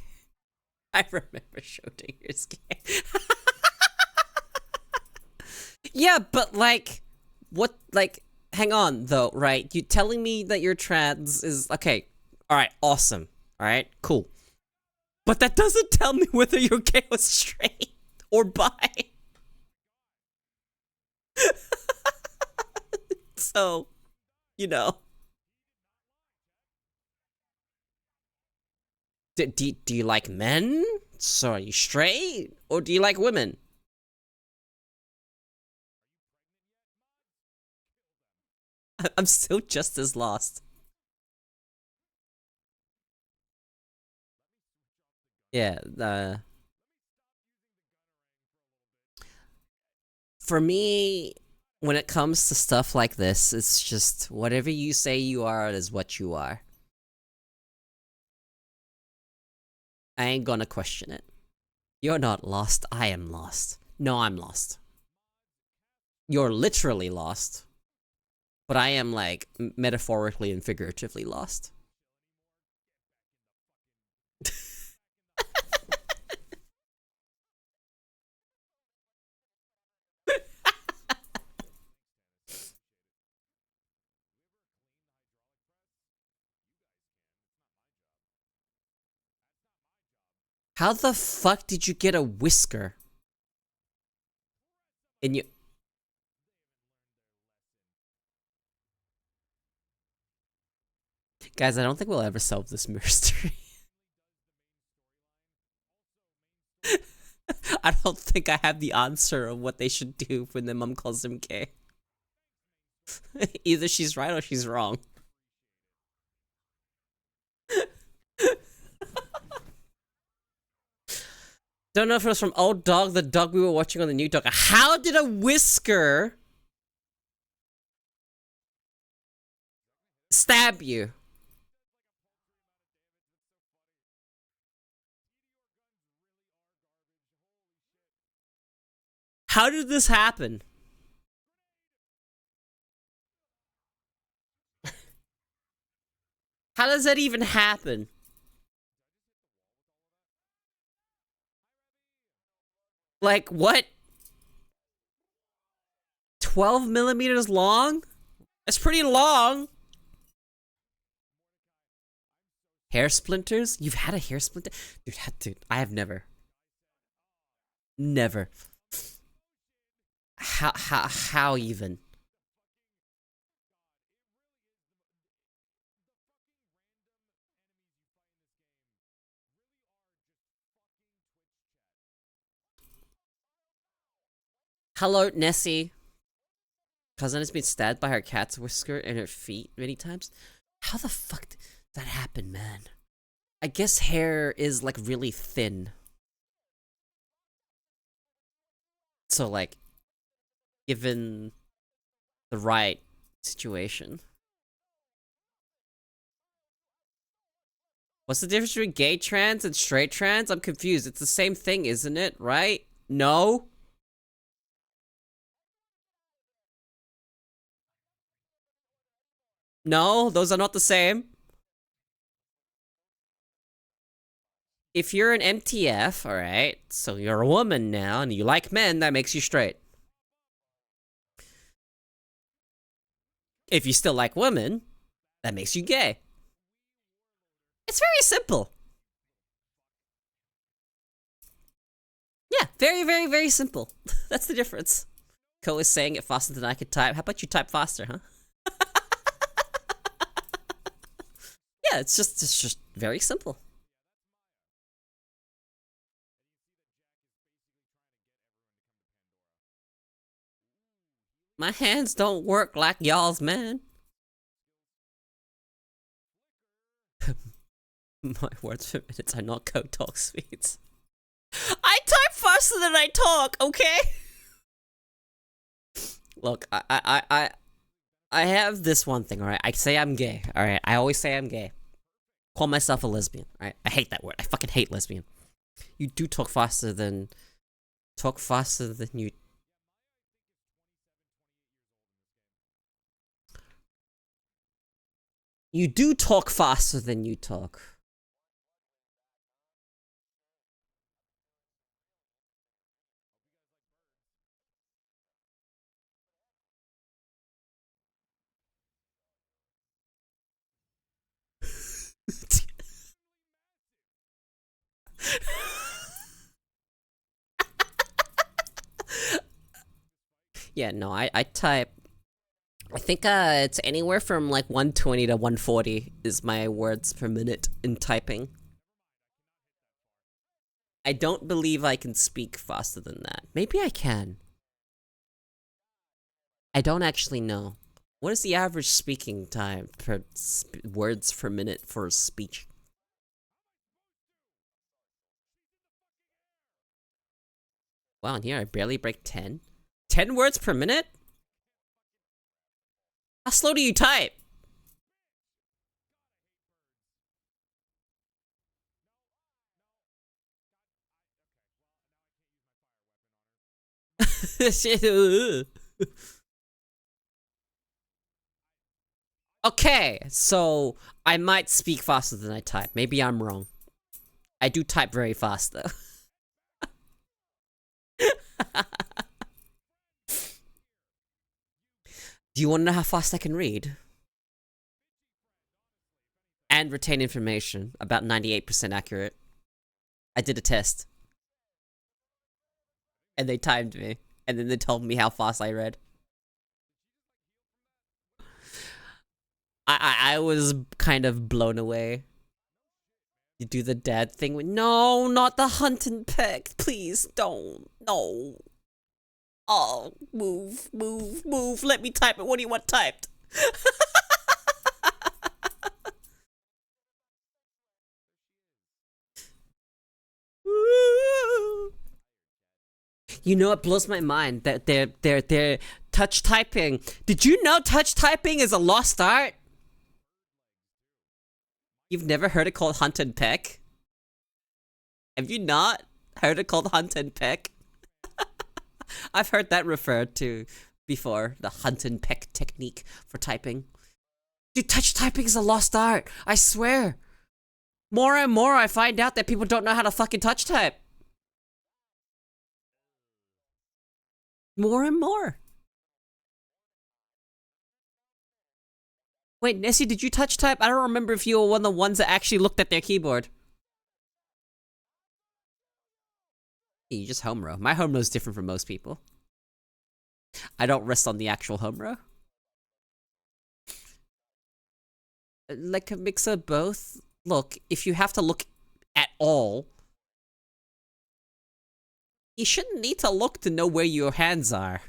I remember Schrodinger's gay. Yeah, but like, what, like, hang on though, right? You telling me that you're trans is, okay, alright, awesome. Alright, cool. But that doesn't tell me whether you're gay or straight or bi. So, you know. Do you like men? So are you straight? Or do you like women? I'm still just as lost. Yeah, for me, when it comes to stuff like this, it's just whatever you say you are is what you are. I ain't gonna question it. You're not lost, I am lost. No, I'm lost. You're literally lost. But I am, like, metaphorically and figuratively lost. How the fuck did you get a whisker? In you. Guys, I don't think we'll ever solve this mystery. I don't think I have the answer of what they should do when their mom calls them gay. Either she's right or she's wrong. Don't know if it was from Old Dog, the dog we were watching on the new dog. How did a whisker stab you? How did this happen? How does that even happen? Like, what? 12 millimeters long? That's pretty long. Hair splinters? You've had a hair splinter? Dude, I have never. Never. How even? Hello, Nessie. Cousin has been stabbed by her cat's whisker in her feet many times. How the fuck did that happen, man? I guess hair is like really thin. So like, given the right situation. What's the difference between gay trans and straight trans? I'm confused. It's the same thing, isn't it? Right? No? No, those are not the same. If you're an MTF, alright, so you're a woman now and you like men, that makes you straight. If you still like women, that makes you gay. It's very simple. Yeah, very, very, very simple. That's the difference. Ko is saying it faster than I could type. How about you type faster, huh? Yeah, it's just very simple. My hands don't work like y'all's, man. My words per minutes are not code talk speeds. I type faster than I talk, okay? Look, I have this one thing, alright? I say I'm gay, alright? I always say I'm gay. Call myself a lesbian, alright? I hate that word. I fucking hate lesbian. You do talk faster than... Talk faster than you... You do talk faster than you talk. Yeah, no, I type... I think it's anywhere from like 120 to 140 is my words per minute in typing. I don't believe I can speak faster than that. Maybe I can. I don't actually know. What is the average speaking time per words per minute for speech? Wow, and here I barely break 10. 10 words per minute? How slow do you type? Okay, so I might speak faster than I type. Maybe I'm wrong. I do type very fast though. Do you want to know how fast I can read? And retain information. About 98% accurate. I did a test. And they timed me. And then they told me how fast I read. I was kind of blown away. You do the dad thing with, no, not the hunt and peck. Please don't. No. Oh, move, move, move. Let me type it. What do you want typed? You know, it blows my mind that they're touch typing. Did you know touch typing is a lost art? You've never heard it called hunt and peck? Have you not heard it called hunt and peck? I've heard that referred to before, the hunt and peck technique for typing. Dude, touch typing is a lost art. I swear. More and more I find out that people don't know how to fucking touch type. More and more. Wait, Nessie, did you touch type? I don't remember if you were one of the ones that actually looked at their keyboard. You just home row. My home row is different from most people. I don't rest on the actual home row. Like a mix of both. Look, if you have to look at all, you shouldn't need to look to know where your hands are.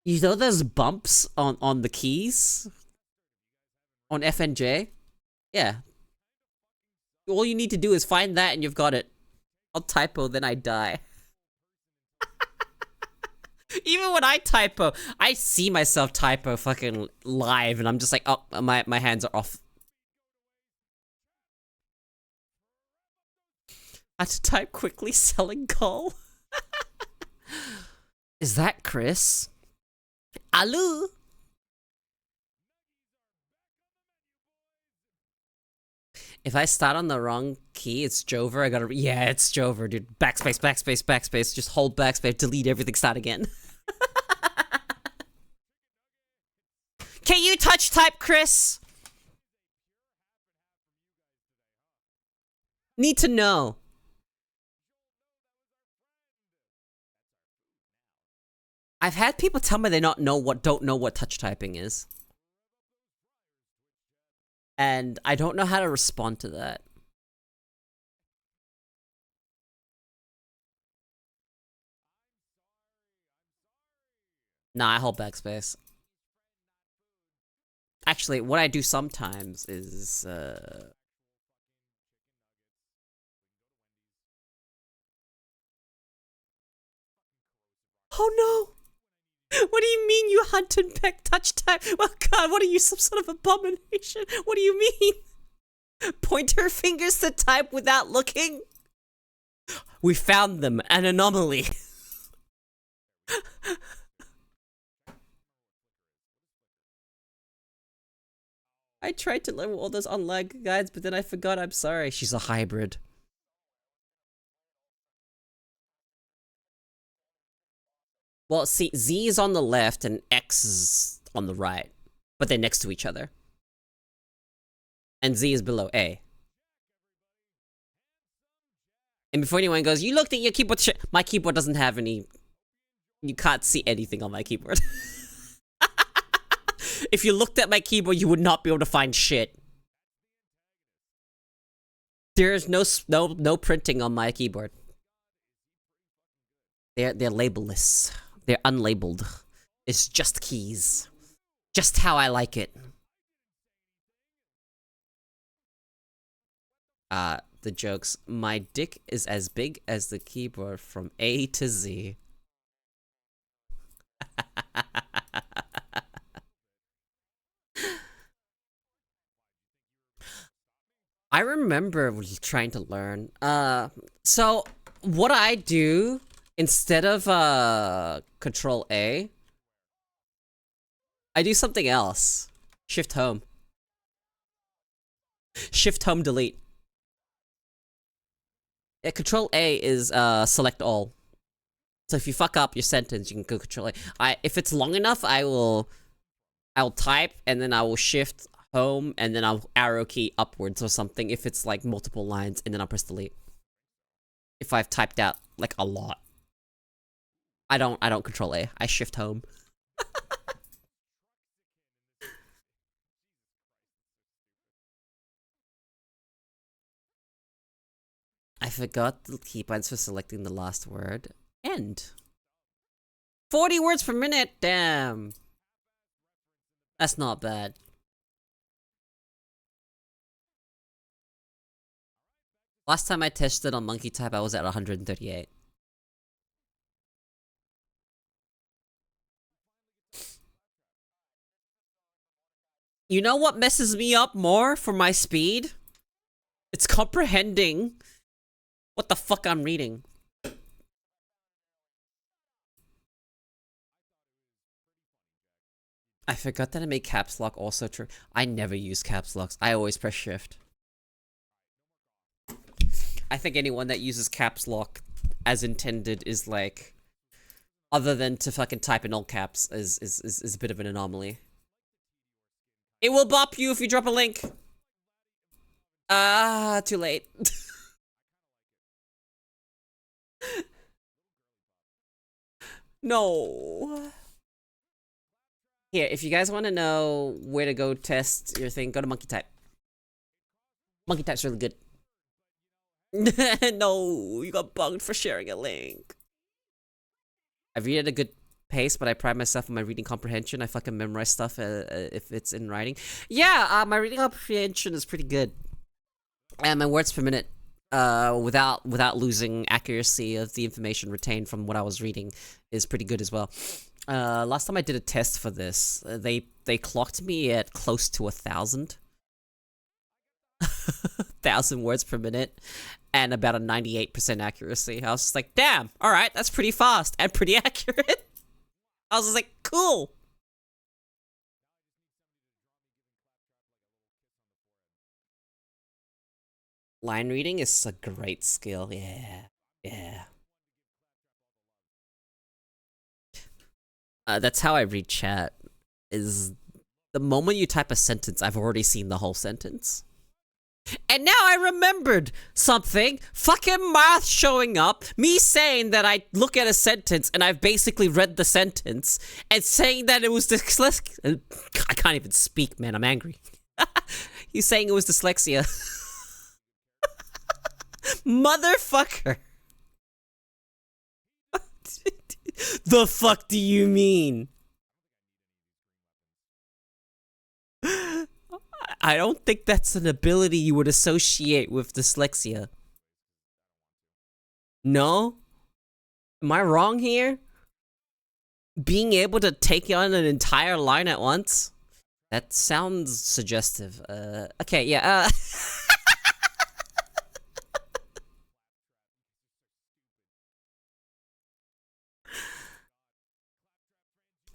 You know there's bumps on the keys? On F and J? Yeah. All you need to do is find that and you've got it. I'll typo, then I die. Even when I typo, I see myself typo fucking live and I'm just like, oh, my hands are off. I had to type quickly selling coal. Is that Chris? Hello? If I start on the wrong key, it's Jover. I gotta, yeah, it's Jover, dude. Backspace, backspace, backspace. Just hold backspace, delete everything, start again. Can you touch type, Chris? Need to know. I've had people tell me they don't know what touch typing is. And I don't know how to respond to that. Nah, I hold backspace. Actually, what I do sometimes is, oh no! What do you mean you hunt and peck touch type? Oh god, what are you, some sort of abomination? What do you mean? Pointer fingers to type without looking? We found them, an anomaly. I tried to learn all those unlag guides, but then I forgot, I'm sorry. She's a hybrid. Well, see, Z is on the left and X is on the right. But they're next to each other. And Z is below A. And before anyone goes, you looked at your keyboard shit. My keyboard doesn't have any... You can't see anything on my keyboard. If you looked at my keyboard, you would not be able to find shit. There's no printing on my keyboard. They're labelless. They're unlabeled. It's just keys. Just how I like it. The jokes. My dick is as big as the keyboard from A to Z. I remember trying to learn. So what I do instead of Control A, I do something else. Shift home. Shift home delete. Yeah, Control A is select all. So if you fuck up your sentence, you can go Control A. If it's long enough, I'll type and then I will shift home, and then I'll arrow key upwards or something if it's like multiple lines, and then I'll press delete. If I've typed out like a lot. I don't control A. I shift home. I forgot the keybind for selecting the last word. End. 40 words per minute? Damn. That's not bad. Last time I tested on monkey type, I was at 138. You know what messes me up more for my speed? It's comprehending what the fuck I'm reading. I forgot that I made caps lock also true. I never use caps locks. I always press shift. I think anyone that uses caps lock as intended is like, other than to fucking type in all caps, is a bit of an anomaly. It will bop you if you drop a link. Ah, too late. No. Here, if you guys want to know where to go test your thing, go to monkey type. Monkey type's really good. No, you got bugged for sharing a link. I read at a good pace, but I pride myself on my reading comprehension. I fucking memorize stuff if it's in writing. Yeah, my reading comprehension is pretty good. And my words per minute, without losing accuracy of the information retained from what I was reading, is pretty good as well. Last time I did a test for this, they clocked me at close to 1,000. 1,000 words per minute and about a 98% accuracy. I was just like, damn, alright, that's pretty fast and pretty accurate. I was just like, cool. Line reading is a great skill, yeah. That's how I read chat, is the moment you type a sentence, I've already seen the whole sentence. And now I remembered something. Fucking math showing up. Me saying that I look at a sentence and I've basically read the sentence. And saying that it was dyslexia. I can't even speak, man. I'm angry. You saying it was dyslexia. Motherfucker. The fuck do you mean? I don't think that's an ability you would associate with dyslexia. No? Am I wrong here? Being able to take on an entire line at once? That sounds suggestive. Okay, yeah,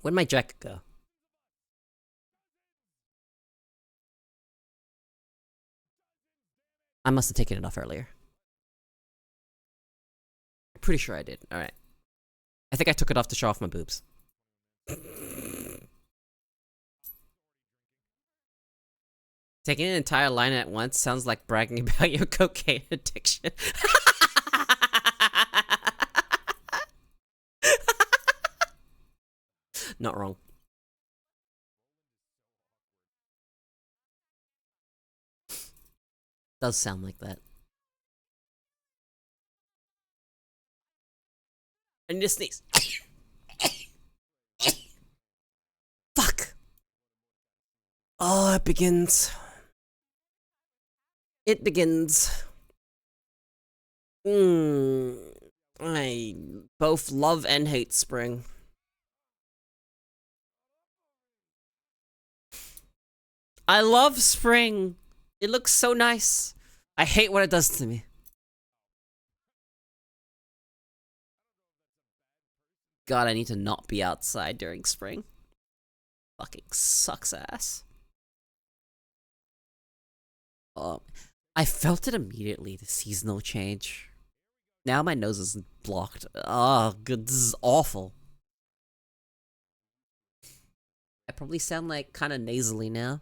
Where'd my jacket go? I must have taken it off earlier. I'm pretty sure I did. Alright. I think I took it off to show off my boobs. Taking an entire line at once sounds like bragging about your cocaine addiction. Not wrong. Does sound like that. I need to sneeze. Fuck. Oh, it begins. It begins. I both love and hate spring. I love spring. It looks so nice. I hate what it does to me. God, I need to not be outside during spring. Fucking sucks ass. I felt it immediately, the seasonal change. Now my nose is blocked. Oh, good, this is awful. I probably sound like kind of nasally now.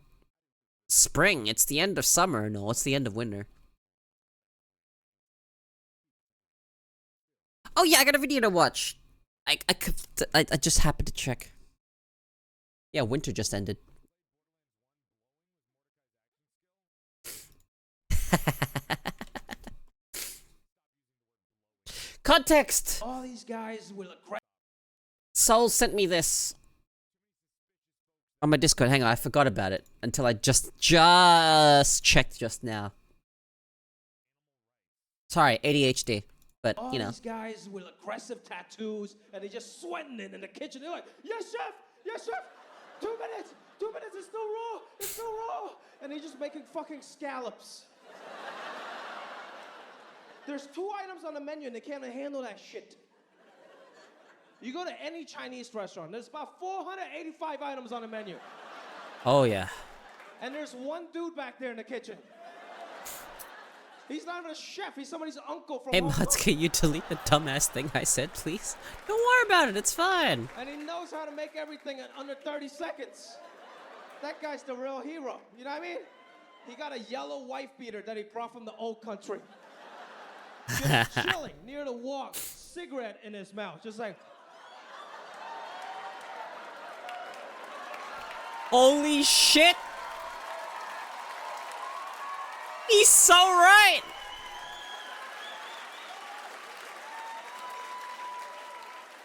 Spring. It's the end of summer. No, it's the end of winter. Oh yeah, I got a video to watch. I just happened to check. Yeah, winter just ended. Context! All these guys will aggress. Soul sent me this on my Discord. Hang on, I forgot about it until I just checked just now. Sorry, ADHD. But, you know. All these guys with aggressive tattoos and they're just sweating it in the kitchen. They're like, yes, chef! Yes, chef! 2 minutes! 2 minutes! It's still raw! It's still raw! And they're just making fucking scallops. There's 2 items on the menu and they can't handle that shit. You go to any Chinese restaurant, there's about 485 items on the menu. Oh, yeah. And there's 1 dude back there in the kitchen. He's not even a chef, he's somebody's uncle from Hey, Hong Mods, Kong. can you delete the dumbass thing I said, please? Don't worry about it, it's fine. And he knows how to make everything in under 30 seconds. That guy's the real hero, you know what I mean? He got a yellow wife beater that he brought from the old country. Just chilling near the wok, cigarette in his mouth, just like. Holy shit! He's so right!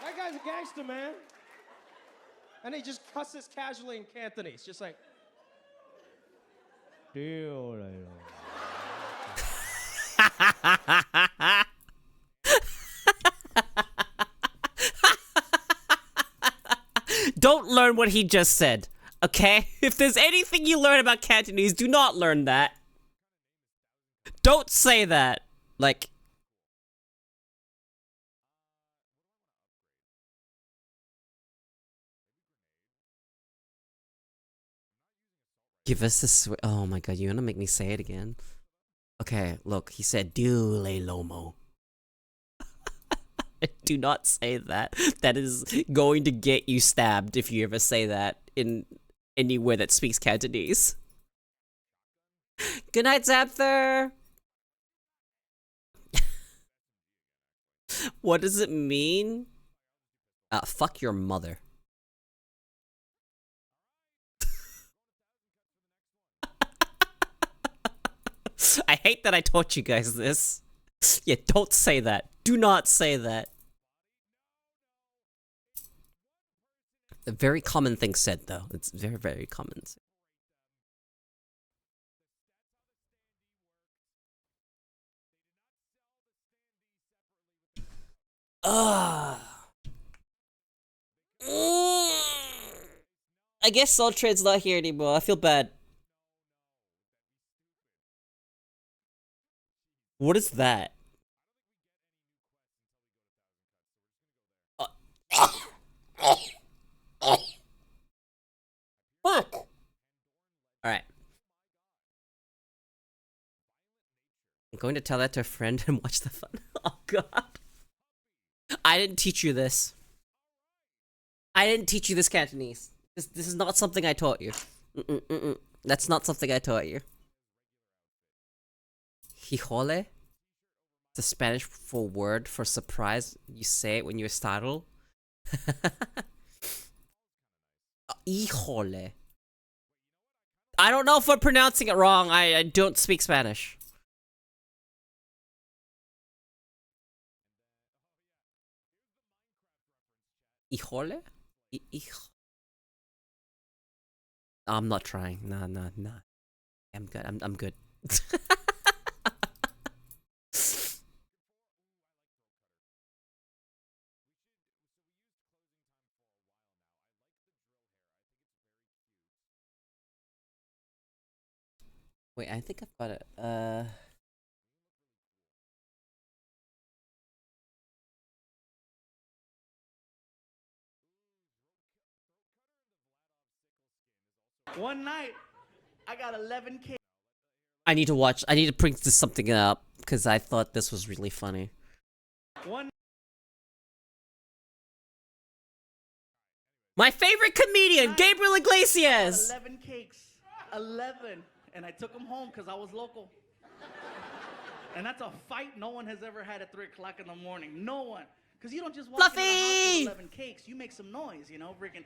That guy's a gangster, man. And he just cusses casually in Cantonese, just like. Don't learn what he just said, okay? If there's anything you learn about Cantonese, do not learn that. Don't say that. Like... Give us a oh my god, you're gonna make me say it again? Okay, look, he said, Dule Lomo. Do not say that. That is going to get you stabbed if you ever say that in anywhere that speaks Cantonese. Good night, Zapther! What does it mean? Fuck your mother. I hate that I taught you guys this. Yeah, don't say that. Do not say that. A very common thing said, though. It's very, very common. I guess Soul Trade's not here anymore. I feel bad. What is that? Fuck! Alright. I'm going to tell that to a friend and watch the fun. Oh god. I didn't teach you this. I didn't teach you this Cantonese. This is not something I taught you. That's not something I taught you. Hijole? It's a Spanish for word for surprise. You say it when you're startled. Hijole. I don't know if I'm pronouncing it wrong. I don't speak Spanish. Hijole? I'm not trying. Nah. I'm good. I'm good. Wait, I think I've got it. One night, I got 11K. I need to bring this something up because I thought this was really funny. My favorite comedian, Gabriel Iglesias. 11 cakes. 11. and I took them home because I was local. And that's a fight no one has ever had at 3 o'clock in the morning. No one. Because you don't just walk into the house with 11 cakes. You make some noise, you know, freaking.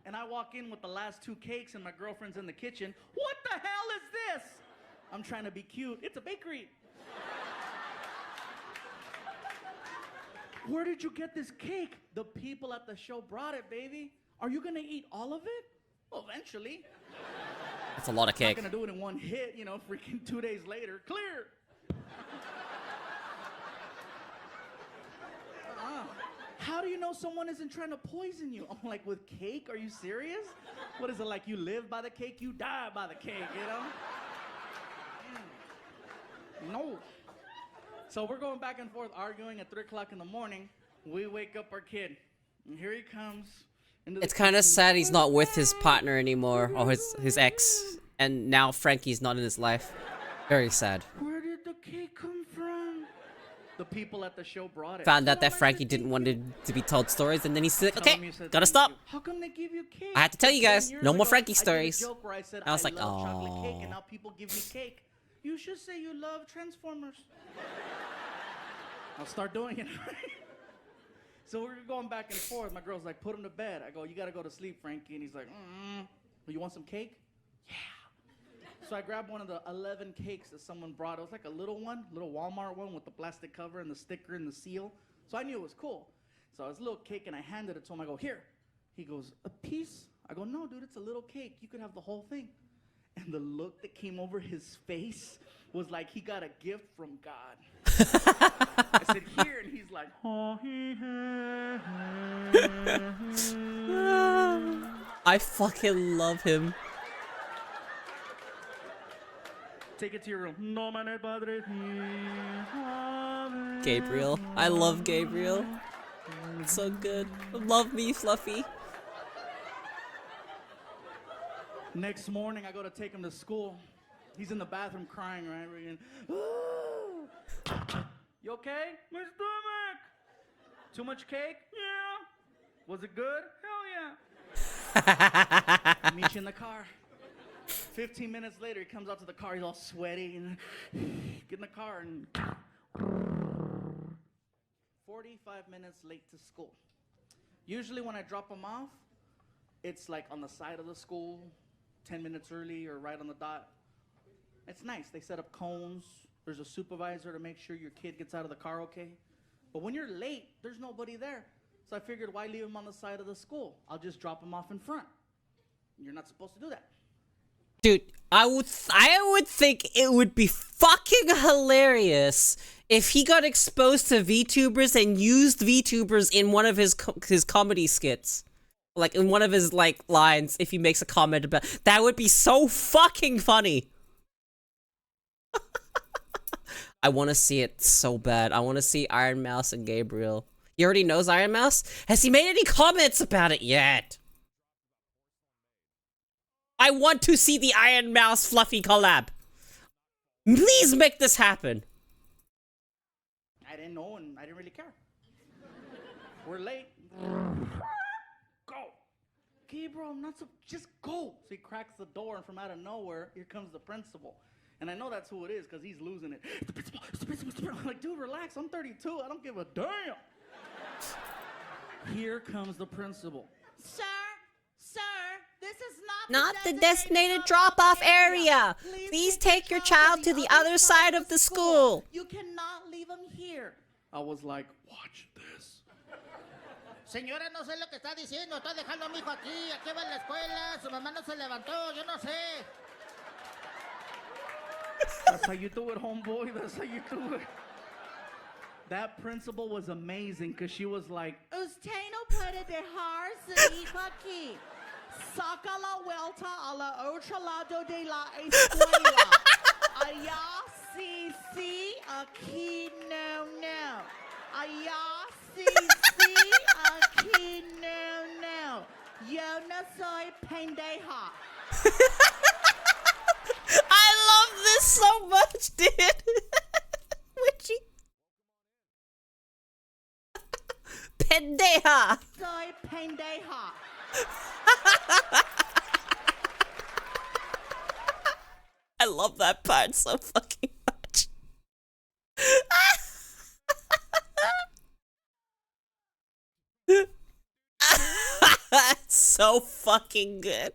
And I walk in with the last 2 cakes and my girlfriend's in the kitchen. What the hell is this? I'm trying to be cute. It's a bakery. Where did you get this cake? The people at the show brought it, baby. Are you gonna eat all of it? Well, eventually. That's a lot of cake. I'm not gonna do it in one hit, you know, freaking 2 days later. Clear. How do you know someone isn't trying to poison you? I'm like, with cake? Are you serious? What is it like? You live by the cake, you die by the cake, you know? No. So we're going back and forth arguing at 3 o'clock in the morning. We wake up our kid, and here he comes. It's kind of sad he's not with his partner anymore, or his ex, and now Frankie's not in his life. Very sad. Where did the cake come from? The people at the show brought it. Found out that Frankie didn't want to be told stories, and then he's like, okay, gotta stop. How come they give you cake? I have to tell you guys, no more Frankie stories. I did a joke where I said, I was like, love chocolate cake, oh. and now people give me cake. You should say you love Transformers. I'll start doing it. So we're going back and forth. My girl's like, put him to bed. I go, you gotta go to sleep, Frankie. And he's like, well, you want some cake? Yeah. So I grabbed one of the 11 cakes that someone brought. It was like a little one, little Walmart one with the plastic cover and the sticker and the seal. So I knew it was cool. So it was a little cake, and I handed it to him. I go, here. He goes, a piece? I go, no, dude, it's a little cake. You could have the whole thing. And the look that came over his face was like he got a gift from God. I said, here, and he's like, I fucking love him. Take it to your room. No mane padre. Gabriel. I love Gabriel. It's so good. Love me, Fluffy. Next morning, I go to take him to school. He's in the bathroom crying, right? You okay? My stomach. Too much cake? Yeah. Was it good? Hell yeah. Meet you in the car. 15 minutes later, he comes out to the car. He's all sweaty and get in the car and 45 minutes late to school. Usually when I drop him off, it's like on the side of the school, 10 minutes early or right on the dot. It's nice. They set up cones. There's a supervisor to make sure your kid gets out of the car okay. But when you're late, there's nobody there. So I figured, why leave him on the side of the school? I'll just drop him off in front. You're not supposed to do that. Dude, I would think it would be fucking hilarious if he got exposed to VTubers and used VTubers in one of his comedy skits. Like, in one of his, like, lines, if he makes a comment about... That would be so fucking funny! I want to see it so bad. I want to see Iron Mouse and Gabriel. He already knows Iron Mouse? Has he made any comments about it yet? I want to see the Iron Mouse Fluffy collab. Please make this happen. I didn't know and I didn't really care. We're late. Go. Okay, bro, I'm not so... Just go. So he cracks the door, and from out of nowhere, here comes the principal. And I know that's who it is because he's losing it. It's the principal, it's the principal, it's the principal. I'm like, dude, relax. I'm 32. I don't give a damn. Here comes the principal. Sir, this is Not the designated drop-off area. Please take your child to the other side of the school. You cannot leave him here. I was like, watch this. Señora, no sé lo que está diciendo. Está dejando a mi hijo aquí. Aquí va en la escuela. Su mamá no se levantó. Yo no sé. That's how you do it, homeboy. That's how you do it. That principal was amazing because she was like, Usted no puede dejar su hijo aquí. Saca la vuelta a la otro lado de la escuela. Allá sí, sí, aquí no. Allá sí, aquí no. Yo no soy pendeja. I love this so much, dude. Witchy. pendeja! Soy pendeja. I love that part so fucking much. It's so fucking good.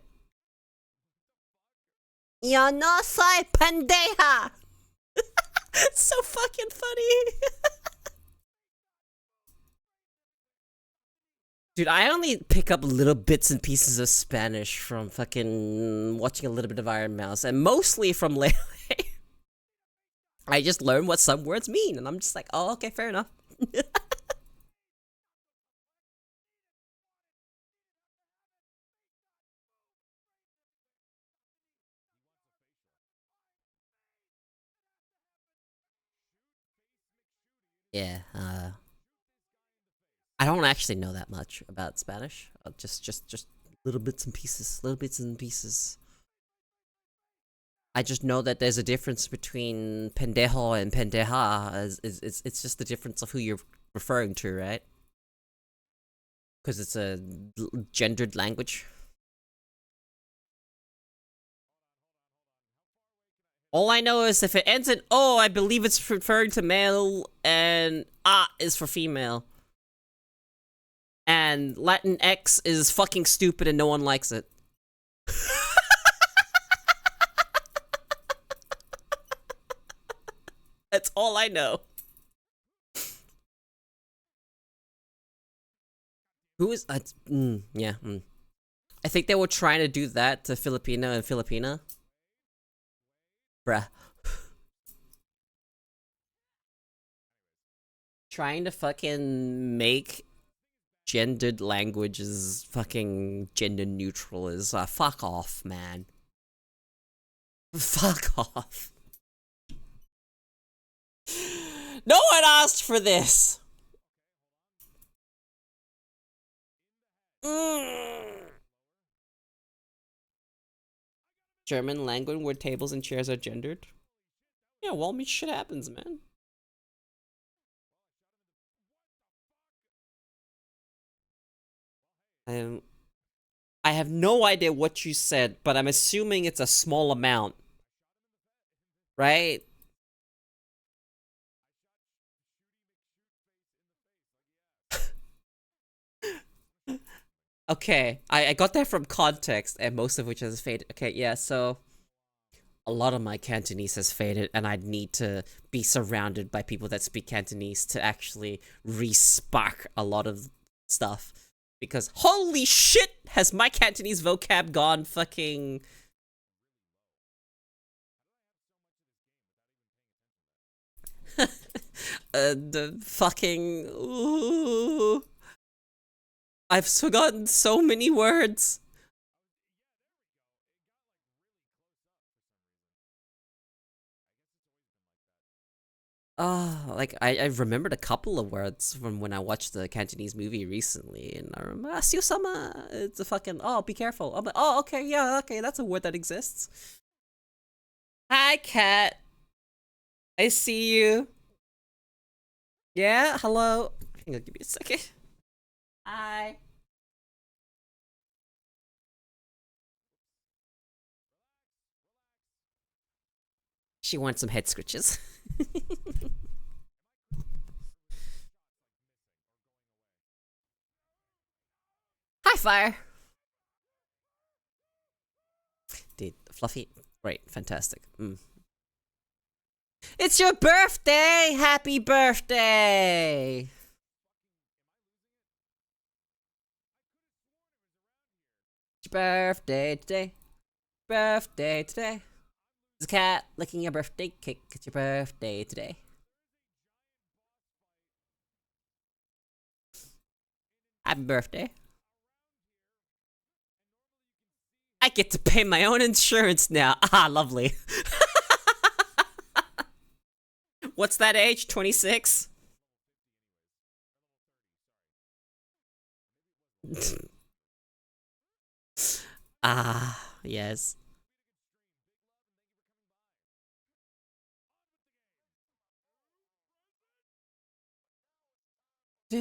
Yo no soy pendeja! It's so fucking funny. Dude, I only pick up little bits and pieces of Spanish from fucking watching a little bit of Iron Mouse, and mostly from Lele. I just learn what some words mean, and I'm just like, oh, okay, fair enough. Yeah, I don't actually know that much about Spanish. Just little bits and pieces, little bits and pieces. I just know that there's a difference between pendejo and pendeja. It's just the difference of who you're referring to, right? Because it's a gendered language. All I know is if it ends in O, I believe it's referring to male, and A is for female. And Latin X is fucking stupid and no one likes it. That's all I know. Who is... yeah. I think they were trying to do that to Filipino and Filipina. Bruh. Trying to fucking make gendered languages fucking gender neutral is fuck off, man. Fuck off. No one asked for this. German language where tables and chairs are gendered. Yeah, well, I mean, shit happens, man. I have no idea what you said, but I'm assuming it's a small amount. Right? Okay, I got that from context, and most of which has faded. Okay, yeah, so a lot of my Cantonese has faded, and I'd need to be surrounded by people that speak Cantonese to actually re-spark a lot of stuff. Because holy shit, has my Cantonese vocab gone fucking... the fucking... Ooh. I've forgotten so many words. Like, I remembered a couple of words from when I watched the Cantonese movie recently, and I remember, siu sama, it's a fucking, oh, be careful. I'm like, oh, okay, yeah, okay, that's a word that exists. Hi, cat. I see you. Yeah, hello. Hang on, give me a second. Hi. She wants some head scratches. Hi, Fire. Dude, Fluffy. Right, fantastic. It's your birthday! Happy birthday! It's your birthday today. Birthday today. It's a cat licking your birthday cake. It's your birthday today. Happy birthday. I get to pay my own insurance now. Ah, lovely. What's that age? 26? Ah, yes. I'm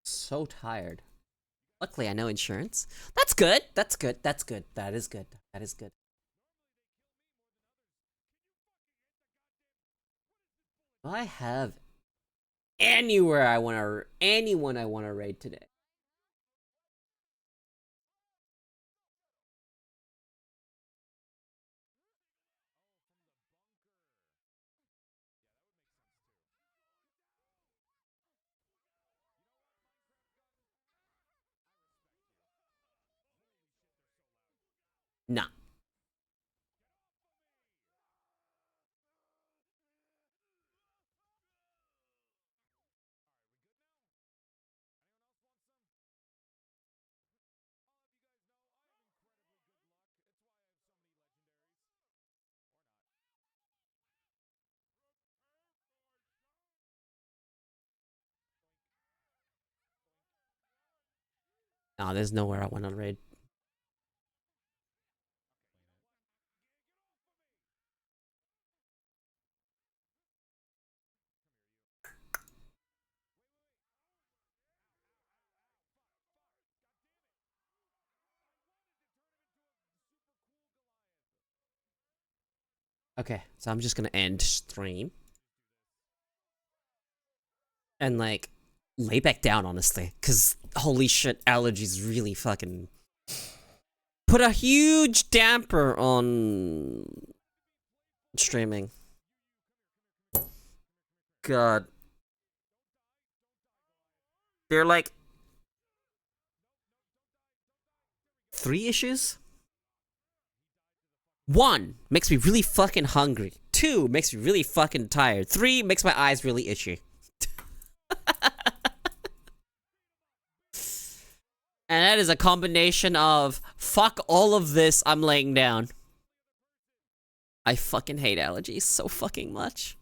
so tired. Luckily, I know insurance. That's good. That's good. That's good. That is good. That is good. Do I have anywhere I want to, anyone I want to raid today? Nah. Nah, there's nowhere I want to raid. Okay, so I'm just gonna end stream. And like, lay back down, honestly. Cause holy shit, allergies really fucking put a huge damper on streaming. God. They're like 3 issues? 1 makes me really fucking hungry. 2 makes me really fucking tired. 3 makes my eyes really itchy. And that is a combination of fuck all of this, I'm laying down. I fucking hate allergies so fucking much.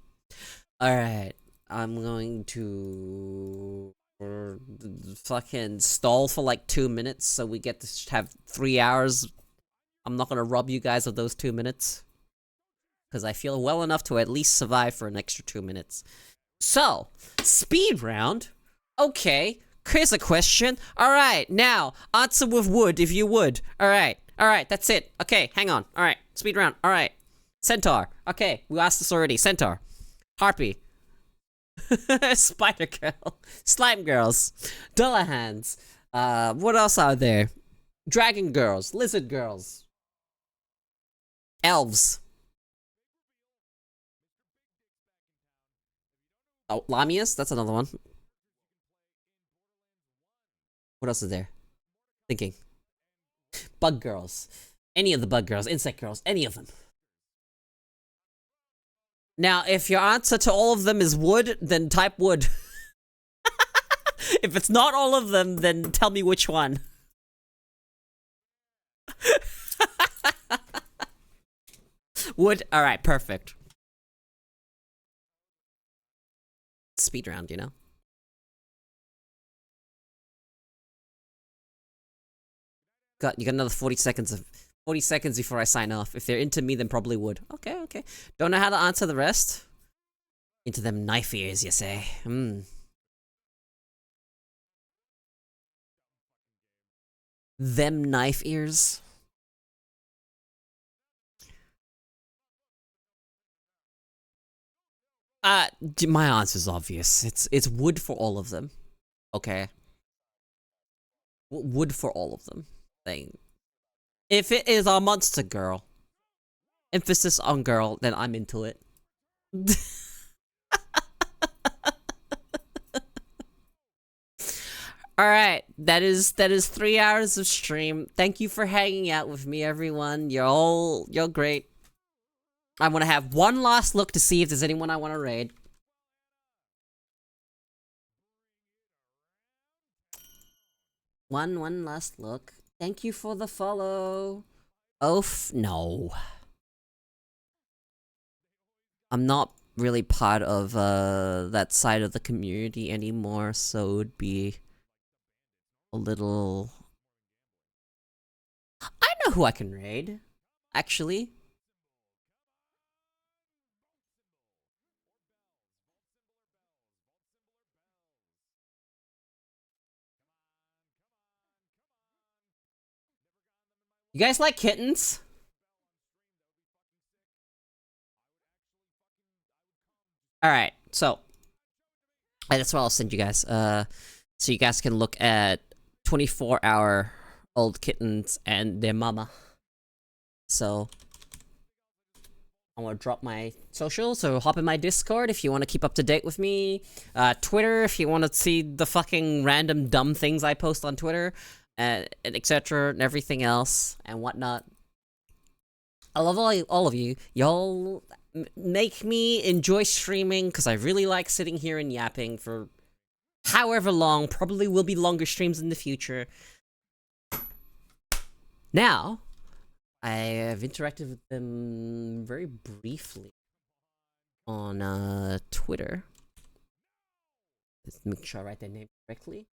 Alright, I'm going to fucking stall for like 2 minutes so we get to have 3 hours. I'm not gonna rob you guys of those 2 minutes. Because I feel well enough to at least survive for an extra 2 minutes. So, speed round. Okay, here's a question. Alright, now, answer with wood if you would. Alright, that's it. Okay, hang on. Alright, speed round. Alright. Centaur. Okay, we asked this already. Centaur. Harpy. Spider Girl. Slime Girls. Dullahans. What else are there? Dragon Girls. Lizard Girls. Elves. Oh, Lamias? That's another one. What else is there? Thinking. Bug Girls. Any of the Bug Girls. Insect Girls. Any of them. Now, if your answer to all of them is wood, then type wood. If it's not all of them, then tell me which one. Wood? Alright, perfect. Speed round, you know? You got another 40 seconds before I sign off. If they're into me, then probably would. Okay. Don't know how to answer the rest? Into them knife ears, you say? Them knife ears? My answer's obvious. It's wood for all of them. Okay. Wood for all of them. If it is a monster girl, emphasis on girl, then I'm into it. Alright, that is 3 hours of stream. Thank you for hanging out with me, everyone. You're great. I want to have one last look to see if there's anyone I want to raid. One last look. Thank you for the follow. No. I'm not really part of that side of the community anymore, so it would be a little. I know who I can raid, actually. You guys like kittens? Alright, so that's what I'll send you guys. So you guys can look at 24-hour-old kittens and their mama. So I'm gonna drop my social, so hop in my Discord if you want to keep up to date with me. Twitter if you want to see the fucking random dumb things I post on Twitter, and etc. and everything else and whatnot. I love all of you. Y'all make me enjoy streaming because I really like sitting here and yapping for however long. Probably will be longer streams in the future. Now, I have interacted with them very briefly on Twitter. Let's make sure I write their name correctly.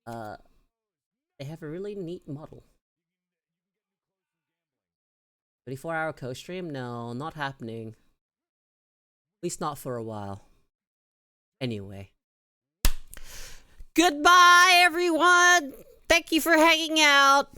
They have a really neat model. 24-hour co-stream? No, not happening. At least not for a while. Anyway. Goodbye, everyone! Thank you for hanging out!